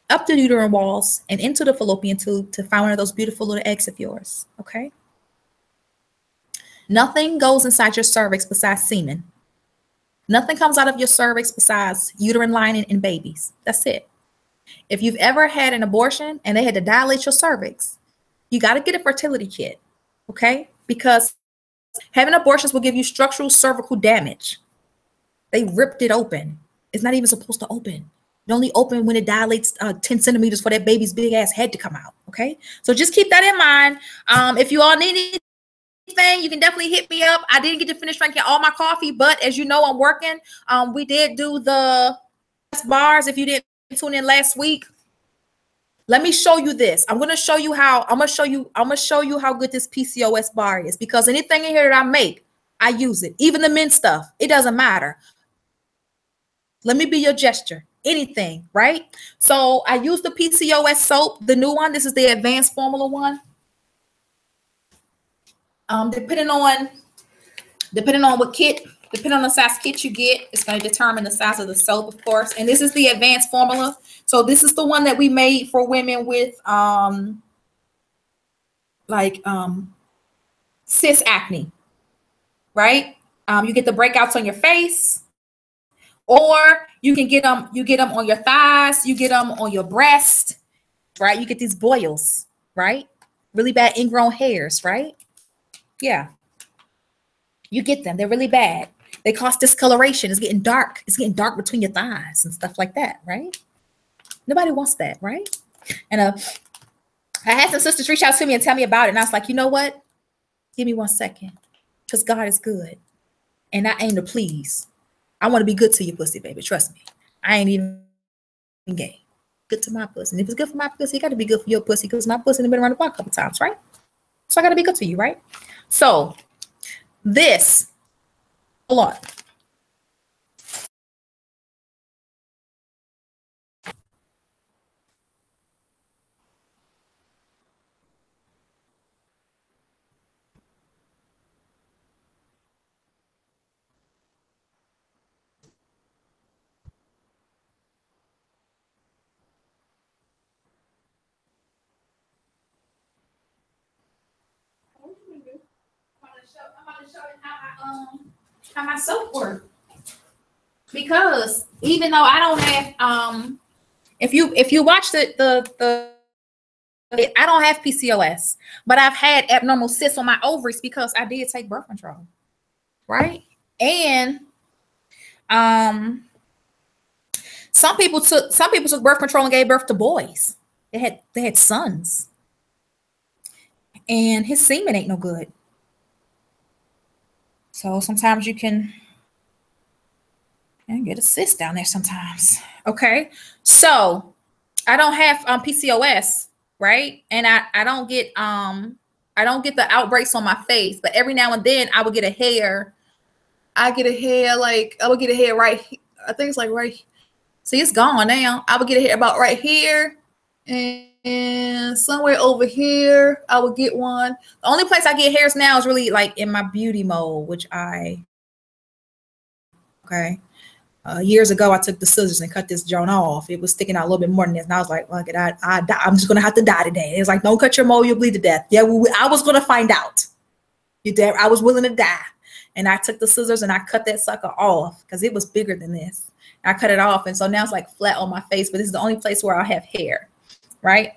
up the uterine walls, and into the fallopian tube to find one of those beautiful little eggs of yours, okay? Nothing goes inside your cervix besides semen. Nothing comes out of your cervix besides uterine lining and babies. That's it. If you've ever had an abortion and they had to dilate your cervix, you got to get a fertility kit, okay? Because having abortions will give you structural cervical damage. They ripped it open. It's not even supposed to open. It only open when it dilates 10 centimeters for that baby's big ass head to come out, okay? So just keep that in mind. If you all need anything, you can definitely hit me up. I didn't get to finish drinking all my coffee, but as you know, I'm working. We did do the bars. If you didn't tune in last week, let me show you this. I'm gonna show you how good this PCOS bar is, because anything in here that I make, I use it. Even the mint stuff, it doesn't matter. Let me be your gesture. Anything, right? So I use the PCOS soap, the new one. This is the advanced formula one. Depending on the size kit you get, it's going to determine the size of the soap, of course. And this is the advanced formula. So this is the one that we made for women with cis acne, right? You get the breakouts on your face, or you can get them. You get them on your thighs. You get them on your breast, right? You get these boils, right? Really bad ingrown hairs, right? Yeah. You get them. They're really bad. They cause discoloration. It's getting dark. It's getting dark between your thighs and stuff like that, right? Nobody wants that, right? And I had some sisters reach out to me and tell me about it. And I was like, you know what? Give me 1 second. Because God is good. And I aim to please. I want to be good to your pussy, baby. Trust me. I ain't even gay. Good to my pussy. And if it's good for my pussy, it got to be good for your pussy, because my pussy has been around the block a couple times, right? So I got to be good to you, right? So this, hold on. I'm about to show you how my soap works. Because even though I don't have if you watch the I don't have PCOS, but I've had abnormal cysts on my ovaries because I did take birth control, right? And some people took birth control and gave birth to boys. They had sons, and his semen ain't no good. So sometimes you can get a cyst down there sometimes. Okay, so I don't have PCOS, right? And I don't get the outbreaks on my face, but every now and then I would get a hair. I would get a hair right. I think it's like right. See, it's gone now. I would get a hair about right here, and somewhere over here I would get one. The only place I get hairs now is really like in my beauty mode, which years ago, I took the scissors and cut this joint off. It was sticking out a little bit more than this. And I was like, well, I'm just going to have to die today. It was like, don't cut your mole, you'll bleed to death. Yeah, I was going to find out. I was willing to die. And I took the scissors and I cut that sucker off because it was bigger than this. I cut it off. And so now it's like flat on my face, but this is the only place where I have hair, right?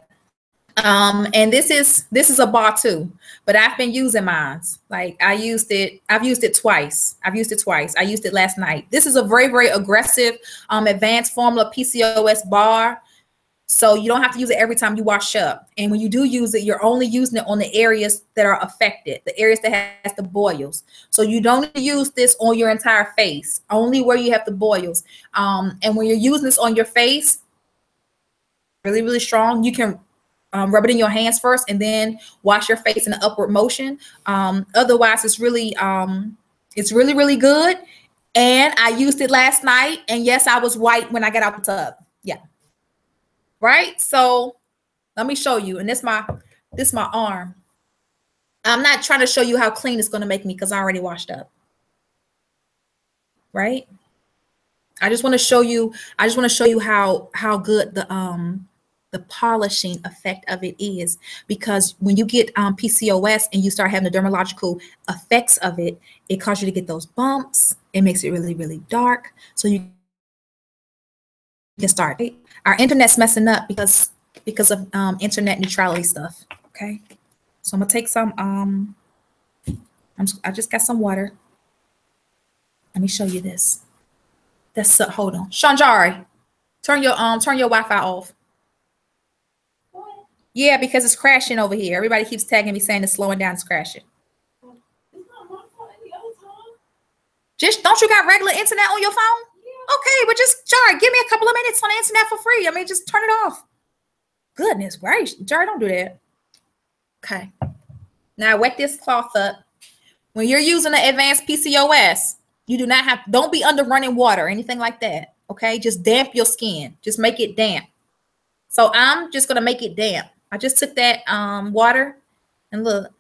And this is a bar too, but I've been using mine. Like I've used it twice. I used it last night. This is a very, very aggressive, advanced formula PCOS bar. So you don't have to use it every time you wash up. And when you do use it, you're only using it on the areas that are affected, the areas that has the boils. So you don't need to use this on your entire face, only where you have the boils. And when you're using this on your face, really, really strong, you can rub it in your hands first and then wash your face in an upward motion. Otherwise, it's really, really good. And I used it last night. And yes, I was white when I got out the tub. Yeah. Right. So let me show you. And this my arm. I'm not trying to show you how clean it's going to make me because I already washed up. Right. I just want to show you how good the polishing effect of it is, because when you get PCOS and you start having the dermatological effects of it, it causes you to get those bumps. It makes it really, really dark. So you can start. Our internet's messing up because of internet neutrality stuff. Okay, so I'm gonna take some. I just got some water. Let me show you this. That's hold on, Shanjari, turn your Wi-Fi off. Yeah, because it's crashing over here. Everybody keeps tagging me saying it's slowing down, it's crashing. It's not my fault any other time. Just don't you got regular internet on your phone? Yeah. Okay, but just Jari, give me a couple of minutes on the internet for free. I mean, just turn it off. Goodness gracious, Jari, don't do that. Okay. Now wet this cloth up. When you're using the advanced PCOS, you don't be under running water or anything like that. Okay, just damp your skin. Just make it damp. So I'm just gonna make it damp. I just took that water and look,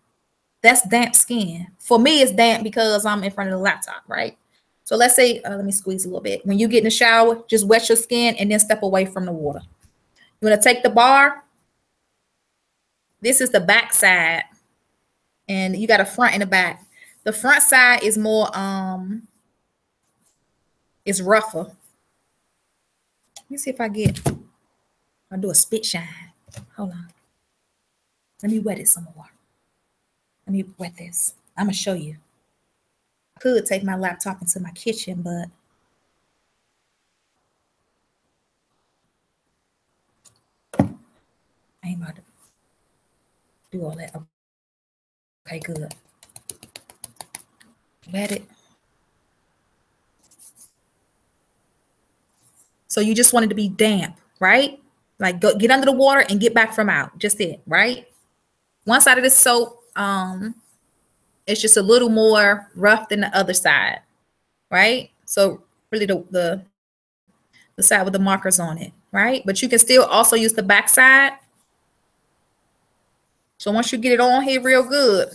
that's damp skin. For me, it's damp because I'm in front of the laptop, right? So let's say, let me squeeze a little bit. When you get in the shower, just wet your skin and then step away from the water. You want to take the bar. This is the back side. And you got a front and a back. The front side is more, it's rougher. Let me see if I'll do a spit shine. Hold on. Let me wet it some more. Let me wet this. I'm going to show you. I could take my laptop into my kitchen, but I ain't about to do all that. Okay, good. Wet it. So you just want it to be damp, right? Like get under the water and get back from out. Just it, right? One side of this soap, it's just a little more rough than the other side, right? So really the side with the markers on it, right? But you can still also use the back side. So once you get it on here real good,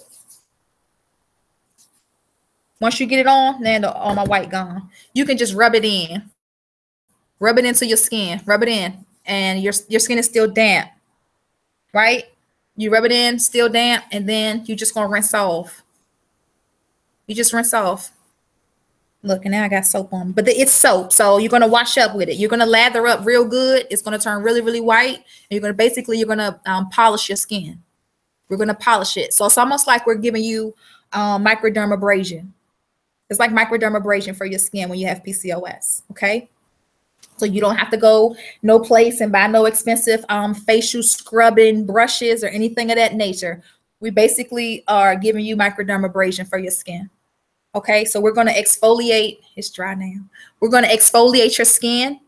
once you get it on, then all my white gone, you can just rub it in. Rub it into your skin, rub it in, and your skin is still damp, right? You rub it in, still damp, and then you're just gonna rinse off. You just rinse off. Look, and now I got soap on, but it's soap, so you're gonna wash up with it. You're gonna lather up real good. It's gonna turn really, really white, and you're gonna polish your skin. We're gonna polish it, so it's almost like we're giving you microdermabrasion. It's like microdermabrasion for your skin when you have PCOS. Okay. So you don't have to go no place and buy no expensive facial scrubbing brushes or anything of that nature. We basically are giving you microdermabrasion for your skin. Okay, so we're going to exfoliate. It's dry now. We're going to exfoliate your skin.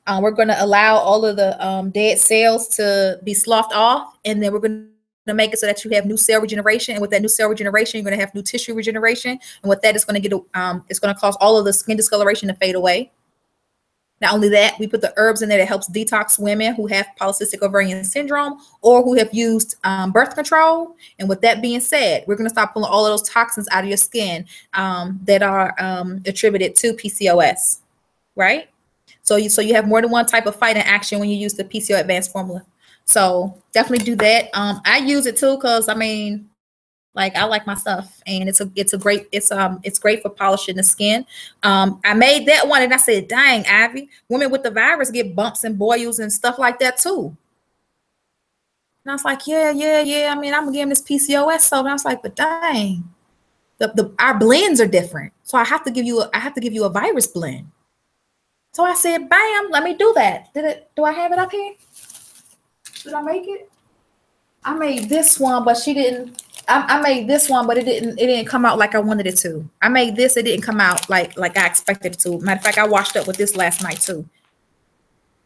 We're going to allow all of the dead cells to be sloughed off, and then we're going to make it so that you have new cell regeneration. And with that new cell regeneration, you're going to have new tissue regeneration. And with that, it's going to cause all of the skin discoloration to fade away. Not only that, we put the herbs in there that helps detox women who have polycystic ovarian syndrome or who have used birth control. And with that being said, we're going to start pulling all of those toxins out of your skin that are attributed to PCOS, right? So you have more than one type of fight in action when you use the PCO advanced formula. So definitely do that. I use it too because I mean, like I like my stuff, and it's great for polishing the skin. I made that one and I said, dang, Ivy, women with the virus get bumps and boils and stuff like that too. And I was like, yeah. I mean, I'm gonna give him this PCOS soap. And I was like, but dang, our blends are different. So I have to give you a virus blend. So I said, bam, let me do that. Do I have it up here? Did I make it? I made this one, but she didn't. I made this one, but it didn't come out like I wanted it to. I made this, it didn't come out like I expected it to. Matter of fact, I washed up with this last night too.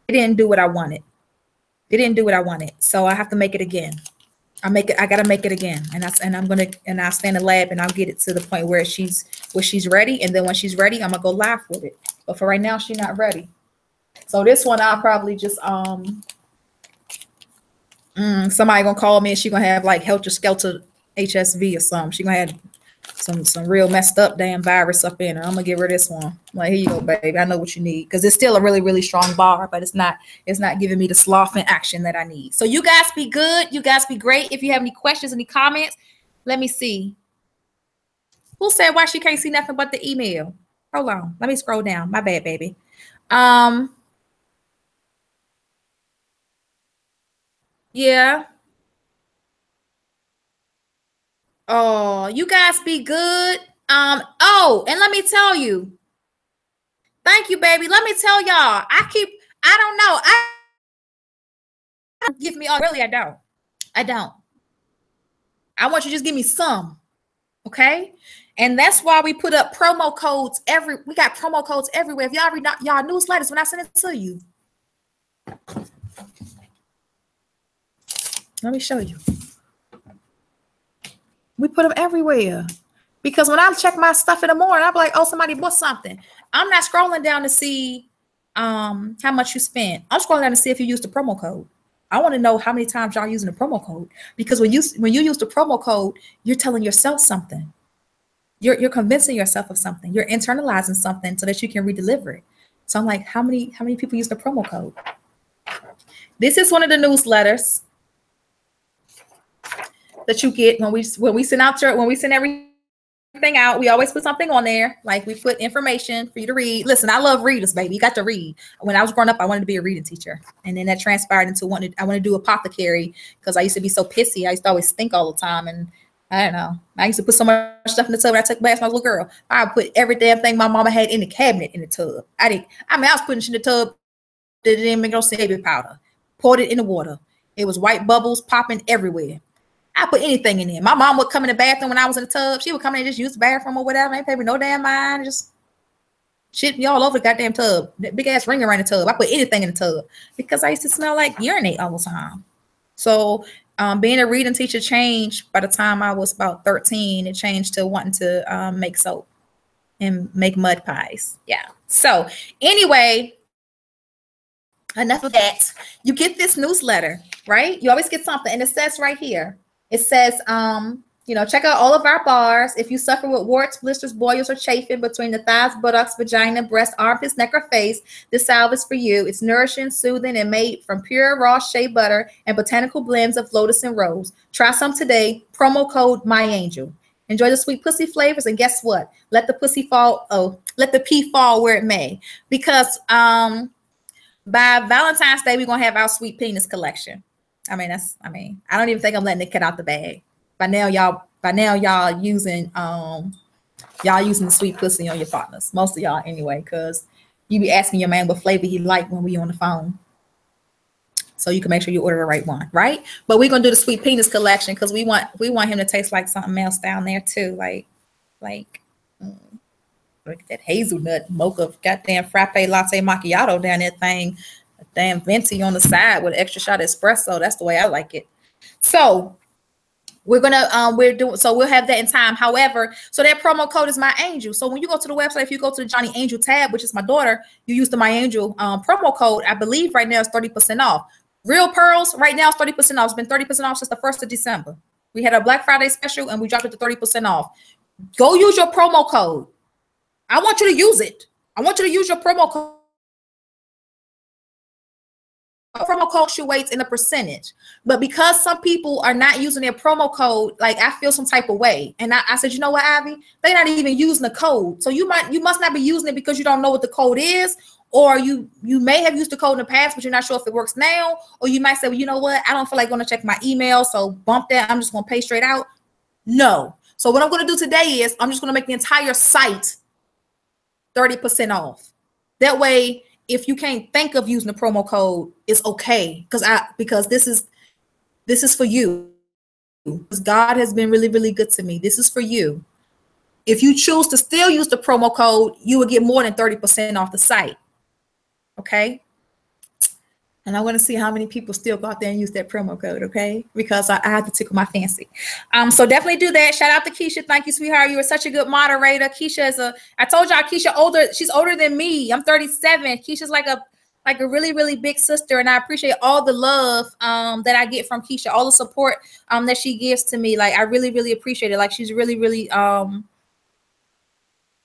It didn't do what I wanted. So I have to make it again. I gotta make it again. And I'll stay in the lab and I'll get it to the point where she's ready. And then when she's ready, I'm gonna go live with it. But for right now, she's not ready. So this one I'll probably just somebody gonna call me and she gonna have like Helter Skelter HSV or something. She gonna have some real messed up damn virus up in her. I'm gonna give her this one. I'm like, here you go, baby. I know what you need, because it's still a really, really strong bar, but it's not giving me the sloth and action that I need. So you guys be good. You guys be great. If you have any questions, any comments, let me see. Who said why she can't see nothing but the email? Hold on. Let me scroll down. My bad, baby. Yeah. Oh, you guys be good. Oh, and let me tell you. Thank you, baby. Let me tell y'all. I don't know. Give me all. Really, I don't. I want you to just give me some. Okay. And that's why we put up promo codes we got promo codes everywhere. If y'all read y'all newsletters when I send it to you. Let me show you. We put them everywhere. Because when I check my stuff in the morning, I'll be like, oh, somebody bought something. I'm not scrolling down to see how much you spent. I'm scrolling down to see if you used the promo code. I want to know how many times y'all using the promo code. Because when you use the promo code, you're telling yourself something. You're convincing yourself of something. You're internalizing something so that you can redeliver it. So I'm like, how many people use the promo code? This is one of the newsletters that you get when we send everything out. We always put something on there. Like we put information for you to read. Listen, I love readers, baby. You got to read. When I was growing up, I wanted to be a reading teacher. And then that transpired into I want to do apothecary, because I used to be so pissy. I used to always think all the time. And I don't know. I used to put so much stuff in the tub when I took baths when I was a little girl. I would put every damn thing my mama had in the cabinet in the tub. I was putting shit in the tub that didn't make no sense. Baby powder. Poured it in the water. It was white bubbles popping everywhere. I put anything in there. My mom would come in the bathroom when I was in the tub. She would come in and just use the bathroom or whatever. Ain't pay me no damn mind. Just shit me all over the goddamn tub. That big ass ring around the tub. I put anything in the tub because I used to smell like urinate all the time. So being a reading teacher changed by the time I was about 13. It changed to wanting to make soap and make mud pies. Yeah. So anyway, enough of that. You get this newsletter, right? You always get something. And it says right here, it says, check out all of our bars. If you suffer with warts, blisters, boils, or chafing between the thighs, buttocks, vagina, breast, armpits, neck, or face, this salve is for you. It's nourishing, soothing, and made from pure raw shea butter and botanical blends of lotus and rose. Try some today. Promo code MyAngel. Enjoy the sweet pussy flavors, and guess what? Let the pee fall where it may. Because by Valentine's Day, we're gonna have our sweet penis collection. I don't even think I'm letting it cut out the bag. By now y'all using the sweet pussy on your partners. Most of y'all anyway, because you be asking your man what flavor he like when we on the phone. So you can make sure you order the right one, right? But we're gonna do the sweet penis collection because we want him to taste like something else down there too, like that hazelnut mocha goddamn frappe latte macchiato down that thing. Damn venti on the side with extra shot espresso. That's the way I like it. So we'll have that in time. However, so that promo code is MyAngel. So when you go to the website, if you go to the Johnny Angel tab, which is my daughter, you use the MyAngel promo code. I believe right now it's 30% off. Real pearls right now is 30% off. It's been 30% off since the 1st of December. We had a Black Friday special and we dropped it to 30% off. Go use your promo code. I want you to use it. I want you to use your promo code. promo code fluctuates in a percentage, but because some people are not using their promo code, like I feel some type of way. And I said, you know what, Ivy, they're not even using the code. So you must not be using it because you don't know what the code is, or you may have used the code in the past, but you're not sure if it works now. Or you might say, well, you know what, I don't feel like going to check my email, so bump that. I'm just going to pay straight out. No. So what I'm going to do today is I'm just going to make the entire site 30% off. That way, if you can't think of using the promo code, it's okay, because this is for you. God has been really, really good to me. This is for you. If you choose to still use the promo code, you will get more than 30% off the site. Okay. And I want to see how many people still go out there and use that promo code, okay? Because I have to tickle my fancy. So definitely do that. Shout out to Keisha. Thank you, sweetheart. You were such a good moderator. Keisha is I told y'all Keisha older. She's older than me. I'm 37. Keisha's like a really, really big sister. And I appreciate all the love that I get from Keisha, all the support that she gives to me. Like, I really, really appreciate it. Like, she's really, really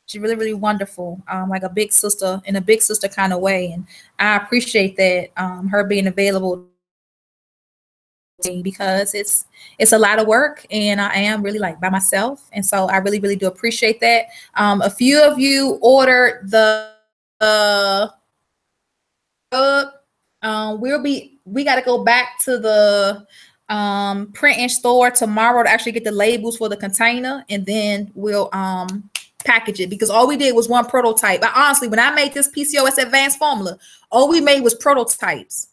she's really, really wonderful, like a big sister in a big sister kind of way. And I appreciate that, her being available, because it's a lot of work and I am really like by myself. And so I really, really do appreciate that. A few of you ordered the we got to go back to the print and store tomorrow to actually get the labels for the container, and then we'll package it, because all we did was one prototype. But honestly, when I made this PCOS advanced formula, all we made was prototypes,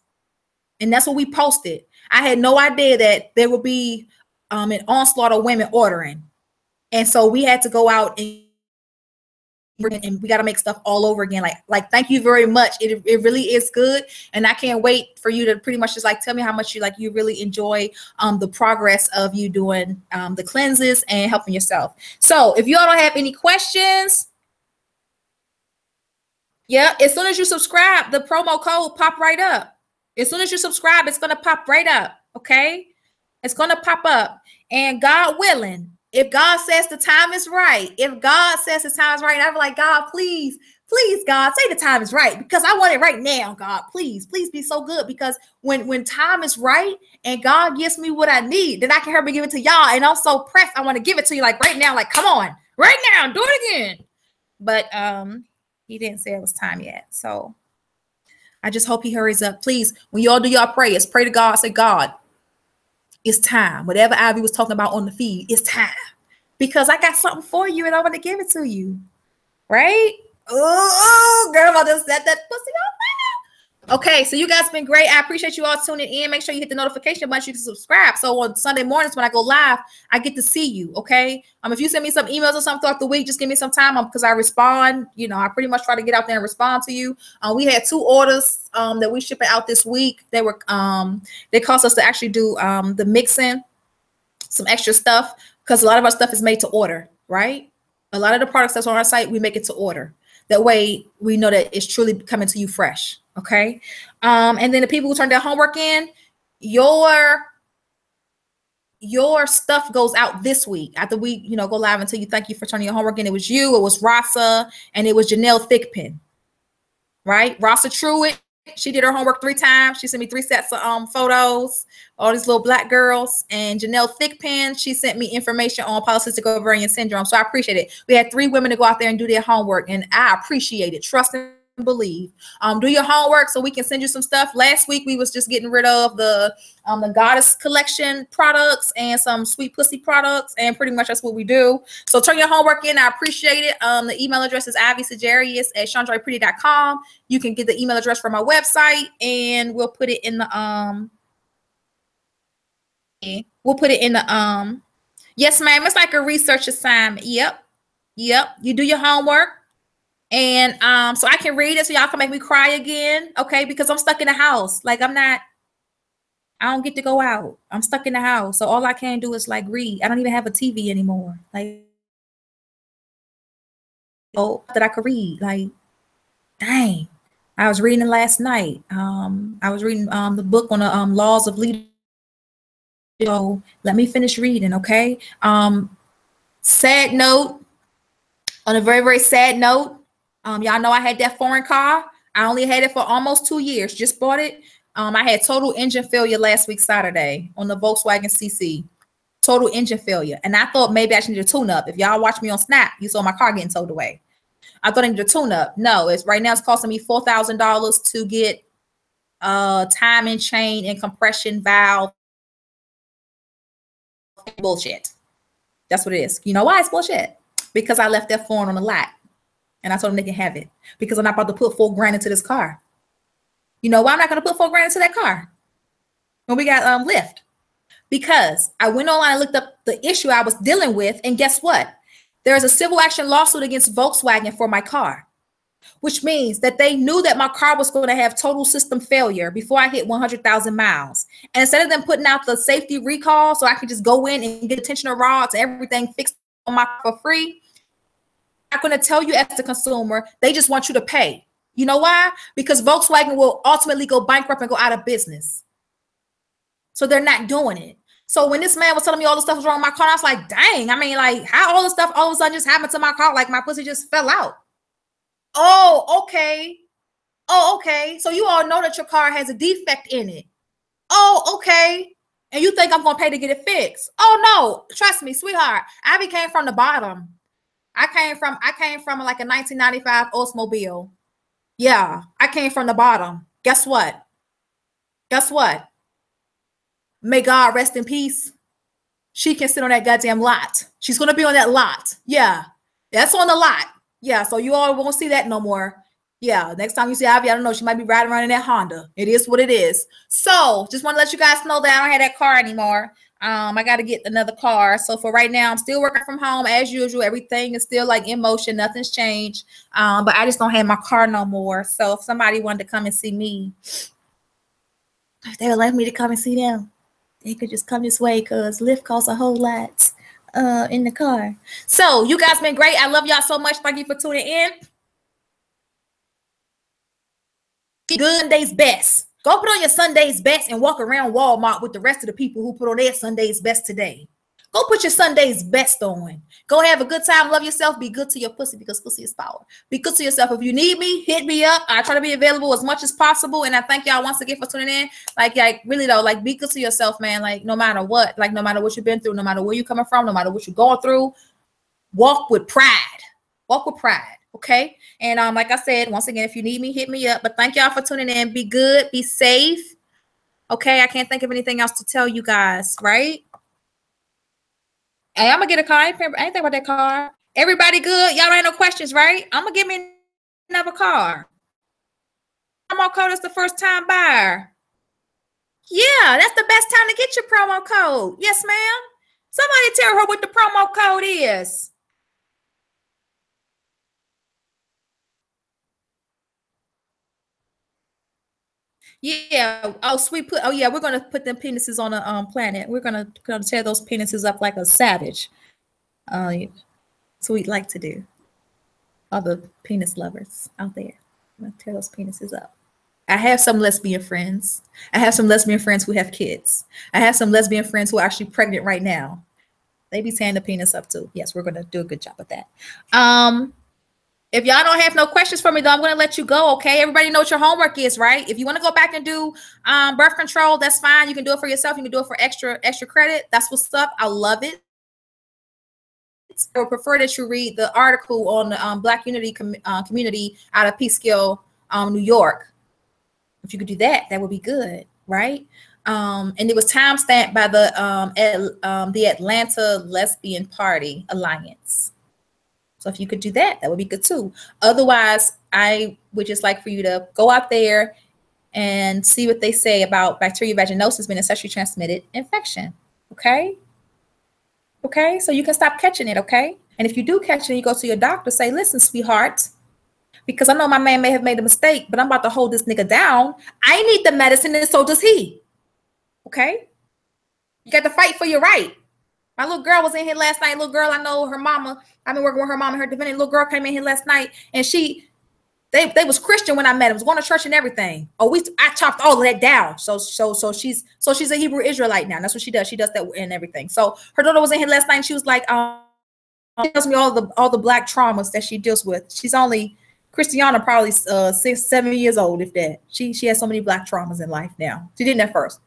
and that's what we posted. I had no idea that there would be an onslaught of women ordering, and so we had to go out and we got to make stuff all over again. Like thank you very much. It really is good, and I can't wait for you to pretty much just like tell me how much you really enjoy the progress of you doing the cleanses and helping yourself. So if you all don't have any questions, yeah, as soon as you subscribe, the promo code pop right up. As soon as you subscribe, it's gonna pop right up. Okay, it's gonna pop up, and God willing, if God says the time is right, and I'm like, God, please, God, say the time is right, because I want it right now. God, please be so good, because when time is right and God gives me what I need, then I can help me give it to y'all. And I'm so pressed. I want to give it to you like right now, like, come on, right now, do it again. But he didn't say it was time yet. So I just hope he hurries up. Please, when y'all do y'all prayers, pray to God, say, God, it's time. Whatever Ivy was talking about on the feed, it's time. Because I got something for you and I want to give it to you. Right? Oh, girl, I just set that pussy on fire. Okay, so you guys been great. I appreciate you all tuning in. Make sure you hit the notification button so you can subscribe. So on Sunday mornings when I go live, I get to see you. Okay. If you send me some emails or something throughout the week, just give me some time because I respond. You know, I pretty much try to get out there and respond to you. We had 2 orders that we shipping out this week. They were they cost us to actually do the mixing, some extra stuff, because a lot of our stuff is made to order, right? A lot of the products that's on our site, we make it to order. That way we know that it's truly coming to you fresh. Okay. And then the people who turned their homework in, your stuff goes out this week after we, go live and tell you thank you for turning your homework in. It was you, it was Rasa, and it was Janelle Thickpen, right? Rasa Truitt, she did her homework 3 times. She sent me 3 sets of photos, all these little black girls. And Janelle Thickpen, she sent me information on polycystic ovarian syndrome. So I appreciate it. We had 3 women to go out there and do their homework, and I appreciate it. Trust and believe. Do your homework so we can send you some stuff. Last week we was just getting rid of the Goddess collection products and some Sweet Pussy products, and pretty much that's what we do. So turn your homework in. I appreciate it. The email address is ivysagarius@chandrepretty.com. You can get the email address from my website, and we'll put it in the yes ma'am, it's like a research assignment. Yep, you do your homework. And so I can read it so y'all can make me cry again, okay? Because I'm stuck in the house. Like I don't get to go out. I'm stuck in the house. So all I can do is like read. I don't even have a TV anymore. Like, oh, that I could read. Like, dang. I was reading it last night. I was reading the book on the laws of leadership. So let me finish reading, okay? Sad note, on a very, very sad note, y'all know I had that foreign car. I only had it for almost 2 years. Just bought it I had total engine failure last week, Saturday, on the Volkswagen CC. Total engine failure. And I thought maybe I should need a tune-up. If y'all watch me on Snap, you saw my car getting towed away. I thought I needed a tune-up. No, it's right now it's costing me $4,000 to get timing chain and compression valve. Bullshit. That's what it is. You know why it's bullshit? Because I left that phone on the lot. And I told them they can have it. Because I'm not about to put $4,000 into this car. You know why I'm not going to put $4,000 into that car? When we got Lyft. Because I went online and looked up the issue I was dealing with. And guess what? There's a civil action lawsuit against Volkswagen for my car. Which means that they knew that my car was going to have total system failure before I hit 100,000 miles. And instead of them putting out the safety recall so I could just go in and get tensioner rods and everything fixed on my car for free, I'm not going to tell you as the consumer. They just want you to pay. You know why? Because Volkswagen will ultimately go bankrupt and go out of business. So they're not doing it. So when this man was telling me all the stuff was wrong with my car, I was like, dang, I mean, like, how all the stuff all of a sudden just happened to my car? Like my pussy just fell out. Oh, okay. Oh, okay. So you all know that your car has a defect in it. Oh, okay. And you think I'm going to pay to get it fixed? Oh, no. Trust me, sweetheart. I came from the bottom. I came from like a 1995 Oldsmobile. Yeah, I came from the bottom. Guess what? Guess what? May God rest in peace. She can sit on that goddamn lot. She's going to be on that lot. Yeah, that's on the lot. Yeah, so you all won't see that no more. Yeah, next time you see Ivy, I don't know, she might be riding around in that Honda. It is what it is. So just want to let you guys know that I don't have that car anymore. I got to get another car. So for right now, I'm still working from home as usual. Everything is still like in motion. Nothing's changed. But I just don't have my car no more. So if somebody wanted to come and see me, if they would like me to come and see them, they could just come this way because Lyft costs a whole lot in the car. So you guys been great. I love y'all so much. Thank you for tuning in. Good Sunday's best. Go put on your Sunday's best and walk around Walmart with the rest of the people who put on their Sunday's best today. Go put your Sunday's best on. Go have a good time. Love yourself. Be good to your pussy because pussy is power. Be good to yourself. If you need me, hit me up. I try to be available as much as possible. And I thank y'all once again for tuning in. Like really though, like be good to yourself, man. Like no matter what, like no matter what you've been through, no matter where you're coming from, no matter what you're going through, walk with pride. Walk with pride. Okay. And like I said, once again, if you need me, hit me up. But thank y'all for tuning in. Be good. Be safe. Okay. I can't think of anything else to tell you guys, right? Hey, I'm gonna get a car. I ain't think about that car. Everybody good? Y'all ain't no questions, right? I'm gonna give me another car. Promo code is the first time buyer. Yeah, that's the best time to get your promo code. Yes, ma'am. Somebody tell her what the promo code is. Yeah. Oh, sweet. Oh, yeah. We're gonna put them penises on a planet. We're gonna tear those penises up like a savage. So we'd like to do. All the penis lovers out there, I'm gonna tear those penises up. I have some lesbian friends. I have some lesbian friends who have kids. I have some lesbian friends who are actually pregnant right now. They be tearing the penis up too. Yes, we're gonna do a good job with that. If y'all don't have no questions for me, though, I'm going to let you go, okay? Everybody know what your homework is, right? If you want to go back and do birth control, that's fine. You can do it for yourself. You can do it for extra credit. That's what's up. I love it. I would prefer that you read the article on the Black Unity community out of Peekskill, New York. If you could do that, that would be good, right? And it was timestamped by the Atlanta Lesbian Party Alliance. So if you could do that, that would be good too. Otherwise, I would just like for you to go out there and see what they say about bacterial vaginosis being a sexually transmitted infection. Okay? Okay? So you can stop catching it, okay? And if you do catch it, you go to your doctor, say, listen, sweetheart, because I know my man may have made a mistake, but I'm about to hold this nigga down. I need the medicine and so does he. Okay? You got to fight for your right. My little girl was in here last night. Little girl, I know her mama. I've been working with her mom and her defendant. Little girl came in here last night, and they was Christian when I met them. Was going to church and everything. I chopped all of that down. So she's a Hebrew Israelite now. That's what she does. She does that and everything. So her daughter was in here last night, and she was like, she tells me all the black traumas that she deals with. She's only Christiana probably 6, 7 years old, if that. She has so many black traumas in life now. She didn't at first.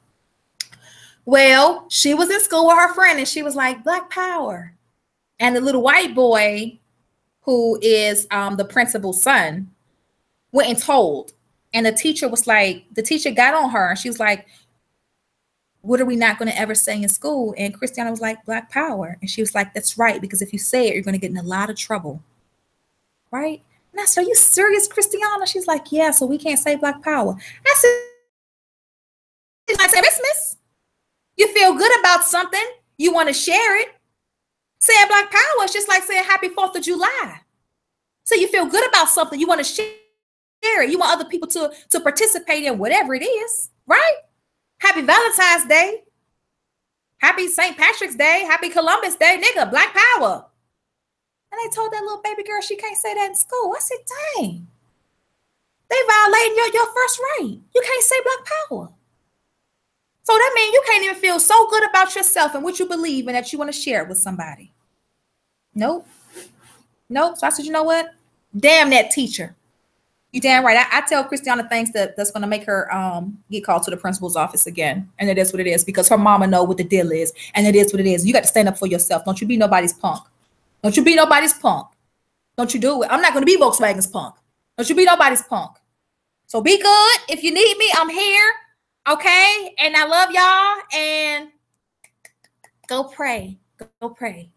Well, she was in school with her friend and she was like, Black power. And the little white boy, who is the principal's son, went and told. And the teacher was like, the teacher got on her and she was like, what are we not going to ever say in school? And Christiana was like, Black power. And she was like, that's right, because if you say it, you're going to get in a lot of trouble. Right? And I said, are you serious, Christiana? She's like, yeah, so we can't say Black power. I said, it's like Christmas. You feel good about something, you want to share it. Saying Black power is just like saying Happy 4th of July. So you feel good about something, you want to share it. You want other people to participate in whatever it is, right? Happy Valentine's Day. Happy St. Patrick's Day. Happy Columbus Day. Nigga, Black power. And they told that little baby girl she can't say that in school. I said, dang. They violating your first right. You can't say Black power. So that means you can't even feel so good about yourself and what you believe in that you want to share it with somebody. Nope. Nope. So I said, you know what? Damn that teacher. You damn right. I tell Christiana things that's going to make her get called to the principal's office again. And it is what it is because her mama know what the deal is. And it is what it is. You got to stand up for yourself. Don't you be nobody's punk. Don't you be nobody's punk. Don't you do it. I'm not going to be Volkswagen's punk. Don't you be nobody's punk. So be good. If you need me, I'm here. Okay. And I love y'all. And go pray. Go pray.